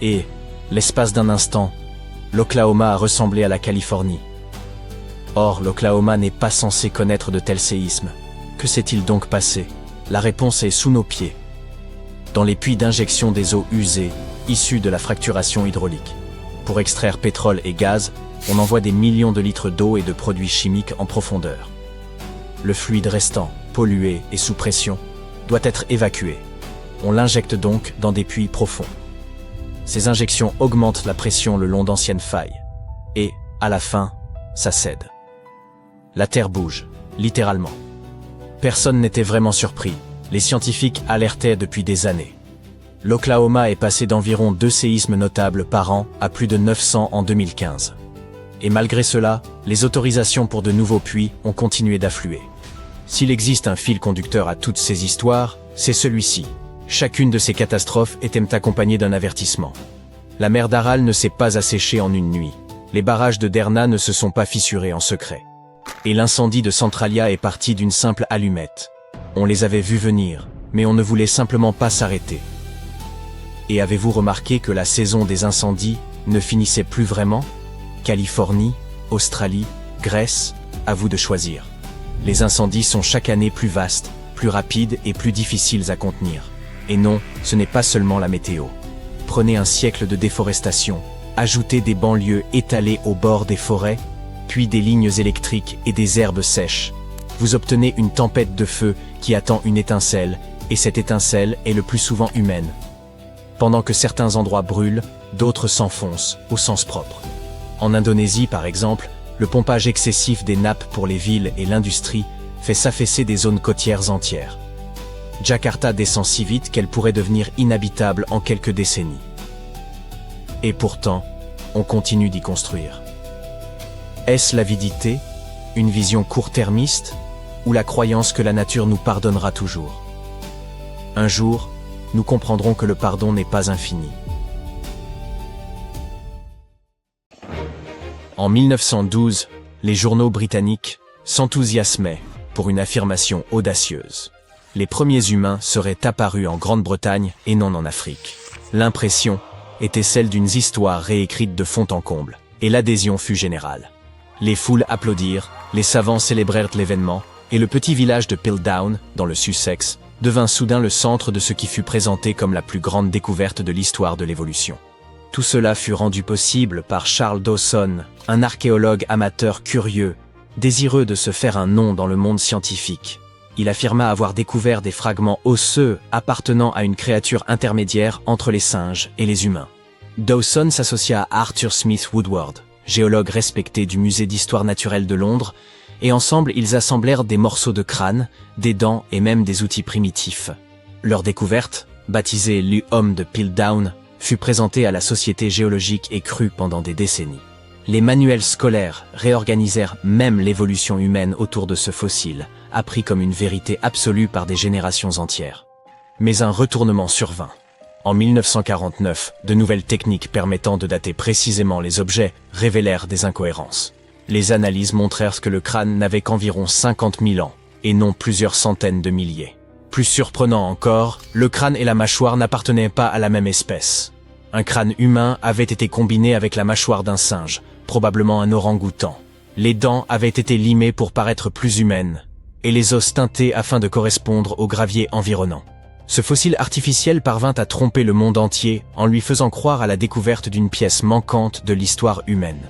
et, l'espace d'un instant, l'Oklahoma a ressemblé à la Californie. Or, l'Oklahoma n'est pas censé connaître de tels séismes. Que s'est-il donc passé? La réponse est sous nos pieds. Dans les puits d'injection des eaux usées, issues de la fracturation hydraulique. Pour extraire pétrole et gaz, on envoie des millions de litres d'eau et de produits chimiques en profondeur. Le fluide restant, pollué et sous pression, doit être évacué. On l'injecte donc dans des puits profonds. Ces injections augmentent la pression le long d'anciennes failles. Et, à la fin, ça cède. La Terre bouge, littéralement. Personne n'était vraiment surpris. Les scientifiques alertaient depuis des années. L'Oklahoma est passé d'environ 2 séismes notables par an à plus de 900 en 2015. Et malgré cela, les autorisations pour de nouveaux puits ont continué d'affluer. S'il existe un fil conducteur à toutes ces histoires, c'est celui-ci. Chacune de ces catastrophes était accompagnée d'un avertissement. La mer d'Aral ne s'est pas asséchée en une nuit. Les barrages de Derna ne se sont pas fissurés en secret. Et l'incendie de Centralia est parti d'une simple allumette. On les avait vus venir, mais on ne voulait simplement pas s'arrêter. Et avez-vous remarqué que la saison des incendies ne finissait plus vraiment? Californie, Australie, Grèce, à vous de choisir. Les incendies sont chaque année plus vastes, plus rapides et plus difficiles à contenir. Et non, ce n'est pas seulement la météo. Prenez un siècle de déforestation, ajoutez des banlieues étalées au bord des forêts, puis des lignes électriques et des herbes sèches. Vous obtenez une tempête de feu qui attend une étincelle, et cette étincelle est le plus souvent humaine. Pendant que certains endroits brûlent, d'autres s'enfoncent, au sens propre. En Indonésie, par exemple, le pompage excessif des nappes pour les villes et l'industrie fait s'affaisser des zones côtières entières. Jakarta descend si vite qu'elle pourrait devenir inhabitable en quelques décennies. Et pourtant, on continue d'y construire. Est-ce l'avidité, une vision court-termiste, ou la croyance que la nature nous pardonnera toujours? Un jour, nous comprendrons que le pardon n'est pas infini. En 1912, les journaux britanniques s'enthousiasmaient pour une affirmation audacieuse. Les premiers humains seraient apparus en Grande-Bretagne et non en Afrique. L'impression était celle d'une histoire réécrite de fond en comble, et l'adhésion fut générale. Les foules applaudirent, les savants célébrèrent l'événement, et le petit village de Piltdown, dans le Sussex, devint soudain le centre de ce qui fut présenté comme la plus grande découverte de l'histoire de l'évolution. Tout cela fut rendu possible par Charles Dawson, un archéologue amateur curieux, désireux de se faire un nom dans le monde scientifique. Il affirma avoir découvert des fragments osseux appartenant à une créature intermédiaire entre les singes et les humains. Dawson s'associa à Arthur Smith Woodward, géologue respecté du Musée d'histoire naturelle de Londres, et ensemble ils assemblèrent des morceaux de crâne, des dents et même des outils primitifs. Leur découverte, baptisée l'Homme de Piltdown, fut présentée à la Société géologique et crue pendant des décennies. Les manuels scolaires réorganisèrent même l'évolution humaine autour de ce fossile, appris comme une vérité absolue par des générations entières. Mais un retournement survint. En 1949, de nouvelles techniques permettant de dater précisément les objets révélèrent des incohérences. Les analyses montrèrent que le crâne n'avait qu'environ 50 000 ans, et non plusieurs centaines de milliers. Plus surprenant encore, le crâne et la mâchoire n'appartenaient pas à la même espèce. Un crâne humain avait été combiné avec la mâchoire d'un singe, probablement un orang-outan. Les dents avaient été limées pour paraître plus humaines, et les os teintés afin de correspondre au gravier environnant. Ce fossile artificiel parvint à tromper le monde entier en lui faisant croire à la découverte d'une pièce manquante de l'histoire humaine.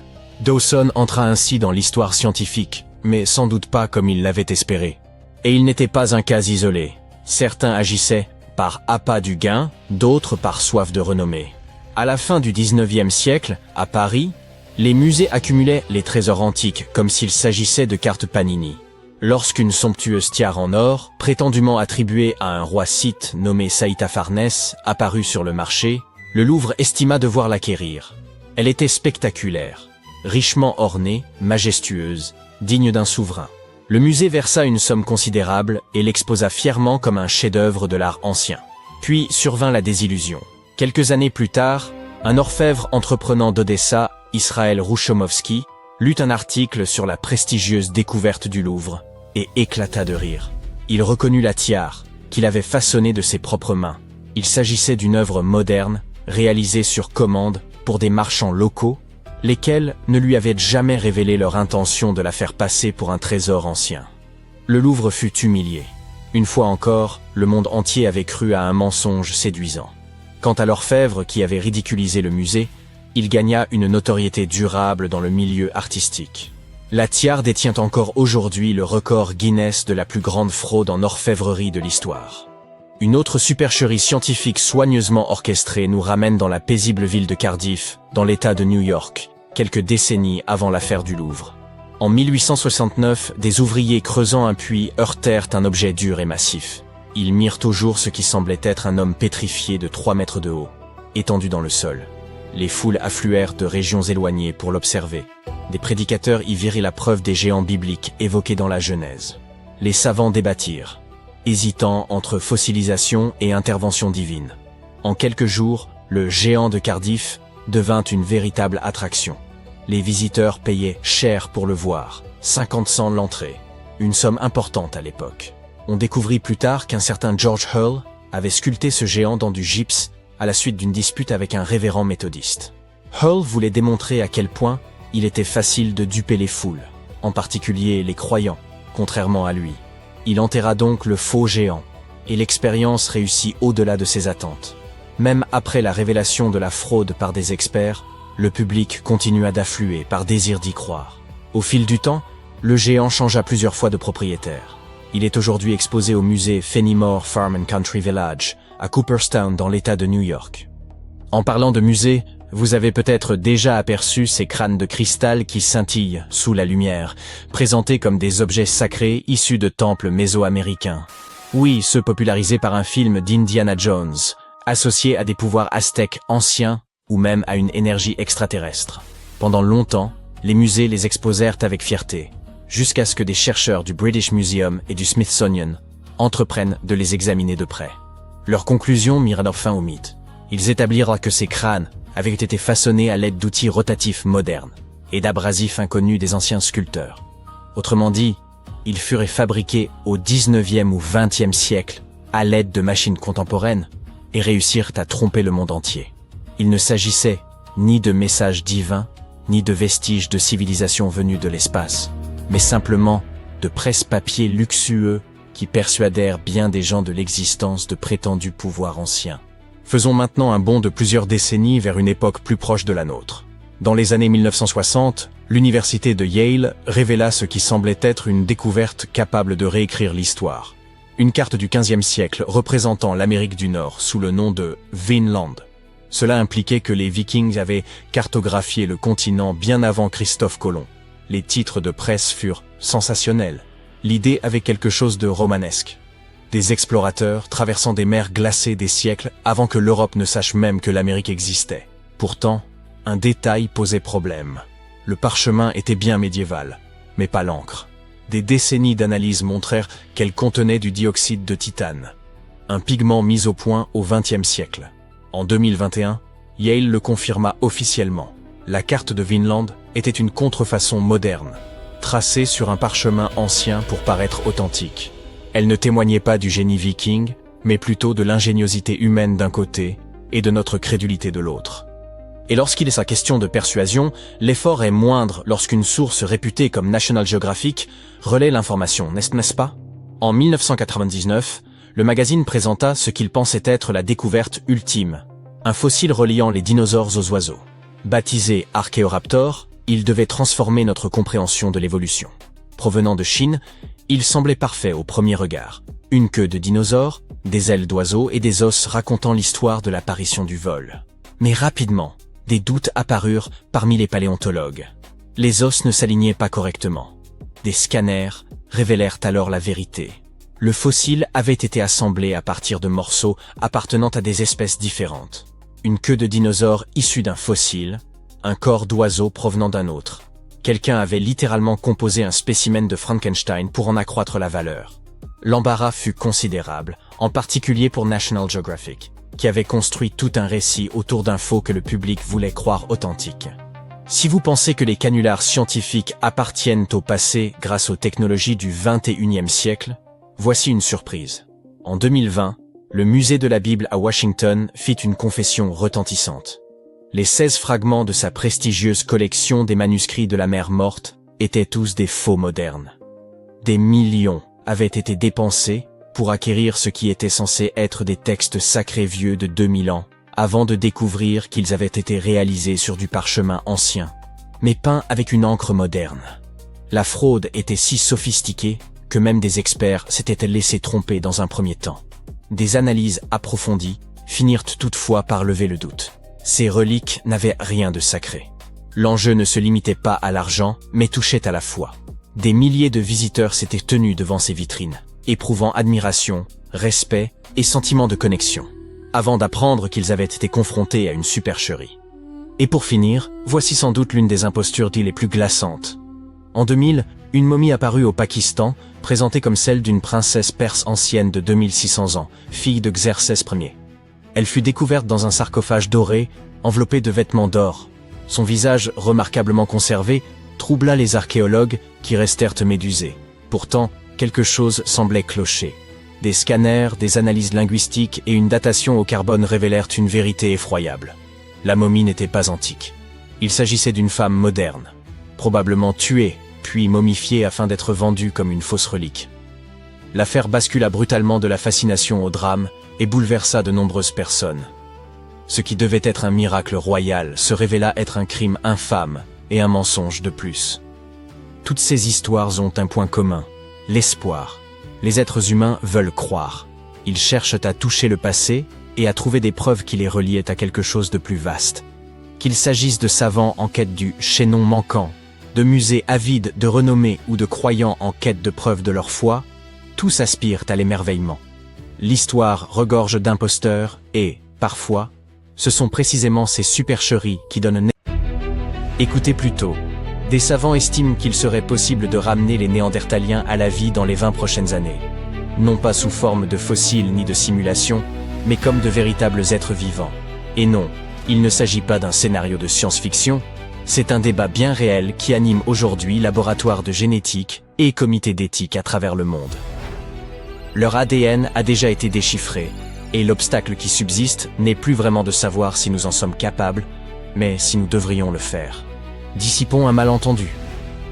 Dawson entra ainsi dans l'histoire scientifique, mais sans doute pas comme il l'avait espéré. Et il n'était pas un cas isolé. Certains agissaient par appât du gain, d'autres par soif de renommée. À la fin du 19e siècle, à Paris, les musées accumulaient les trésors antiques comme s'il s'agissait de cartes Panini. Lorsqu'une somptueuse tiare en or, prétendument attribuée à un roi scythe nommé Saïta Farnès, apparut sur le marché, le Louvre estima devoir l'acquérir. Elle était spectaculaire, richement ornée, majestueuse, digne d'un souverain. Le musée versa une somme considérable et l'exposa fièrement comme un chef-d'œuvre de l'art ancien. Puis survint la désillusion. Quelques années plus tard, un orfèvre entreprenant d'Odessa, Israël Rouchomovski, lut un article sur la prestigieuse découverte du Louvre et éclata de rire. Il reconnut la tiare qu'il avait façonnée de ses propres mains. Il s'agissait d'une œuvre moderne, réalisée sur commande pour des marchands locaux, lesquels ne lui avaient jamais révélé leur intention de la faire passer pour un trésor ancien. Le Louvre fut humilié. Une fois encore, le monde entier avait cru à un mensonge séduisant. Quant à l'orfèvre qui avait ridiculisé le musée, il gagna une notoriété durable dans le milieu artistique. La tiare détient encore aujourd'hui le record Guinness de la plus grande fraude en orfèvrerie de l'histoire. Une autre supercherie scientifique soigneusement orchestrée nous ramène dans la paisible ville de Cardiff, dans l'État de New York, quelques décennies avant l'affaire du Louvre. En 1869, des ouvriers creusant un puits heurtèrent un objet dur et massif. Ils mirent au jour ce qui semblait être un homme pétrifié de 3 mètres de haut, étendu dans le sol. Les foules affluèrent de régions éloignées pour l'observer. Des prédicateurs y virent la preuve des géants bibliques évoqués dans la Genèse. Les savants débattirent, hésitant entre fossilisation et intervention divine. En quelques jours, le géant de Cardiff devint une véritable attraction. Les visiteurs payaient cher pour le voir, 50 cents l'entrée, une somme importante à l'époque. On découvrit plus tard qu'un certain George Hull avait sculpté ce géant dans du gypse à la suite d'une dispute avec un révérend méthodiste. Hull voulait démontrer à quel point il était facile de duper les foules, en particulier les croyants, contrairement à lui. Il enterra donc le faux géant, et l'expérience réussit au-delà de ses attentes. Même après la révélation de la fraude par des experts, le public continua d'affluer par désir d'y croire. Au fil du temps, le géant changea plusieurs fois de propriétaire. Il est aujourd'hui exposé au musée Fenimore Farm and Country Village, à Cooperstown dans l'État de New York. En parlant de musée, vous avez peut-être déjà aperçu ces crânes de cristal qui scintillent sous la lumière, présentés comme des objets sacrés issus de temples mésoaméricains. Oui, ceux popularisés par un film d'Indiana Jones, associés à des pouvoirs aztèques anciens ou même à une énergie extraterrestre. Pendant longtemps, les musées les exposèrent avec fierté, jusqu'à ce que des chercheurs du British Museum et du Smithsonian entreprennent de les examiner de près. Leurs conclusions mirent alors fin au mythe. Ils établirent que ces crânes avaient été façonnés à l'aide d'outils rotatifs modernes et d'abrasifs inconnus des anciens sculpteurs. Autrement dit, ils furent fabriqués au 19e ou 20e siècle à l'aide de machines contemporaines et réussirent à tromper le monde entier. Il ne s'agissait ni de messages divins, ni de vestiges de civilisation venus de l'espace, mais simplement de presse-papier luxueux qui persuadèrent bien des gens de l'existence de prétendus pouvoirs anciens. Faisons maintenant un bond de plusieurs décennies vers une époque plus proche de la nôtre. Dans les années 1960, l'université de Yale révéla ce qui semblait être une découverte capable de réécrire l'histoire. Une carte du XVe siècle représentant l'Amérique du Nord sous le nom de Vinland. Cela impliquait que les Vikings avaient cartographié le continent bien avant Christophe Colomb. Les titres de presse furent sensationnels. L'idée avait quelque chose de romanesque. Des explorateurs traversant des mers glacées des siècles avant que l'Europe ne sache même que l'Amérique existait. Pourtant, un détail posait problème. Le parchemin était bien médiéval, mais pas l'encre. Des décennies d'analyse montrèrent qu'elle contenait du dioxyde de titane, un pigment mis au point au XXe siècle. En 2021, Yale le confirma officiellement. La carte de Vinland était une contrefaçon moderne, tracée sur un parchemin ancien pour paraître authentique. Elle ne témoignait pas du génie viking, mais plutôt de l'ingéniosité humaine d'un côté et de notre crédulité de l'autre. Et lorsqu'il est sa question de persuasion, l'effort est moindre lorsqu'une source réputée comme National Geographic relaie l'information, n'est-ce pas? En 1999, Le magazine présenta ce qu'il pensait être la découverte ultime, un fossile reliant les dinosaures aux oiseaux. Baptisé Archaeoraptor, il devait transformer notre compréhension de l'évolution. Provenant de Chine, il semblait parfait au premier regard. Une queue de dinosaure, des ailes d'oiseau et des os racontant l'histoire de l'apparition du vol. Mais rapidement, des doutes apparurent parmi les paléontologues. Les os ne s'alignaient pas correctement. Des scanners révélèrent alors la vérité. Le fossile avait été assemblé à partir de morceaux appartenant à des espèces différentes. Une queue de dinosaure issue d'un fossile, un corps d'oiseau provenant d'un autre. Quelqu'un avait littéralement composé un spécimen de Frankenstein pour en accroître la valeur. L'embarras fut considérable, en particulier pour National Geographic, qui avait construit tout un récit autour d'infos que le public voulait croire authentiques. Si vous pensez que les canulars scientifiques appartiennent au passé grâce aux technologies du XXIe siècle, voici une surprise. En 2020, le musée de la Bible à Washington fit une confession retentissante. Les 16 fragments de sa prestigieuse collection des manuscrits de la mer morte étaient tous des faux modernes. Des millions avaient été dépensés pour acquérir ce qui était censé être des textes sacrés vieux de 2000 ans, avant de découvrir qu'ils avaient été réalisés sur du parchemin ancien, mais peints avec une encre moderne. La fraude était si sophistiquée que même des experts s'étaient laissés tromper dans un premier temps. Des analyses approfondies finirent toutefois par lever le doute. Ces reliques n'avaient rien de sacré. L'enjeu ne se limitait pas à l'argent, mais touchait à la foi. Des milliers de visiteurs s'étaient tenus devant ces vitrines, éprouvant admiration, respect et sentiment de connexion, avant d'apprendre qu'ils avaient été confrontés à une supercherie. Et pour finir, voici sans doute l'une des impostures dites les plus glaçantes. En 2000, une momie apparut au Pakistan, présentée comme celle d'une princesse perse ancienne de 2600 ans, fille de Xerxès Ier. Elle fut découverte dans un sarcophage doré, enveloppé de vêtements d'or. Son visage, remarquablement conservé, troubla les archéologues qui restèrent médusés. Pourtant, quelque chose semblait clocher. Des scanners, des analyses linguistiques et une datation au carbone révélèrent une vérité effroyable. La momie n'était pas antique. Il s'agissait d'une femme moderne, probablement tuée, puis momifiée afin d'être vendue comme une fausse relique. L'affaire bascula brutalement de la fascination au drame et bouleversa de nombreuses personnes. Ce qui devait être un miracle royal se révéla être un crime infâme et un mensonge de plus. Toutes ces histoires ont un point commun, l'espoir. Les êtres humains veulent croire. Ils cherchent à toucher le passé et à trouver des preuves qui les reliaient à quelque chose de plus vaste. Qu'il s'agisse de savants en quête du chaînon manquant, de musées avides de renommée ou de croyants en quête de preuves de leur foi, tous aspirent à l'émerveillement. L'histoire regorge d'imposteurs et, parfois, ce sont précisément ces supercheries qui donnent Écoutez plutôt. Des savants estiment qu'il serait possible de ramener les Néandertaliens à la vie dans les 20 prochaines années. Non pas sous forme de fossiles ni de simulations, mais comme de véritables êtres vivants. Et non, il ne s'agit pas d'un scénario de science-fiction, c'est un débat bien réel qui anime aujourd'hui laboratoires de génétique et comités d'éthique à travers le monde. Leur ADN a déjà été déchiffré, et l'obstacle qui subsiste n'est plus vraiment de savoir si nous en sommes capables, mais si nous devrions le faire. Dissipons un malentendu.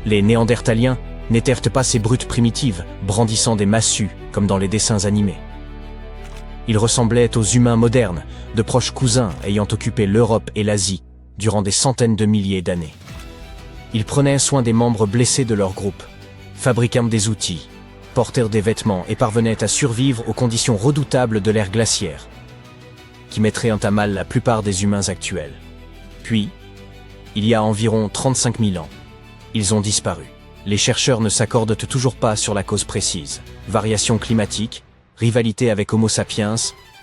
Les Néandertaliens n'étaient pas ces brutes primitives, brandissant des massues, comme dans les dessins animés. Ils ressemblaient aux humains modernes, de proches cousins ayant occupé l'Europe et l'Asie durant des centaines de milliers d'années. Ils prenaient soin des membres blessés de leur groupe, fabriquant des outils, portèrent des vêtements et parvenaient à survivre aux conditions redoutables de l'ère glaciaire, qui mettraient à mal la plupart des humains actuels. Puis, il y a environ 35 000 ans, ils ont disparu. Les chercheurs ne s'accordent toujours pas sur la cause précise. Variations climatiques, rivalité avec Homo sapiens,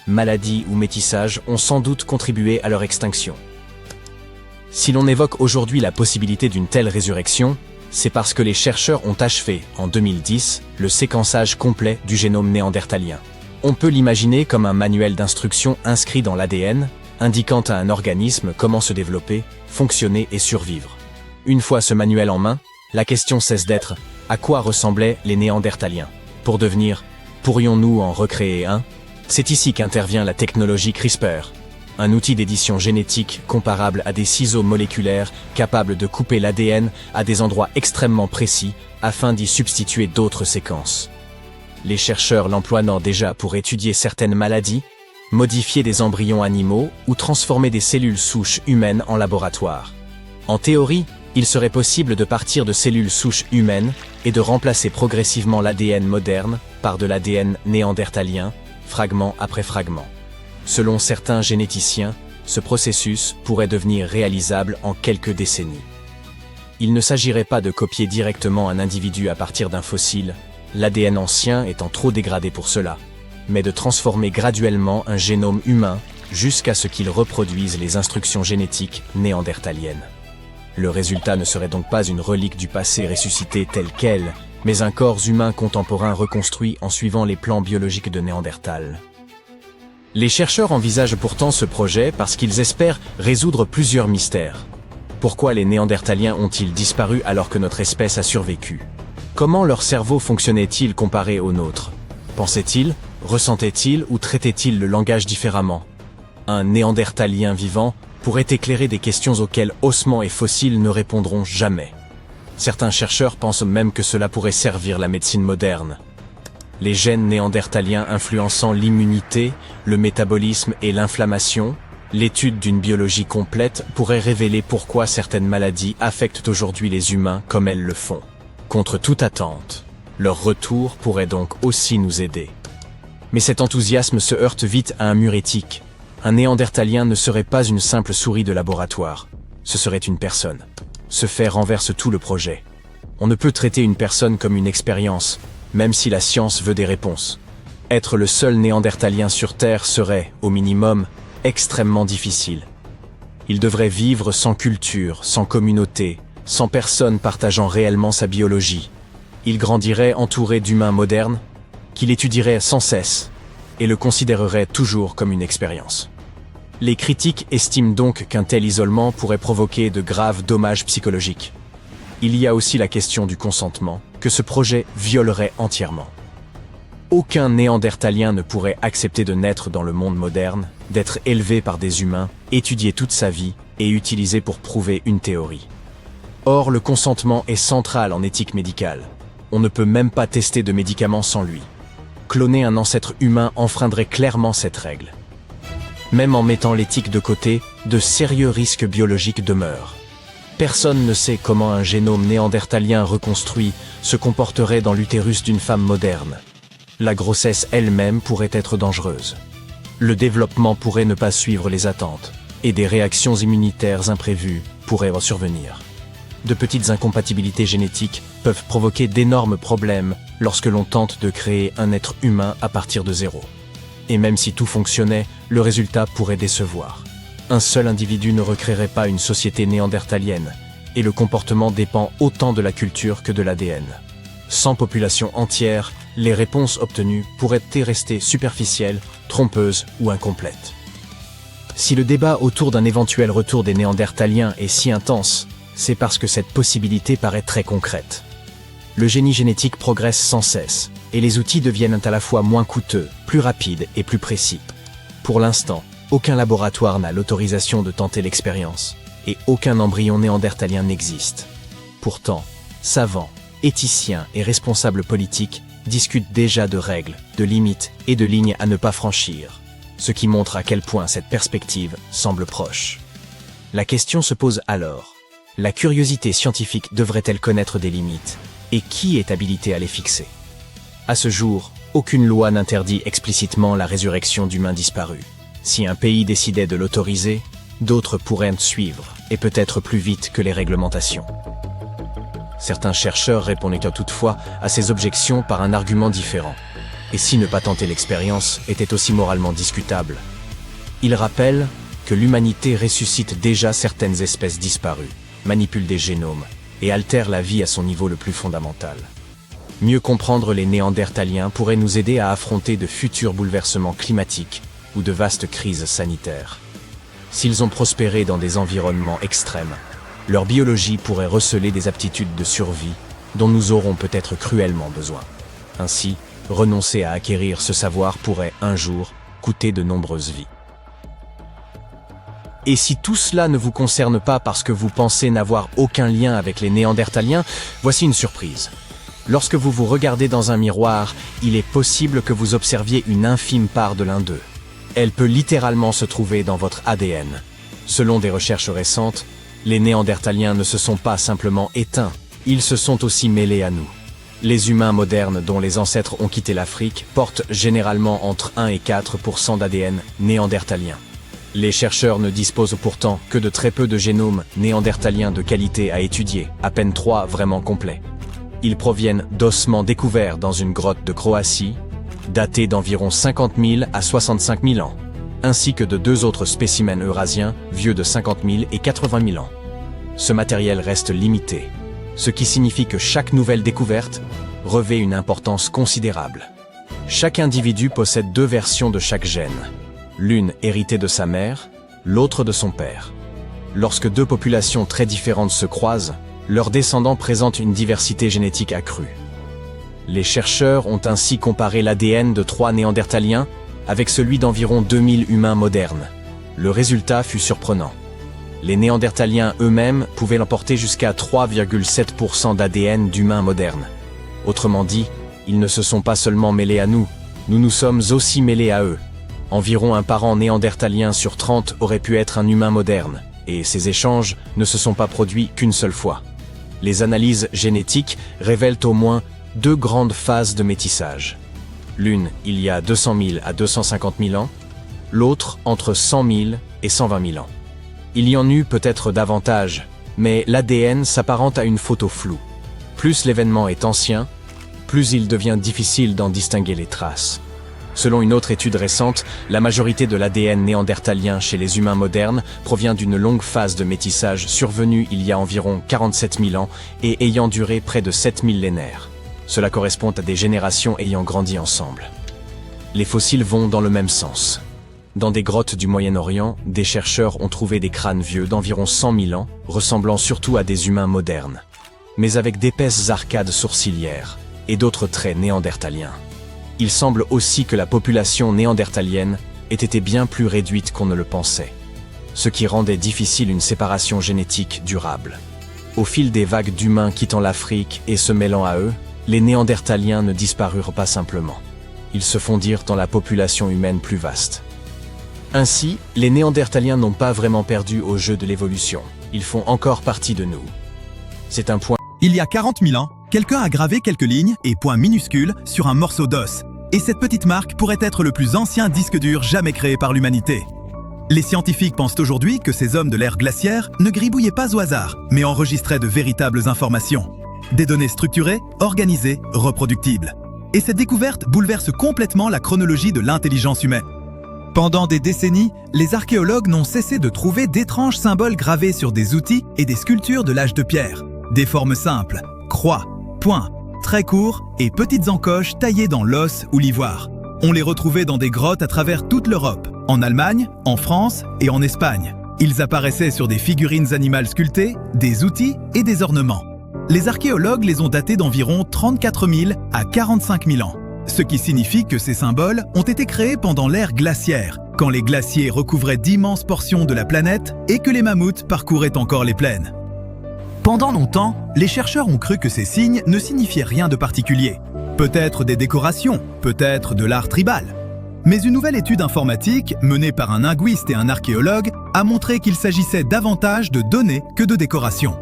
maladies ou métissage ont sans doute contribué à leur extinction. Si l'on évoque aujourd'hui la possibilité d'une telle résurrection, c'est parce que les chercheurs ont achevé, en 2010, le séquençage complet du génome néandertalien. On peut l'imaginer comme un manuel d'instruction inscrit dans l'ADN, indiquant à un organisme comment se développer, fonctionner et survivre. Une fois ce manuel en main, la question cesse d'être « à quoi ressemblaient les Néandertaliens ?» pour devenir « pourrions-nous en recréer un ?» C'est ici qu'intervient la technologie CRISPR, un outil d'édition génétique comparable à des ciseaux moléculaires capables de couper l'ADN à des endroits extrêmement précis afin d'y substituer d'autres séquences. les chercheurs l'emploient déjà pour étudier certaines maladies, modifier des embryons animaux ou transformer des cellules souches humaines en laboratoire. En théorie, il serait possible de partir de cellules souches humaines et de remplacer progressivement l'ADN moderne par de l'ADN néandertalien, fragment après fragment. Selon certains généticiens, ce processus pourrait devenir réalisable en quelques décennies. Il ne s'agirait pas de copier directement un individu à partir d'un fossile, l'ADN ancien étant trop dégradé pour cela, mais de transformer graduellement un génome humain jusqu'à ce qu'il reproduise les instructions génétiques néandertaliennes. Le résultat ne serait donc pas une relique du passé ressuscitée telle qu'elle, mais un corps humain contemporain reconstruit en suivant les plans biologiques de Néandertal. Les chercheurs envisagent pourtant ce projet parce qu'ils espèrent résoudre plusieurs mystères. Pourquoi les Néandertaliens ont-ils disparu alors que notre espèce a survécu? Comment leur cerveau fonctionnait-il comparé au nôtre? Pensaient-ils, ressentaient-ils ou traitaient-ils le langage différemment? Un Néandertalien vivant pourrait éclairer des questions auxquelles ossements et fossiles ne répondront jamais. Certains chercheurs pensent même que cela pourrait servir la médecine moderne. Les gènes néandertaliens influençant l'immunité, le métabolisme et l'inflammation, l'étude d'une biologie complète pourrait révéler pourquoi certaines maladies affectent aujourd'hui les humains comme elles le font. Contre toute attente, leur retour pourrait donc aussi nous aider. Mais cet enthousiasme se heurte vite à un mur éthique. Un néandertalien ne serait pas une simple souris de laboratoire, ce serait une personne. Ce fait renverse tout le projet. On ne peut traiter une personne comme une expérience, même si la science veut des réponses. Être le seul néandertalien sur Terre serait, au minimum, extrêmement difficile. Il devrait vivre sans culture, sans communauté, sans personne partageant réellement sa biologie. Il grandirait entouré d'humains modernes, qu'il étudierait sans cesse, et le considérerait toujours comme une expérience. Les critiques estiment donc qu'un tel isolement pourrait provoquer de graves dommages psychologiques. Il y a aussi la question du consentement, que ce projet violerait entièrement. Aucun néandertalien ne pourrait accepter de naître dans le monde moderne, d'être élevé par des humains, étudié toute sa vie et utilisé pour prouver une théorie. Or, le consentement est central en éthique médicale. On ne peut même pas tester de médicaments sans lui. Cloner un ancêtre humain enfreindrait clairement cette règle. Même en mettant l'éthique de côté, de sérieux risques biologiques demeurent. Personne ne sait comment un génome néandertalien reconstruit se comporterait dans l'utérus d'une femme moderne. La grossesse elle-même pourrait être dangereuse. Le développement pourrait ne pas suivre les attentes, et des réactions immunitaires imprévues pourraient survenir. De petites incompatibilités génétiques peuvent provoquer d'énormes problèmes lorsque l'on tente de créer un être humain à partir de zéro. Et même si tout fonctionnait, le résultat pourrait décevoir. Un seul individu ne recréerait pas une société néandertalienne, et le comportement dépend autant de la culture que de l'ADN. Sans population entière, les réponses obtenues pourraient rester superficielles, trompeuses ou incomplètes. Si le débat autour d'un éventuel retour des Néandertaliens est si intense, c'est parce que cette possibilité paraît très concrète. Le génie génétique progresse sans cesse, et les outils deviennent à la fois moins coûteux, plus rapides et plus précis. Pour l'instant, aucun laboratoire n'a l'autorisation de tenter l'expérience, et aucun embryon néandertalien n'existe. Pourtant, savants, éthiciens et responsables politiques discutent déjà de règles, de limites et de lignes à ne pas franchir, ce qui montre à quel point cette perspective semble proche. La question se pose alors, la curiosité scientifique devrait-elle connaître des limites, et qui est habilité à les fixer? À ce jour, aucune loi n'interdit explicitement la résurrection d'humains disparus. Si un pays décidait de l'autoriser, d'autres pourraient suivre, et peut-être plus vite que les réglementations. Certains chercheurs répondent toutefois à ces objections par un argument différent. Et si ne pas tenter l'expérience était aussi moralement discutable? Ils rappellent que l'humanité ressuscite déjà certaines espèces disparues, manipule des génomes, et altère la vie à son niveau le plus fondamental. Mieux comprendre les Néandertaliens pourrait nous aider à affronter de futurs bouleversements climatiques ou de vastes crises sanitaires. S'ils ont prospéré dans des environnements extrêmes, leur biologie pourrait receler des aptitudes de survie dont nous aurons peut-être cruellement besoin. Ainsi, renoncer à acquérir ce savoir pourrait, un jour, coûter de nombreuses vies. Et si tout cela ne vous concerne pas parce que vous pensez n'avoir aucun lien avec les Néandertaliens, voici une surprise. Lorsque vous vous regardez dans un miroir, il est possible que vous observiez une infime part de l'un d'eux. Elle peut littéralement se trouver dans votre ADN. Selon des recherches récentes, les Néandertaliens ne se sont pas simplement éteints, ils se sont aussi mêlés à nous. Les humains modernes dont les ancêtres ont quitté l'Afrique portent généralement entre 1 et 4% d'ADN néandertalien. Les chercheurs ne disposent pourtant que de très peu de génomes néandertaliens de qualité à étudier, à peine 3 vraiment complets. Ils proviennent d'ossements découverts dans une grotte de Croatie, datés d'environ 50 000 à 65 000 ans, ainsi que de 2 autres spécimens eurasiens vieux de 50 000 et 80 000 ans. Ce matériel reste limité, ce qui signifie que chaque nouvelle découverte revêt une importance considérable. Chaque individu possède 2 versions de chaque gène, l'une héritée de sa mère, l'autre de son père. Lorsque 2 populations très différentes se croisent, leurs descendants présentent une diversité génétique accrue. Les chercheurs ont ainsi comparé l'ADN de 3 néandertaliens avec celui d'environ 2000 humains modernes. Le résultat fut surprenant. Les néandertaliens eux-mêmes pouvaient l'emporter jusqu'à 3,7% d'ADN d'humains modernes. Autrement dit, ils ne se sont pas seulement mêlés à nous, nous nous sommes aussi mêlés à eux. Environ un parent néandertalien sur 30 aurait pu être un humain moderne, et ces échanges ne se sont pas produits qu'une seule fois. Les analyses génétiques révèlent au moins 2 grandes phases de métissage. L'une il y a 200 000 à 250 000 ans, l'autre entre 100 000 et 120 000 ans. Il y en eut peut-être davantage, mais l'ADN s'apparente à une photo floue. Plus l'événement est ancien, plus il devient difficile d'en distinguer les traces. Selon une autre étude récente, la majorité de l'ADN néandertalien chez les humains modernes provient d'une longue phase de métissage survenue il y a environ 47 000 ans et ayant duré près de 7 millénaires. Cela correspond à des générations ayant grandi ensemble. Les fossiles vont dans le même sens. Dans des grottes du Moyen-Orient, des chercheurs ont trouvé des crânes vieux d'environ 100 000 ans, ressemblant surtout à des humains modernes, mais avec d'épaisses arcades sourcilières et d'autres traits néandertaliens. Il semble aussi que la population néandertalienne ait été bien plus réduite qu'on ne le pensait, ce qui rendait difficile une séparation génétique durable. Au fil des vagues d'humains quittant l'Afrique et se mêlant à eux, les Néandertaliens ne disparurent pas simplement. Ils se fondirent dans la population humaine plus vaste. Ainsi, les Néandertaliens n'ont pas vraiment perdu au jeu de l'évolution. Ils font encore partie de nous. C'est un point. Il y a 40 000 ans, quelqu'un a gravé quelques lignes et points minuscules sur un morceau d'os. Et cette petite marque pourrait être le plus ancien disque dur jamais créé par l'humanité. Les scientifiques pensent aujourd'hui que ces hommes de l'ère glaciaire ne gribouillaient pas au hasard, mais enregistraient de véritables informations. Des données structurées, organisées, reproductibles. Et cette découverte bouleverse complètement la chronologie de l'intelligence humaine. Pendant des décennies, les archéologues n'ont cessé de trouver d'étranges symboles gravés sur des outils et des sculptures de l'âge de pierre. Des formes simples, croix, points, très courts et petites encoches taillées dans l'os ou l'ivoire. On les retrouvait dans des grottes à travers toute l'Europe, en Allemagne, en France et en Espagne. Ils apparaissaient sur des figurines animales sculptées, des outils et des ornements. Les archéologues les ont datés d'environ 34 000 à 45 000 ans, ce qui signifie que ces symboles ont été créés pendant l'ère glaciaire, quand les glaciers recouvraient d'immenses portions de la planète et que les mammouths parcouraient encore les plaines. Pendant longtemps, les chercheurs ont cru que ces signes ne signifiaient rien de particulier. Peut-être des décorations, peut-être de l'art tribal. Mais une nouvelle étude informatique, menée par un linguiste et un archéologue, a montré qu'il s'agissait davantage de données que de décorations.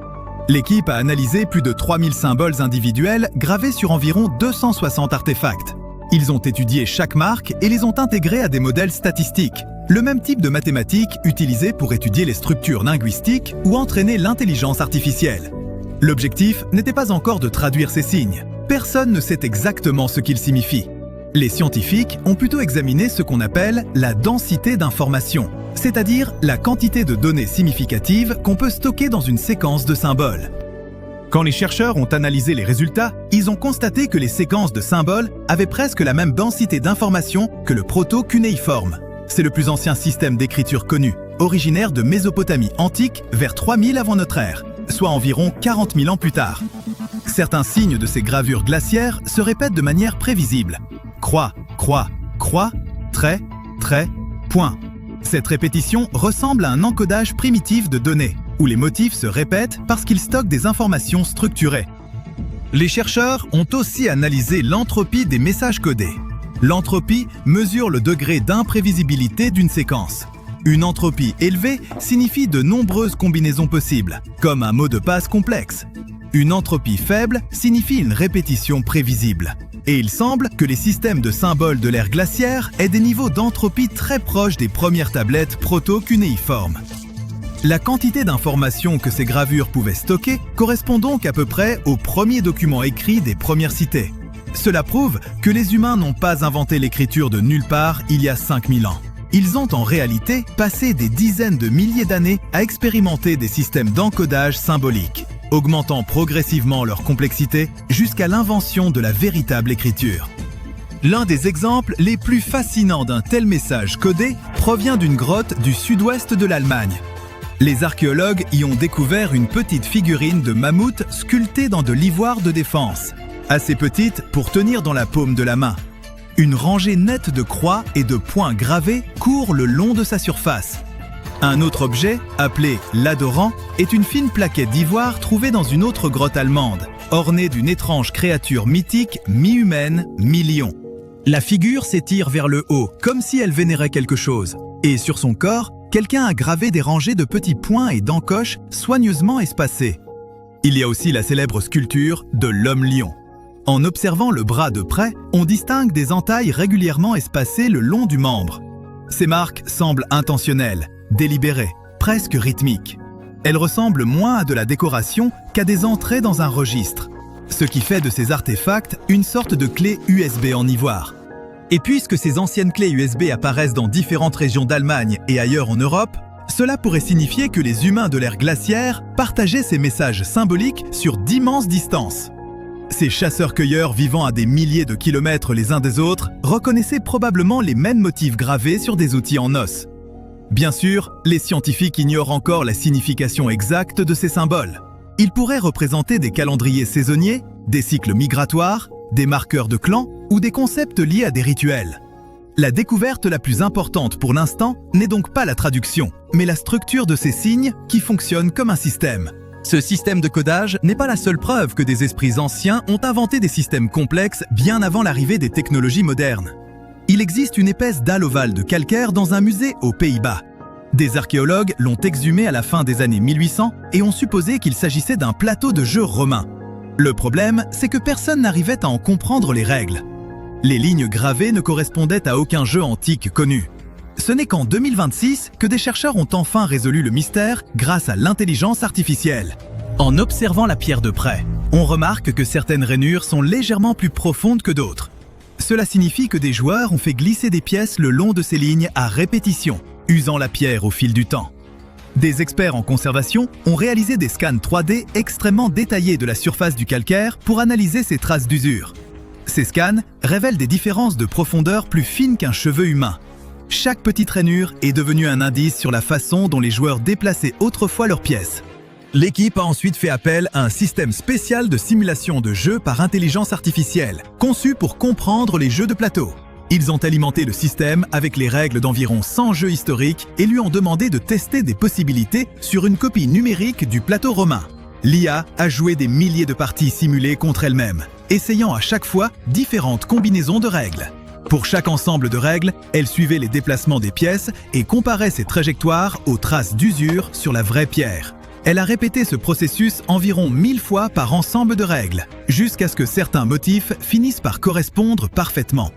L'équipe a analysé plus de 3000 symboles individuels gravés sur environ 260 artefacts. Ils ont étudié chaque marque et les ont intégrés à des modèles statistiques, le même type de mathématiques utilisé pour étudier les structures linguistiques ou entraîner l'intelligence artificielle. L'objectif n'était pas encore de traduire ces signes. Personne ne sait exactement ce qu'ils signifient. Les scientifiques ont plutôt examiné ce qu'on appelle la densité d'informations, c'est-à-dire la quantité de données significatives qu'on peut stocker dans une séquence de symboles. Quand les chercheurs ont analysé les résultats, ils ont constaté que les séquences de symboles avaient presque la même densité d'informations que le proto-cunéiforme. C'est le plus ancien système d'écriture connu, originaire de Mésopotamie antique vers 3000 avant notre ère, soit environ 40 000 ans plus tard. Certains signes de ces gravures glaciaires se répètent de manière prévisible. Croix, croix, croix, trait, trait, point. Cette répétition ressemble à un encodage primitif de données, où les motifs se répètent parce qu'ils stockent des informations structurées. Les chercheurs ont aussi analysé l'entropie des messages codés. L'entropie mesure le degré d'imprévisibilité d'une séquence. Une entropie élevée signifie de nombreuses combinaisons possibles, comme un mot de passe complexe. Une entropie faible signifie une répétition prévisible. Et il semble que les systèmes de symboles de l'ère glaciaire aient des niveaux d'entropie très proches des premières tablettes proto-cunéiformes. La quantité d'informations que ces gravures pouvaient stocker correspond donc à peu près aux premiers documents écrits des premières cités. Cela prouve que les humains n'ont pas inventé l'écriture de nulle part il y a 5000 ans. Ils ont en réalité passé des dizaines de milliers d'années à expérimenter des systèmes d'encodage symbolique, augmentant progressivement leur complexité jusqu'à l'invention de la véritable écriture. L'un des exemples les plus fascinants d'un tel message codé provient d'une grotte du sud-ouest de l'Allemagne. Les archéologues y ont découvert une petite figurine de mammouth sculptée dans de l'ivoire de défense, assez petite pour tenir dans la paume de la main. Une rangée nette de croix et de points gravés court le long de sa surface. Un autre objet, appelé l'adorant, est une fine plaquette d'ivoire trouvée dans une autre grotte allemande, ornée d'une étrange créature mythique mi-humaine, mi-lion. La figure s'étire vers le haut, comme si elle vénérait quelque chose. Et sur son corps, quelqu'un a gravé des rangées de petits points et d'encoches soigneusement espacés. Il y a aussi la célèbre sculpture de l'homme-lion. En observant le bras de près, on distingue des entailles régulièrement espacées le long du membre. Ces marques semblent intentionnelles, délibérées, presque rythmiques. Elles ressemblent moins à de la décoration qu'à des entrées dans un registre, ce qui fait de ces artefacts une sorte de clé USB en ivoire. Et puisque ces anciennes clés USB apparaissent dans différentes régions d'Allemagne et ailleurs en Europe, cela pourrait signifier que les humains de l'ère glaciaire partageaient ces messages symboliques sur d'immenses distances. Ces chasseurs-cueilleurs vivant à des milliers de kilomètres les uns des autres reconnaissaient probablement les mêmes motifs gravés sur des outils en os. Bien sûr, les scientifiques ignorent encore la signification exacte de ces symboles. Ils pourraient représenter des calendriers saisonniers, des cycles migratoires, des marqueurs de clans ou des concepts liés à des rituels. La découverte la plus importante pour l'instant n'est donc pas la traduction, mais la structure de ces signes qui fonctionnent comme un système. Ce système de codage n'est pas la seule preuve que des esprits anciens ont inventé des systèmes complexes bien avant l'arrivée des technologies modernes. Il existe une épaisse dalle ovale de calcaire dans un musée aux Pays-Bas. Des archéologues l'ont exhumée à la fin des années 1800 et ont supposé qu'il s'agissait d'un plateau de jeu romain. Le problème, c'est que personne n'arrivait à en comprendre les règles. Les lignes gravées ne correspondaient à aucun jeu antique connu. Ce n'est qu'en 2026 que des chercheurs ont enfin résolu le mystère grâce à l'intelligence artificielle. En observant la pierre de près, on remarque que certaines rainures sont légèrement plus profondes que d'autres. Cela signifie que des joueurs ont fait glisser des pièces le long de ces lignes à répétition, usant la pierre au fil du temps. Des experts en conservation ont réalisé des scans 3D extrêmement détaillés de la surface du calcaire pour analyser ces traces d'usure. Ces scans révèlent des différences de profondeur plus fines qu'un cheveu humain. Chaque petite rainure est devenue un indice sur la façon dont les joueurs déplaçaient autrefois leurs pièces. L'équipe a ensuite fait appel à un système spécial de simulation de jeu par intelligence artificielle, conçu pour comprendre les jeux de plateau. Ils ont alimenté le système avec les règles d'environ 100 jeux historiques et lui ont demandé de tester des possibilités sur une copie numérique du plateau romain. L'IA a joué des milliers de parties simulées contre elle-même, essayant à chaque fois différentes combinaisons de règles. Pour chaque ensemble de règles, elle suivait les déplacements des pièces et comparait ses trajectoires aux traces d'usure sur la vraie pierre. Elle a répété ce processus environ 1000 fois par ensemble de règles, jusqu'à ce que certains motifs finissent par correspondre parfaitement.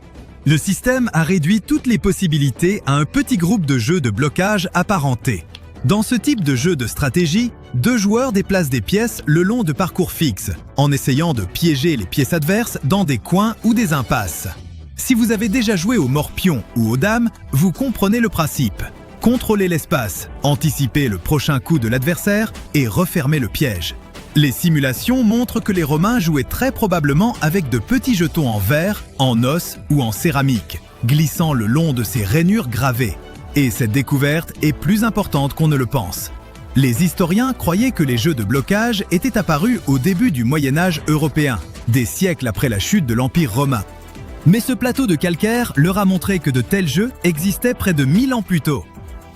Le système a réduit toutes les possibilités à un petit groupe de jeux de blocage apparentés. Dans ce type de jeu de stratégie, 2 joueurs déplacent des pièces le long de parcours fixes, en essayant de piéger les pièces adverses dans des coins ou des impasses. Si vous avez déjà joué au morpion ou aux dames, vous comprenez le principe. Contrôlez l'espace, anticipez le prochain coup de l'adversaire et refermez le piège. Les simulations montrent que les Romains jouaient très probablement avec de petits jetons en verre, en os ou en céramique, glissant le long de ces rainures gravées. Et cette découverte est plus importante qu'on ne le pense. Les historiens croyaient que les jeux de blocage étaient apparus au début du Moyen-Âge européen, des siècles après la chute de l'Empire romain. Mais ce plateau de calcaire leur a montré que de tels jeux existaient près de 1000 ans plus tôt.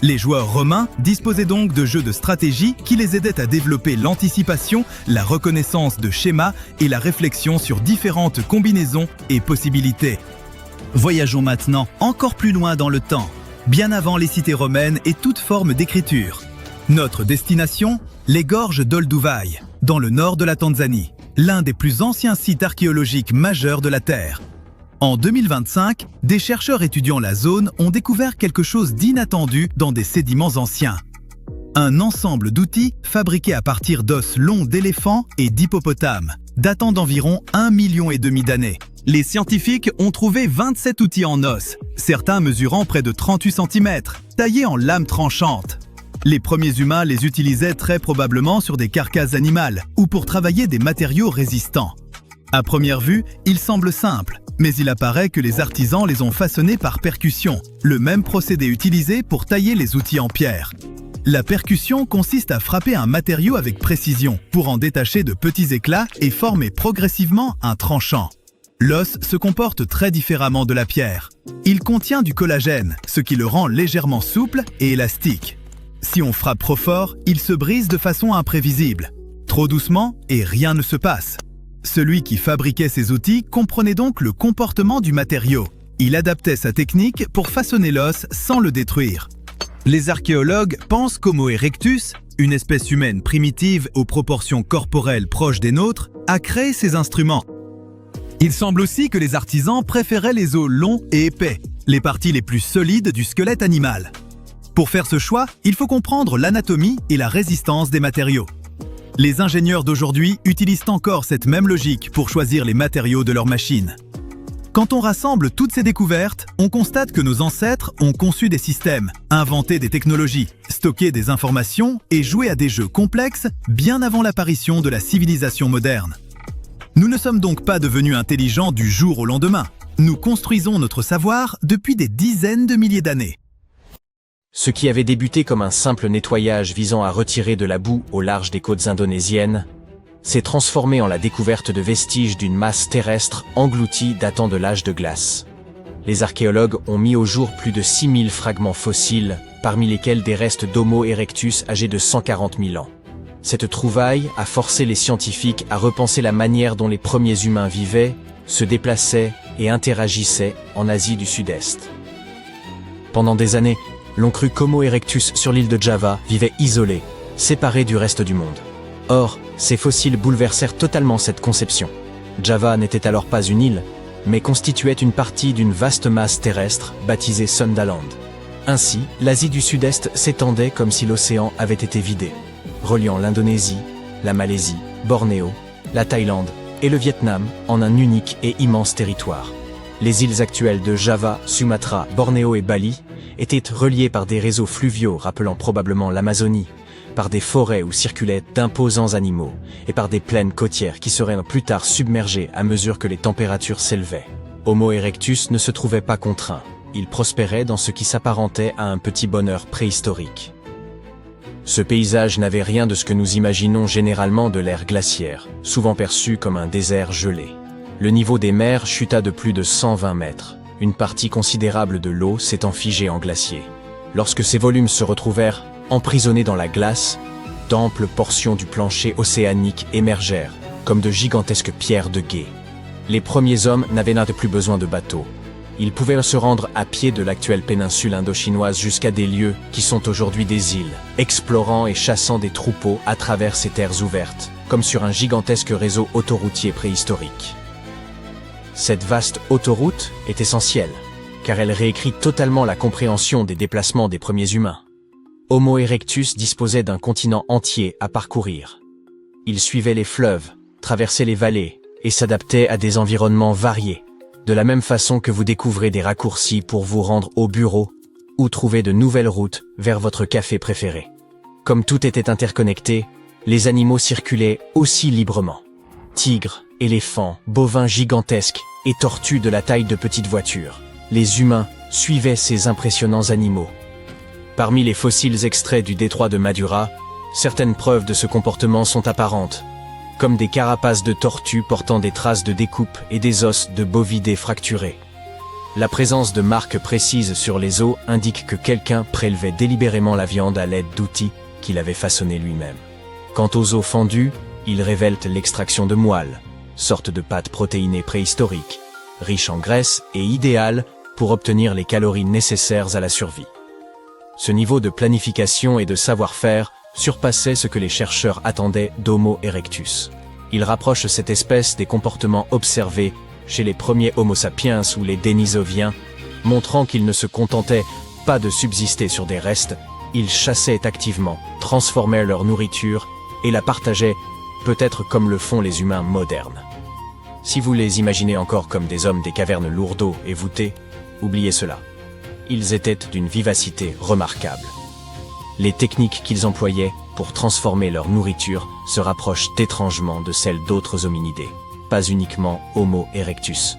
Les joueurs romains disposaient donc de jeux de stratégie qui les aidaient à développer l'anticipation, la reconnaissance de schémas et la réflexion sur différentes combinaisons et possibilités. Voyageons maintenant encore plus loin dans le temps, bien avant les cités romaines et toute forme d'écriture. Notre destination, les gorges d'Olduvai, dans le nord de la Tanzanie, l'un des plus anciens sites archéologiques majeurs de la Terre. En 2025, des chercheurs étudiant la zone ont découvert quelque chose d'inattendu dans des sédiments anciens. Un ensemble d'outils fabriqués à partir d'os longs d'éléphants et d'hippopotames, datant d'environ 1,5 million d'années. Les scientifiques ont trouvé 27 outils en os, certains mesurant près de 38 cm, taillés en lames tranchantes. Les premiers humains les utilisaient très probablement sur des carcasses animales ou pour travailler des matériaux résistants. À première vue, il semble simple, mais il apparaît que les artisans les ont façonnés par percussion, le même procédé utilisé pour tailler les outils en pierre. La percussion consiste à frapper un matériau avec précision pour en détacher de petits éclats et former progressivement un tranchant. L'os se comporte très différemment de la pierre. Il contient du collagène, ce qui le rend légèrement souple et élastique. Si on frappe trop fort, il se brise de façon imprévisible. Trop doucement et rien ne se passe. Celui qui fabriquait ces outils comprenait donc le comportement du matériau. Il adaptait sa technique pour façonner l'os sans le détruire. Les archéologues pensent qu'Homo erectus, une espèce humaine primitive aux proportions corporelles proches des nôtres, a créé ces instruments. Il semble aussi que les artisans préféraient les os longs et épais, les parties les plus solides du squelette animal. Pour faire ce choix, il faut comprendre l'anatomie et la résistance des matériaux. Les ingénieurs d'aujourd'hui utilisent encore cette même logique pour choisir les matériaux de leurs machines. Quand on rassemble toutes ces découvertes, on constate que nos ancêtres ont conçu des systèmes, inventé des technologies, stocké des informations et joué à des jeux complexes bien avant l'apparition de la civilisation moderne. Nous ne sommes donc pas devenus intelligents du jour au lendemain. Nous construisons notre savoir depuis des dizaines de milliers d'années. Ce qui avait débuté comme un simple nettoyage visant à retirer de la boue au large des côtes indonésiennes, s'est transformé en la découverte de vestiges d'une masse terrestre engloutie datant de l'âge de glace. Les archéologues ont mis au jour plus de 6000 fragments fossiles, parmi lesquels des restes d'Homo erectus âgés de 140 000 ans. Cette trouvaille a forcé les scientifiques à repenser la manière dont les premiers humains vivaient, se déplaçaient et interagissaient en Asie du Sud-Est. Pendant des années, l'on crut qu'Homo erectus sur l'île de Java vivait isolé, séparé du reste du monde. Or, ces fossiles bouleversèrent totalement cette conception. Java n'était alors pas une île, mais constituait une partie d'une vaste masse terrestre baptisée Sondaland. Ainsi, l'Asie du Sud-Est s'étendait comme si l'océan avait été vidé, reliant l'Indonésie, la Malaisie, Bornéo, la Thaïlande et le Vietnam en un unique et immense territoire. Les îles actuelles de Java, Sumatra, Bornéo et Bali étaient reliées par des réseaux fluviaux rappelant probablement l'Amazonie, par des forêts où circulaient d'imposants animaux, et par des plaines côtières qui seraient plus tard submergées à mesure que les températures s'élevaient. Homo erectus ne se trouvait pas contraint, il prospérait dans ce qui s'apparentait à un petit bonheur préhistorique. Ce paysage n'avait rien de ce que nous imaginons généralement de l'ère glaciaire, souvent perçu comme un désert gelé. Le niveau des mers chuta de plus de 120 mètres. Une partie considérable de l'eau s'étant figée en glacier. Lorsque ces volumes se retrouvèrent emprisonnés dans la glace, d'amples portions du plancher océanique émergèrent, comme de gigantesques pierres de gué. Les premiers hommes n'avaient plus besoin de bateaux. Ils pouvaient se rendre à pied de l'actuelle péninsule indochinoise jusqu'à des lieux qui sont aujourd'hui des îles, explorant et chassant des troupeaux à travers ces terres ouvertes, comme sur un gigantesque réseau autoroutier préhistorique. Cette vaste autoroute est essentielle, car elle réécrit totalement la compréhension des déplacements des premiers humains. Homo erectus disposait d'un continent entier à parcourir. Il suivait les fleuves, traversait les vallées et s'adaptait à des environnements variés, de la même façon que vous découvrez des raccourcis pour vous rendre au bureau ou trouver de nouvelles routes vers votre café préféré. Comme tout était interconnecté, les animaux circulaient aussi librement. Tigres, éléphants, bovins gigantesques et tortues de la taille de petites voitures. Les humains suivaient ces impressionnants animaux. Parmi les fossiles extraits du détroit de Madura, certaines preuves de ce comportement sont apparentes, comme des carapaces de tortues portant des traces de découpe et des os de bovidés fracturés. La présence de marques précises sur les os indique que quelqu'un prélevait délibérément la viande à l'aide d'outils qu'il avait façonnés lui-même. Quant aux os fendus, ils révèlent l'extraction de moelle, sorte de pâte protéinée préhistorique, riche en graisse et idéale pour obtenir les calories nécessaires à la survie. Ce niveau de planification et de savoir-faire surpassait ce que les chercheurs attendaient d'Homo erectus. Il rapproche cette espèce des comportements observés chez les premiers Homo sapiens ou les Denisoviens, montrant qu'ils ne se contentaient pas de subsister sur des restes, ils chassaient activement, transformaient leur nourriture et la partageaient, peut-être comme le font les humains modernes. Si vous les imaginez encore comme des hommes des cavernes lourdeaux et voûtés, oubliez cela. Ils étaient d'une vivacité remarquable. Les techniques qu'ils employaient pour transformer leur nourriture se rapprochent étrangement de celles d'autres hominidés, pas uniquement Homo erectus.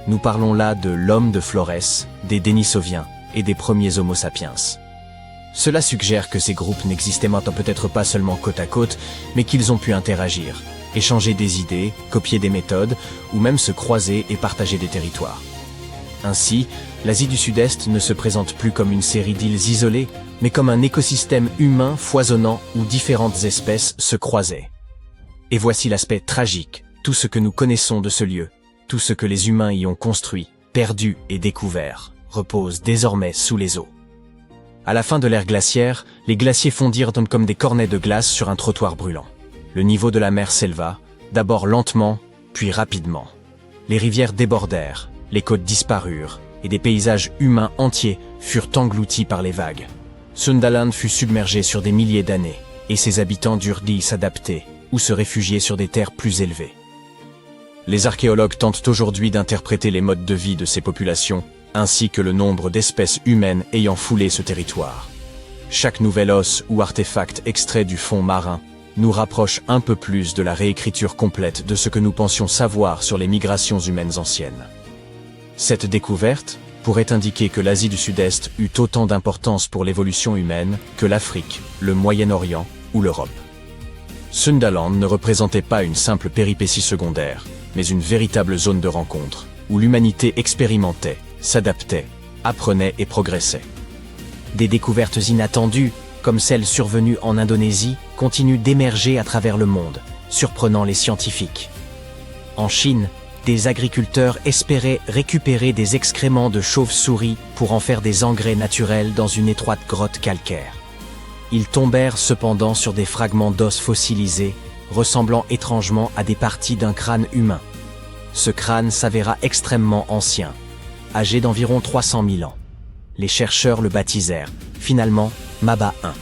Nous parlons là de l'homme de Flores, des Denisoviens et des premiers Homo sapiens. Cela suggère que ces groupes n'existaient maintenant peut-être pas seulement côte à côte, mais qu'ils ont pu interagir, échanger des idées, copier des méthodes, ou même se croiser et partager des territoires. Ainsi, l'Asie du Sud-Est ne se présente plus comme une série d'îles isolées, mais comme un écosystème humain foisonnant où différentes espèces se croisaient. Et voici l'aspect tragique, tout ce que nous connaissons de ce lieu, tout ce que les humains y ont construit, perdu et découvert, repose désormais sous les eaux. À la fin de l'ère glaciaire, les glaciers fondirent comme des cornets de glace sur un trottoir brûlant. Le niveau de la mer s'éleva, d'abord lentement, puis rapidement. Les rivières débordèrent, les côtes disparurent, et des paysages humains entiers furent engloutis par les vagues. Sundaland fut submergé sur des milliers d'années, et ses habitants durent y s'adapter, ou se réfugier sur des terres plus élevées. Les archéologues tentent aujourd'hui d'interpréter les modes de vie de ces populations, ainsi que le nombre d'espèces humaines ayant foulé ce territoire. Chaque nouvel os ou artefact extrait du fond marin nous rapproche un peu plus de la réécriture complète de ce que nous pensions savoir sur les migrations humaines anciennes. Cette découverte pourrait indiquer que l'Asie du Sud-Est eut autant d'importance pour l'évolution humaine que l'Afrique, le Moyen-Orient ou l'Europe. Sundaland ne représentait pas une simple péripétie secondaire, mais une véritable zone de rencontre, où l'humanité expérimentait, s'adaptait, apprenait et progressait. Des découvertes inattendues, comme celles survenues en Indonésie, continuent d'émerger à travers le monde, surprenant les scientifiques. En Chine, des agriculteurs espéraient récupérer des excréments de chauves-souris pour en faire des engrais naturels dans une étroite grotte calcaire. Ils tombèrent cependant sur des fragments d'os fossilisés, ressemblant étrangement à des parties d'un crâne humain. Ce crâne s'avéra extrêmement ancien, âgé d'environ 300 000 ans. Les chercheurs le baptisèrent, finalement, Maba 1.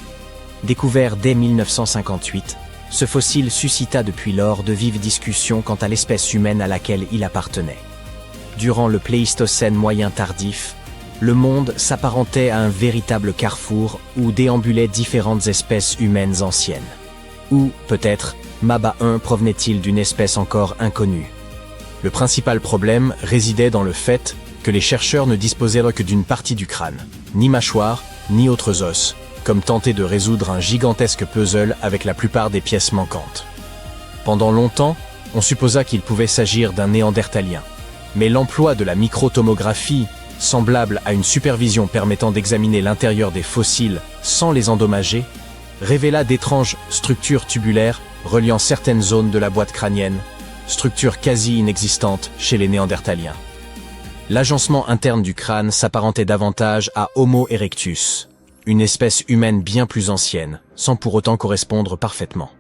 Découvert dès 1958, ce fossile suscita depuis lors de vives discussions quant à l'espèce humaine à laquelle il appartenait. Durant le Pléistocène moyen tardif, le monde s'apparentait à un véritable carrefour où déambulaient différentes espèces humaines anciennes. Ou, peut-être, Maba 1 provenait-il d'une espèce encore inconnue? Le principal problème résidait dans le fait que les chercheurs ne disposaient que d'une partie du crâne, ni mâchoire, ni autres os, comme tenter de résoudre un gigantesque puzzle avec la plupart des pièces manquantes. Pendant longtemps, on supposa qu'il pouvait s'agir d'un néandertalien. Mais l'emploi de la microtomographie, semblable à une supervision permettant d'examiner l'intérieur des fossiles sans les endommager, révéla d'étranges structures tubulaires reliant certaines zones de la boîte crânienne, structures quasi inexistantes chez les néandertaliens. L'agencement interne du crâne s'apparentait davantage à Homo erectus, une espèce humaine bien plus ancienne, sans pour autant correspondre parfaitement.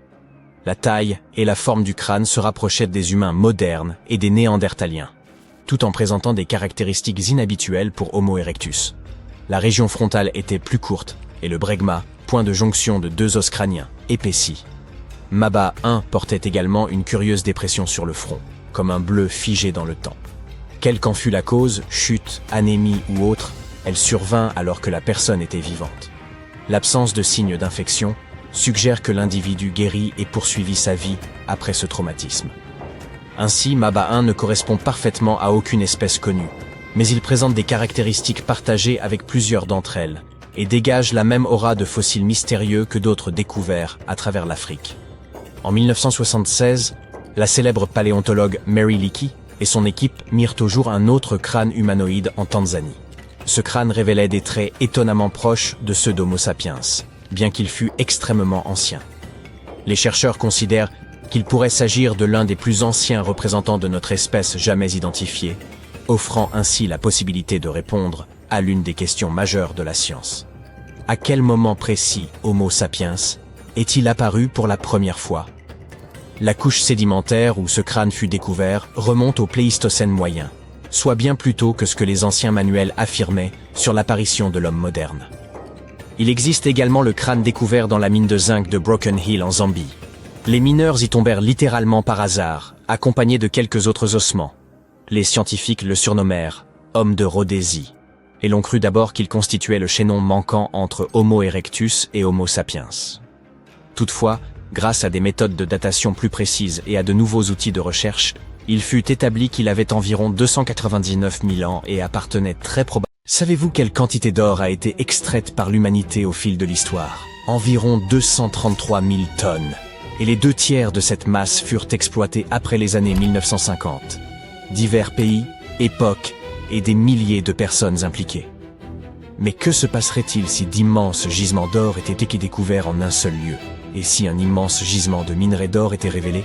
La taille et la forme du crâne se rapprochaient des humains modernes et des néandertaliens, tout en présentant des caractéristiques inhabituelles pour Homo erectus. La région frontale était plus courte, et le bregma, point de jonction de deux os crâniens, épaissi. Maba 1 portait également une curieuse dépression sur le front, comme un bleu figé dans le temps. Quelle qu'en fût la cause, chute, anémie ou autre, elle survint alors que la personne était vivante. L'absence de signes d'infection suggère que l'individu guérit et poursuivit sa vie après ce traumatisme. Ainsi, Maba 1 ne correspond parfaitement à aucune espèce connue, mais il présente des caractéristiques partagées avec plusieurs d'entre elles, et dégage la même aura de fossiles mystérieux que d'autres découverts à travers l'Afrique. En 1976, la célèbre paléontologue Mary Leakey et son équipe mirent au jour un autre crâne humanoïde en Tanzanie. Ce crâne révélait des traits étonnamment proches de ceux d'Homo sapiens, bien qu'il fût extrêmement ancien. Les chercheurs considèrent qu'il pourrait s'agir de l'un des plus anciens représentants de notre espèce jamais identifié, offrant ainsi la possibilité de répondre à l'une des questions majeures de la science. À quel moment précis Homo sapiens est-il apparu pour la première fois? La couche sédimentaire où ce crâne fut découvert remonte au Pléistocène moyen, soit bien plus tôt que ce que les anciens manuels affirmaient sur l'apparition de l'homme moderne. Il existe également le crâne découvert dans la mine de zinc de Broken Hill en Zambie. Les mineurs y tombèrent littéralement par hasard, accompagnés de quelques autres ossements. Les scientifiques le surnommèrent « homme de Rhodésie », et l'on crut d'abord qu'il constituait le chaînon manquant entre Homo erectus et Homo sapiens. Toutefois, grâce à des méthodes de datation plus précises et à de nouveaux outils de recherche, il fut établi qu'il avait environ 299 000 ans et appartenait très probablement. Savez-vous quelle quantité d'or a été extraite par l'humanité au fil de l'histoire? Environ 233 000 tonnes. Et les 2/3 de cette masse furent exploités après les années 1950. Divers pays, époques et des milliers de personnes impliquées. Mais que se passerait-il si d'immenses gisements d'or étaient découverts en un seul lieu? Et si un immense gisement de minerai d'or était révélé?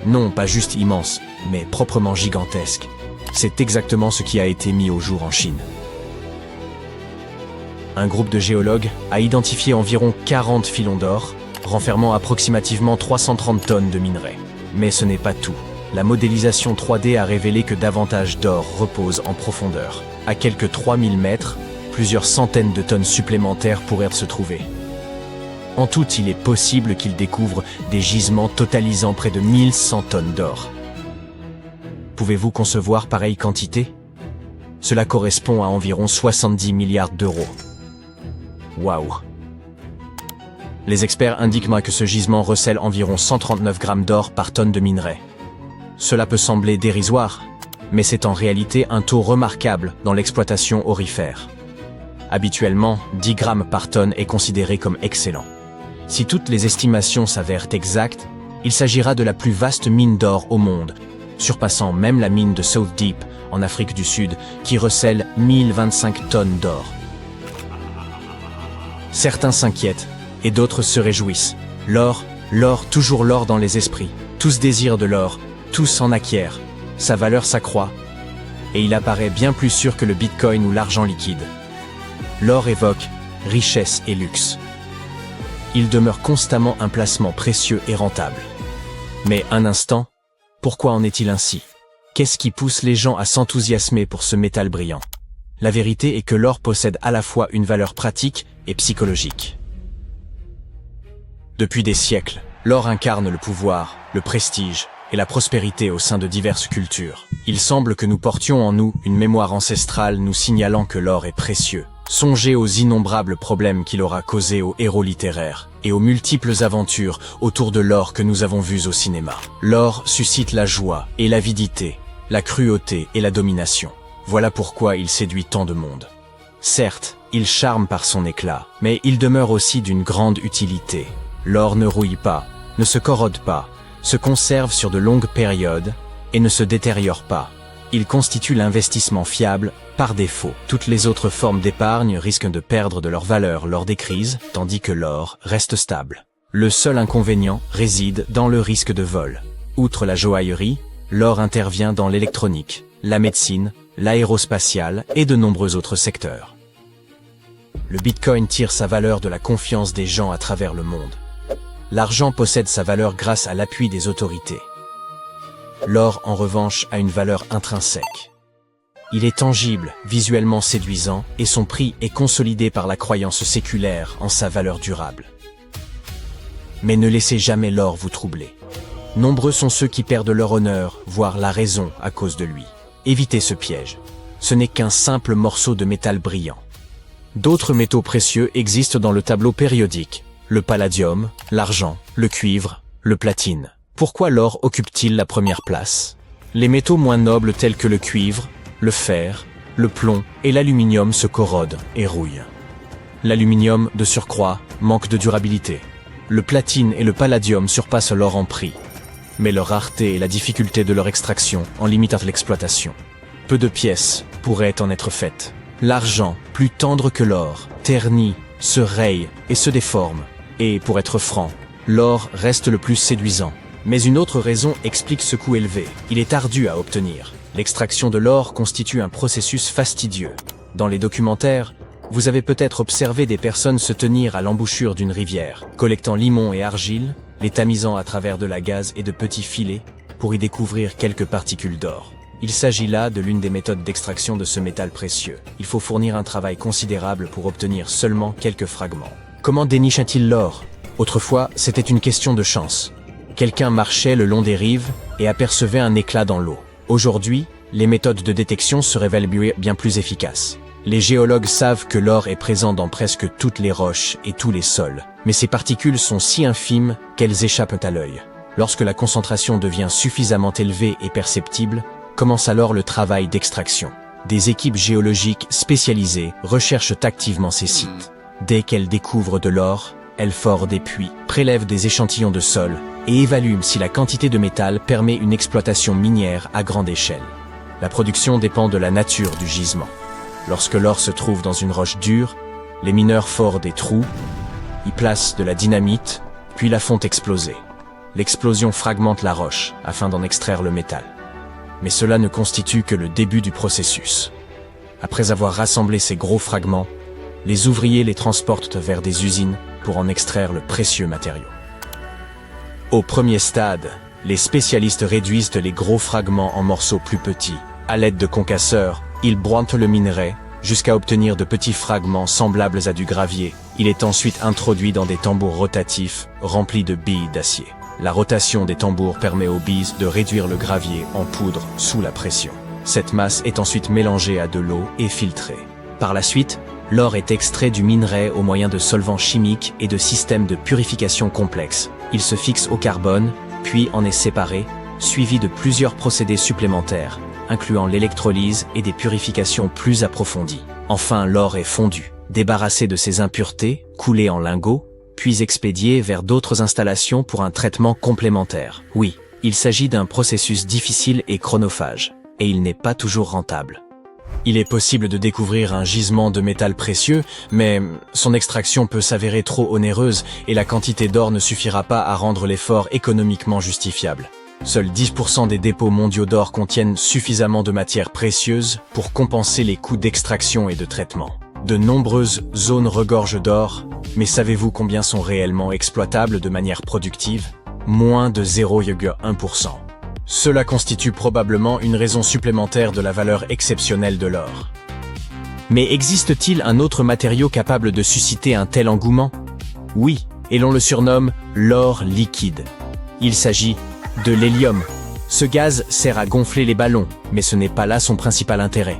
Non, pas juste immense, mais proprement gigantesque. C'est exactement ce qui a été mis au jour en Chine. Un groupe de géologues a identifié environ 40 filons d'or, renfermant approximativement 330 tonnes de minerais. Mais ce n'est pas tout. La modélisation 3D a révélé que davantage d'or repose en profondeur. À quelques 3000 mètres, plusieurs centaines de tonnes supplémentaires pourraient se trouver. En tout, il est possible qu'ils découvrent des gisements totalisant près de 1100 tonnes d'or. Pouvez-vous concevoir pareille quantité? Cela correspond à environ 70 milliards d'euros. Waouh! Les experts indiquent que ce gisement recèle environ 139 grammes d'or par tonne de minerai. Cela peut sembler dérisoire, mais c'est en réalité un taux remarquable dans l'exploitation aurifère. Habituellement, 10 grammes par tonne est considéré comme excellent. Si toutes les estimations s'avèrent exactes, il s'agira de la plus vaste mine d'or au monde, surpassant même la mine de South Deep en Afrique du Sud, qui recèle 1025 tonnes d'or. Certains s'inquiètent, et d'autres se réjouissent. L'or, toujours l'or dans les esprits. Tous désirent de l'or, tous en acquièrent. Sa valeur s'accroît, et il apparaît bien plus sûr que le Bitcoin ou l'argent liquide. L'or évoque richesse et luxe. Il demeure constamment un placement précieux et rentable. Mais un instant, pourquoi en est-il ainsi? Qu'est-ce qui pousse les gens à s'enthousiasmer pour ce métal brillant? La vérité est que l'or possède à la fois une valeur pratique et psychologique. Depuis des siècles, l'or incarne le pouvoir, le prestige et la prospérité au sein de diverses cultures. Il semble que nous portions en nous une mémoire ancestrale nous signalant que l'or est précieux. Songez aux innombrables problèmes qu'il aura causés aux héros littéraires et aux multiples aventures autour de l'or que nous avons vues au cinéma. L'or suscite la joie et l'avidité, la cruauté et la domination. Voilà pourquoi il séduit tant de monde. Certes, il charme par son éclat, mais il demeure aussi d'une grande utilité. L'or ne rouille pas, ne se corrode pas, se conserve sur de longues périodes et ne se détériore pas. Il constitue l'investissement fiable par défaut. Toutes les autres formes d'épargne risquent de perdre de leur valeur lors des crises, tandis que l'or reste stable. Le seul inconvénient réside dans le risque de vol. Outre la joaillerie, l'or intervient dans l'électronique, la médecine, l'aérospatiale et de nombreux autres secteurs. Le Bitcoin tire sa valeur de la confiance des gens à travers le monde. L'argent possède sa valeur grâce à l'appui des autorités. L'or, en revanche, a une valeur intrinsèque. Il est tangible, visuellement séduisant, et son prix est consolidé par la croyance séculaire en sa valeur durable. Mais ne laissez jamais l'or vous troubler. Nombreux sont ceux qui perdent leur honneur, voire la raison à cause de lui. Évitez ce piège. Ce n'est qu'un simple morceau de métal brillant. D'autres métaux précieux existent dans le tableau périodique. Le palladium, l'argent, le cuivre, le platine. Pourquoi l'or occupe-t-il la première place? Les métaux moins nobles tels que le cuivre, le fer, le plomb et l'aluminium se corrodent et rouillent. L'aluminium, de surcroît, manque de durabilité. Le platine et le palladium surpassent l'or en prix. mais leur rareté et la difficulté de leur extraction en limitent l'exploitation. Peu de pièces pourraient en être faites. L'argent, plus tendre que l'or, ternit, se raye et se déforme. Et pour être franc, l'or reste le plus séduisant. Mais une autre raison explique ce coût élevé. Il est ardu à obtenir. L'extraction de l'or constitue un processus fastidieux. Dans les documentaires, vous avez peut-être observé des personnes se tenir à l'embouchure d'une rivière, collectant limon et argile, les tamisant à travers de la gaze et de petits filets pour y découvrir quelques particules d'or. Il s'agit là de l'une des méthodes d'extraction de ce métal précieux. Il faut fournir un travail considérable pour obtenir seulement quelques fragments. Comment déniche-t-il l'or? Autrefois, c'était une question de chance. Quelqu'un marchait le long des rives et apercevait un éclat dans l'eau. Aujourd'hui, les méthodes de détection se révèlent bien plus efficaces. Les géologues savent que l'or est présent dans presque toutes les roches et tous les sols, mais ces particules sont si infimes qu'elles échappent à l'œil. Lorsque la concentration devient suffisamment élevée et perceptible, commence alors le travail d'extraction. Des équipes géologiques spécialisées recherchent activement ces sites. Dès qu'elles découvrent de l'or, elles forent des puits, prélèvent des échantillons de sol et évaluent si la quantité de métal permet une exploitation minière à grande échelle. La production dépend de la nature du gisement. Lorsque l'or se trouve dans une roche dure, les mineurs forent des trous, y placent de la dynamite, puis la font exploser. L'explosion fragmente la roche afin d'en extraire le métal. Mais cela ne constitue que le début du processus. Après avoir rassemblé ces gros fragments, les ouvriers les transportent vers des usines pour en extraire le précieux matériau. Au premier stade, les spécialistes réduisent les gros fragments en morceaux plus petits. À l'aide de concasseurs, ils broient le minerai jusqu'à obtenir de petits fragments semblables à du gravier. Il est ensuite introduit dans des tambours rotatifs remplis de billes d'acier. La rotation des tambours permet aux billes de réduire le gravier en poudre sous la pression. Cette masse est ensuite mélangée à de l'eau et filtrée. Par la suite, l'or est extrait du minerai au moyen de solvants chimiques et de systèmes de purification complexes. Il se fixe au carbone, puis en est séparé, suivi de plusieurs procédés supplémentaires, incluant l'électrolyse et des purifications plus approfondies. Enfin, l'or est fondu, débarrassé de ses impuretés, coulé en lingots, puis expédié vers d'autres installations pour un traitement complémentaire. Oui, il s'agit d'un processus difficile et chronophage, et il n'est pas toujours rentable. Il est possible de découvrir un gisement de métal précieux, mais son extraction peut s'avérer trop onéreuse et la quantité d'or ne suffira pas à rendre l'effort économiquement justifiable. Seuls 10% des dépôts mondiaux d'or contiennent suffisamment de matières précieuses pour compenser les coûts d'extraction et de traitement. De nombreuses zones regorgent d'or, mais savez-vous combien sont réellement exploitables de manière productive? Moins de 0,1%. Cela constitue probablement une raison supplémentaire de la valeur exceptionnelle de l'or. Mais existe-t-il un autre matériau capable de susciter un tel engouement? Oui, et l'on le surnomme l'or liquide. Il s'agit de l'hélium. Ce gaz sert à gonfler les ballons, mais ce n'est pas là son principal intérêt.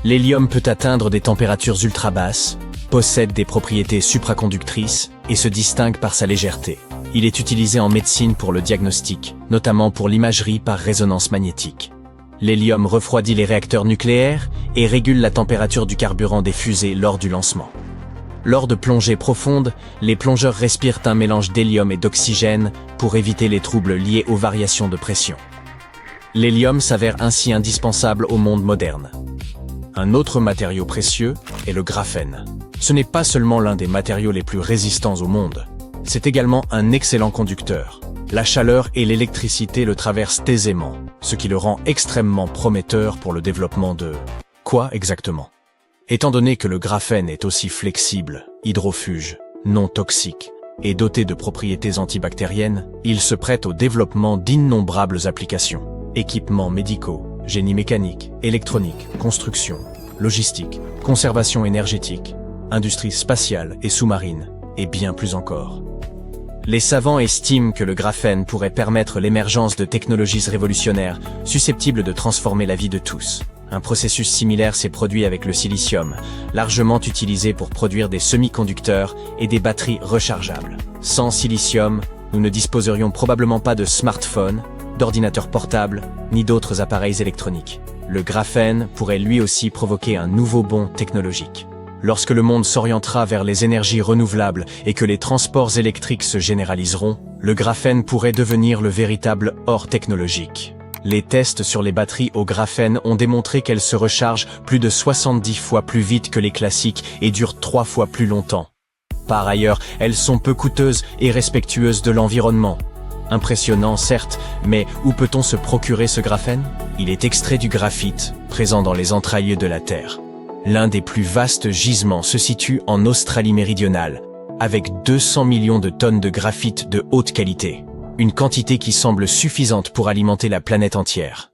L'hélium peut atteindre des températures ultra basses, possède des propriétés supraconductrices et se distingue par sa légèreté. Il est utilisé en médecine pour le diagnostic, notamment pour l'imagerie par résonance magnétique. L'hélium refroidit les réacteurs nucléaires et régule la température du carburant des fusées lors du lancement. Lors de plongées profondes, les plongeurs respirent un mélange d'hélium et d'oxygène pour éviter les troubles liés aux variations de pression. L'hélium s'avère ainsi indispensable au monde moderne. Un autre matériau précieux est le graphène. Ce n'est pas seulement l'un des matériaux les plus résistants au monde, c'est également un excellent conducteur. La chaleur et l'électricité le traversent aisément, ce qui le rend extrêmement prometteur pour le développement de... Quoi exactement? Étant donné que le graphène est aussi flexible, hydrofuge, non toxique et doté de propriétés antibactériennes, il se prête au développement d'innombrables applications. Équipements médicaux, génie mécanique, électronique, construction, logistique, conservation énergétique, industrie spatiale et sous-marine, et bien plus encore. Les savants estiment que le graphène pourrait permettre l'émergence de technologies révolutionnaires susceptibles de transformer la vie de tous. Un processus similaire s'est produit avec le silicium, largement utilisé pour produire des semi-conducteurs et des batteries rechargeables. Sans silicium, nous ne disposerions probablement pas de smartphones, d'ordinateurs portables, ni d'autres appareils électroniques. Le graphène pourrait lui aussi provoquer un nouveau bond technologique. Lorsque le monde s'orientera vers les énergies renouvelables et que les transports électriques se généraliseront, le graphène pourrait devenir le véritable or technologique. Les tests sur les batteries au graphène ont démontré qu'elles se rechargent plus de 70 fois plus vite que les classiques et durent 3 fois plus longtemps. Par ailleurs, elles sont peu coûteuses et respectueuses de l'environnement. Impressionnant certes, mais où peut-on se procurer ce graphène? Il est extrait du graphite, présent dans les entrailles de la Terre. L'un des plus vastes gisements se situe en Australie méridionale, avec 200 millions de tonnes de graphite de haute qualité, une quantité qui semble suffisante pour alimenter la planète entière.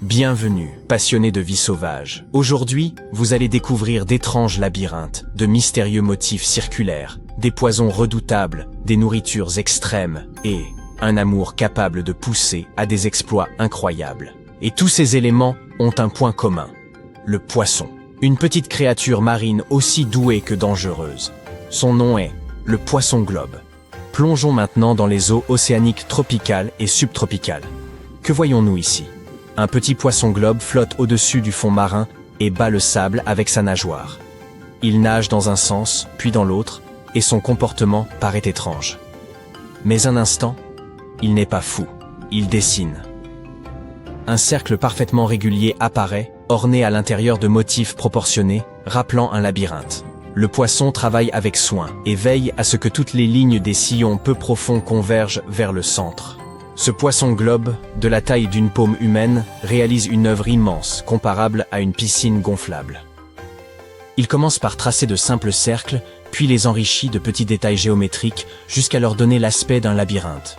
Bienvenue, passionnés de vie sauvage. Aujourd'hui, vous allez découvrir d'étranges labyrinthes, de mystérieux motifs circulaires, des poisons redoutables, des nourritures extrêmes et un amour capable de pousser à des exploits incroyables. Et tous ces éléments ont un point commun. Le poisson. Une petite créature marine aussi douée que dangereuse. Son nom est le poisson globe. Plongeons maintenant dans les eaux océaniques tropicales et subtropicales. Que voyons-nous ici? Un petit poisson globe flotte au-dessus du fond marin et bat le sable avec sa nageoire. Il nage dans un sens, puis dans l'autre, et son comportement paraît étrange. Mais un instant, il n'est pas fou. Il dessine. Un cercle parfaitement régulier apparaît, orné à l'intérieur de motifs proportionnés, rappelant un labyrinthe. Le poisson travaille avec soin et veille à ce que toutes les lignes des sillons peu profonds convergent vers le centre. Ce poisson globe, de la taille d'une paume humaine, réalise une œuvre immense, comparable à une piscine gonflable. Il commence par tracer de simples cercles, puis les enrichit de petits détails géométriques jusqu'à leur donner l'aspect d'un labyrinthe.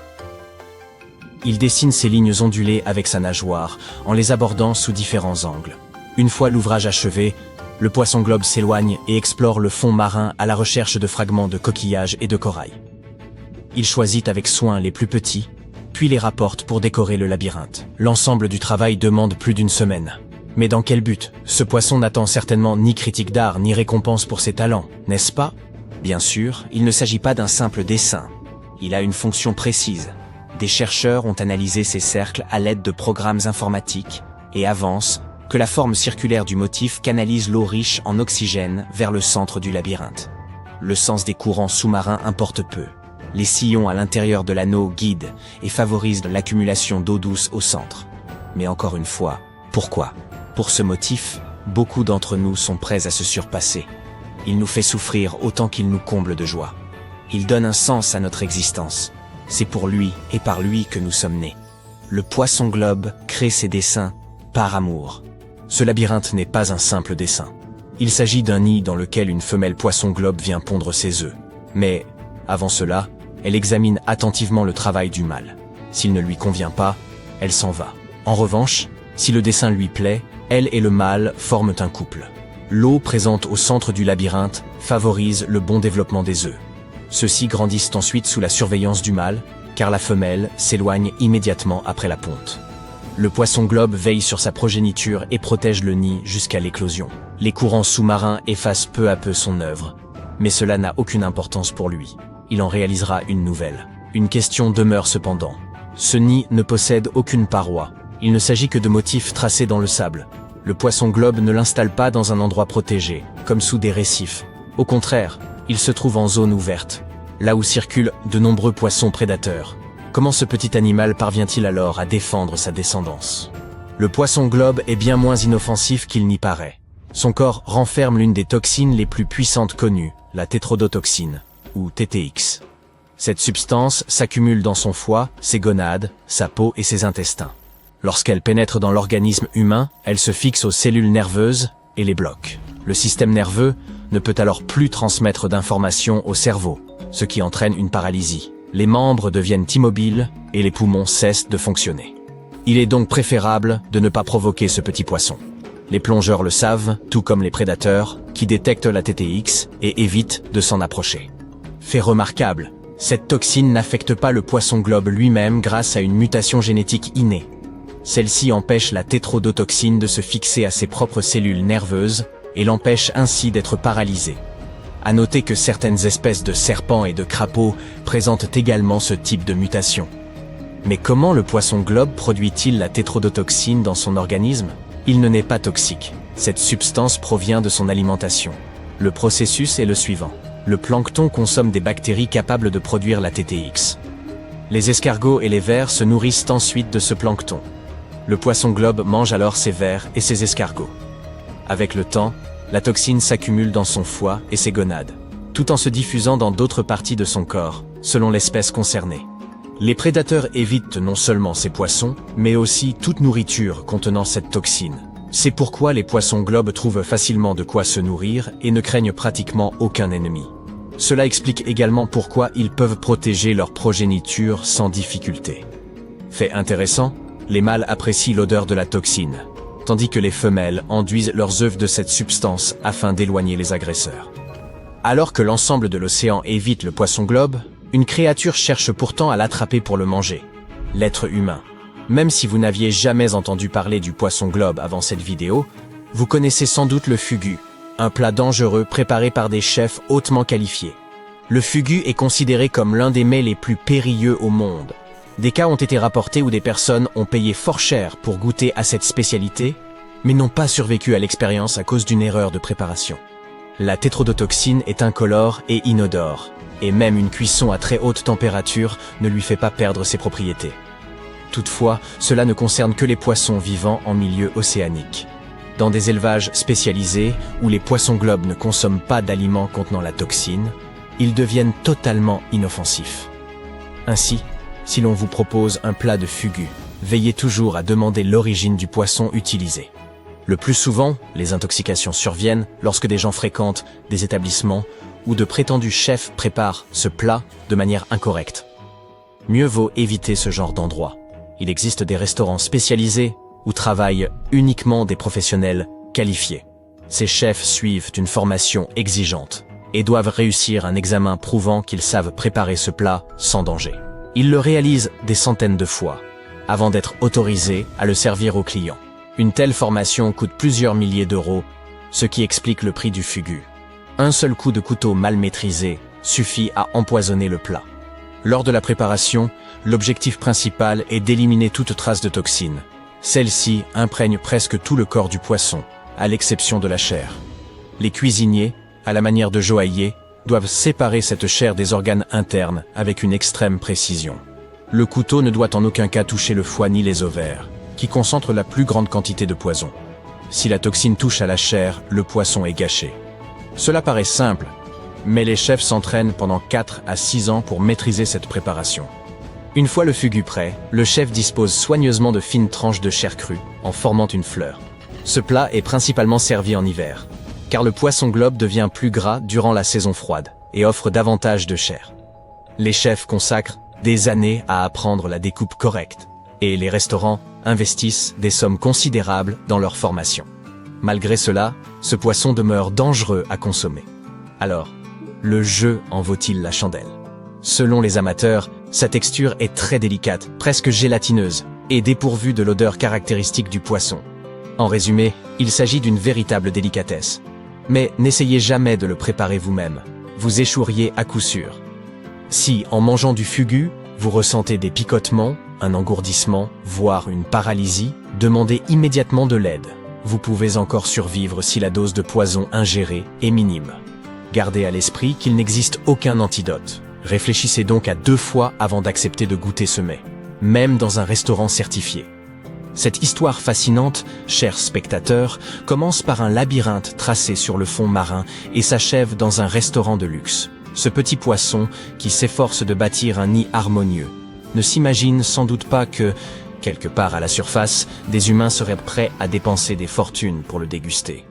Il dessine ces lignes ondulées avec sa nageoire, en les abordant sous différents angles. Une fois l'ouvrage achevé, le poisson globe s'éloigne et explore le fond marin à la recherche de fragments de coquillages et de corail. Il choisit avec soin les plus petits, puis les rapporte pour décorer le labyrinthe. L'ensemble du travail demande plus d'une semaine. Mais dans quel but? Ce poisson n'attend certainement ni critique d'art ni récompense pour ses talents, n'est-ce pas? Bien sûr, il ne s'agit pas d'un simple dessin. Il a une fonction précise. Des chercheurs ont analysé ces cercles à l'aide de programmes informatiques et avancent que la forme circulaire du motif canalise l'eau riche en oxygène vers le centre du labyrinthe. Le sens des courants sous-marins importe peu. Les sillons à l'intérieur de l'anneau guident et favorisent l'accumulation d'eau douce au centre. Mais encore une fois, pourquoi? Pour ce motif, beaucoup d'entre nous sont prêts à se surpasser. Il nous fait souffrir autant qu'il nous comble de joie. Il donne un sens à notre existence. C'est pour lui et par lui que nous sommes nés. Le poisson globe crée ses dessins par amour. Ce labyrinthe n'est pas un simple dessin. Il s'agit d'un nid dans lequel une femelle poisson globe vient pondre ses œufs. Mais, avant cela, elle examine attentivement le travail du mâle. S'il ne lui convient pas, elle s'en va. En revanche, si le dessin lui plaît, elle et le mâle forment un couple. L'eau présente au centre du labyrinthe favorise le bon développement des œufs. Ceux-ci grandissent ensuite sous la surveillance du mâle, car la femelle s'éloigne immédiatement après la ponte. Le poisson globe veille sur sa progéniture et protège le nid jusqu'à l'éclosion. Les courants sous-marins effacent peu à peu son œuvre, mais cela n'a aucune importance pour lui. Il en réalisera une nouvelle. Une question demeure cependant. Ce nid ne possède aucune paroi. Il ne s'agit que de motifs tracés dans le sable. Le poisson globe ne l'installe pas dans un endroit protégé, comme sous des récifs. Au contraire, il se trouve en zone ouverte, là où circulent de nombreux poissons prédateurs. Comment ce petit animal parvient-il alors à défendre sa descendance? Le poisson globe est bien moins inoffensif qu'il n'y paraît. Son corps renferme l'une des toxines les plus puissantes connues, la tétrodotoxine, ou TTX. Cette substance s'accumule dans son foie, ses gonades, sa peau et ses intestins. Lorsqu'elle pénètre dans l'organisme humain, elle se fixe aux cellules nerveuses et les bloque. Le système nerveux ne peut alors plus transmettre d'informations au cerveau, ce qui entraîne une paralysie. Les membres deviennent immobiles et les poumons cessent de fonctionner. Il est donc préférable de ne pas provoquer ce petit poisson. Les plongeurs le savent, tout comme les prédateurs, qui détectent la TTX et évitent de s'en approcher. Fait remarquable, cette toxine n'affecte pas le poisson globe lui-même grâce à une mutation génétique innée. Celle-ci empêche la tétrodotoxine de se fixer à ses propres cellules nerveuses et l'empêche ainsi d'être paralysée. À noter que certaines espèces de serpents et de crapauds présentent également ce type de mutation. Mais comment le poisson globe produit-il la tétrodotoxine dans son organisme? Il ne n'est pas toxique. Cette substance provient de son alimentation. Le processus est le suivant. Le plancton consomme des bactéries capables de produire la TTX. Les escargots et les vers se nourrissent ensuite de ce plancton. Le poisson-globe mange alors ces vers et ces escargots. Avec le temps, la toxine s'accumule dans son foie et ses gonades, tout en se diffusant dans d'autres parties de son corps, selon l'espèce concernée. Les prédateurs évitent non seulement ces poissons, mais aussi toute nourriture contenant cette toxine. C'est pourquoi les poissons-globes trouvent facilement de quoi se nourrir et ne craignent pratiquement aucun ennemi. Cela explique également pourquoi ils peuvent protéger leur progéniture sans difficulté. Fait intéressant, les mâles apprécient l'odeur de la toxine, tandis que les femelles enduisent leurs œufs de cette substance afin d'éloigner les agresseurs. Alors que l'ensemble de l'océan évite le poisson-globe, une créature cherche pourtant à l'attraper pour le manger, l'être humain. Même si vous n'aviez jamais entendu parler du poisson-globe avant cette vidéo, vous connaissez sans doute le fugu, un plat dangereux préparé par des chefs hautement qualifiés. Le fugu est considéré comme l'un des mets les plus périlleux au monde. Des cas ont été rapportés où des personnes ont payé fort cher pour goûter à cette spécialité, mais n'ont pas survécu à l'expérience à cause d'une erreur de préparation. La tétrodotoxine est incolore et inodore, et même une cuisson à très haute température ne lui fait pas perdre ses propriétés. Toutefois, cela ne concerne que les poissons vivant en milieu océanique. Dans des élevages spécialisés, où les poissons-globes ne consomment pas d'aliments contenant la toxine, ils deviennent totalement inoffensifs. Ainsi, si l'on vous propose un plat de fugu, veillez toujours à demander l'origine du poisson utilisé. Le plus souvent, les intoxications surviennent lorsque des gens fréquentent des établissements où de prétendus chefs préparent ce plat de manière incorrecte. Mieux vaut éviter ce genre d'endroit. Il existe des restaurants spécialisés où travaillent uniquement des professionnels qualifiés. Ces chefs suivent une formation exigeante et doivent réussir un examen prouvant qu'ils savent préparer ce plat sans danger. Ils le réalisent des centaines de fois avant d'être autorisés à le servir aux clients. Une telle formation coûte plusieurs milliers d'euros, ce qui explique le prix du fugu. Un seul coup de couteau mal maîtrisé suffit à empoisonner le plat. Lors de la préparation, l'objectif principal est d'éliminer toute trace de toxine. Celle-ci imprègne presque tout le corps du poisson, à l'exception de la chair. Les cuisiniers, à la manière de joaillier, doivent séparer cette chair des organes internes avec une extrême précision. Le couteau ne doit en aucun cas toucher le foie ni les ovaires, qui concentrent la plus grande quantité de poison. Si la toxine touche à la chair, le poisson est gâché. Cela paraît simple, mais les chefs s'entraînent pendant 4 à 6 ans pour maîtriser cette préparation. Une fois le fugu prêt, le chef dispose soigneusement de fines tranches de chair crue, en formant une fleur. Ce plat est principalement servi en hiver, car le poisson-globe devient plus gras durant la saison froide et offre davantage de chair. Les chefs consacrent des années à apprendre la découpe correcte, et les restaurants investissent des sommes considérables dans leur formation. Malgré cela, ce poisson demeure dangereux à consommer. Alors, le jeu en vaut-il la chandelle? Selon les amateurs, sa texture est très délicate, presque gélatineuse, et dépourvue de l'odeur caractéristique du poisson. En résumé, il s'agit d'une véritable délicatesse. Mais n'essayez jamais de le préparer vous-même. Vous échoueriez à coup sûr. Si, en mangeant du fugu, vous ressentez des picotements, un engourdissement, voire une paralysie, demandez immédiatement de l'aide. Vous pouvez encore survivre si la dose de poison ingérée est minime. Gardez à l'esprit qu'il n'existe aucun antidote. Réfléchissez donc à 2 fois avant d'accepter de goûter ce mets, même dans un restaurant certifié. Cette histoire fascinante, chers spectateurs, commence par un labyrinthe tracé sur le fond marin et s'achève dans un restaurant de luxe. Ce petit poisson, qui s'efforce de bâtir un nid harmonieux, ne s'imagine sans doute pas que, quelque part à la surface, des humains seraient prêts à dépenser des fortunes pour le déguster.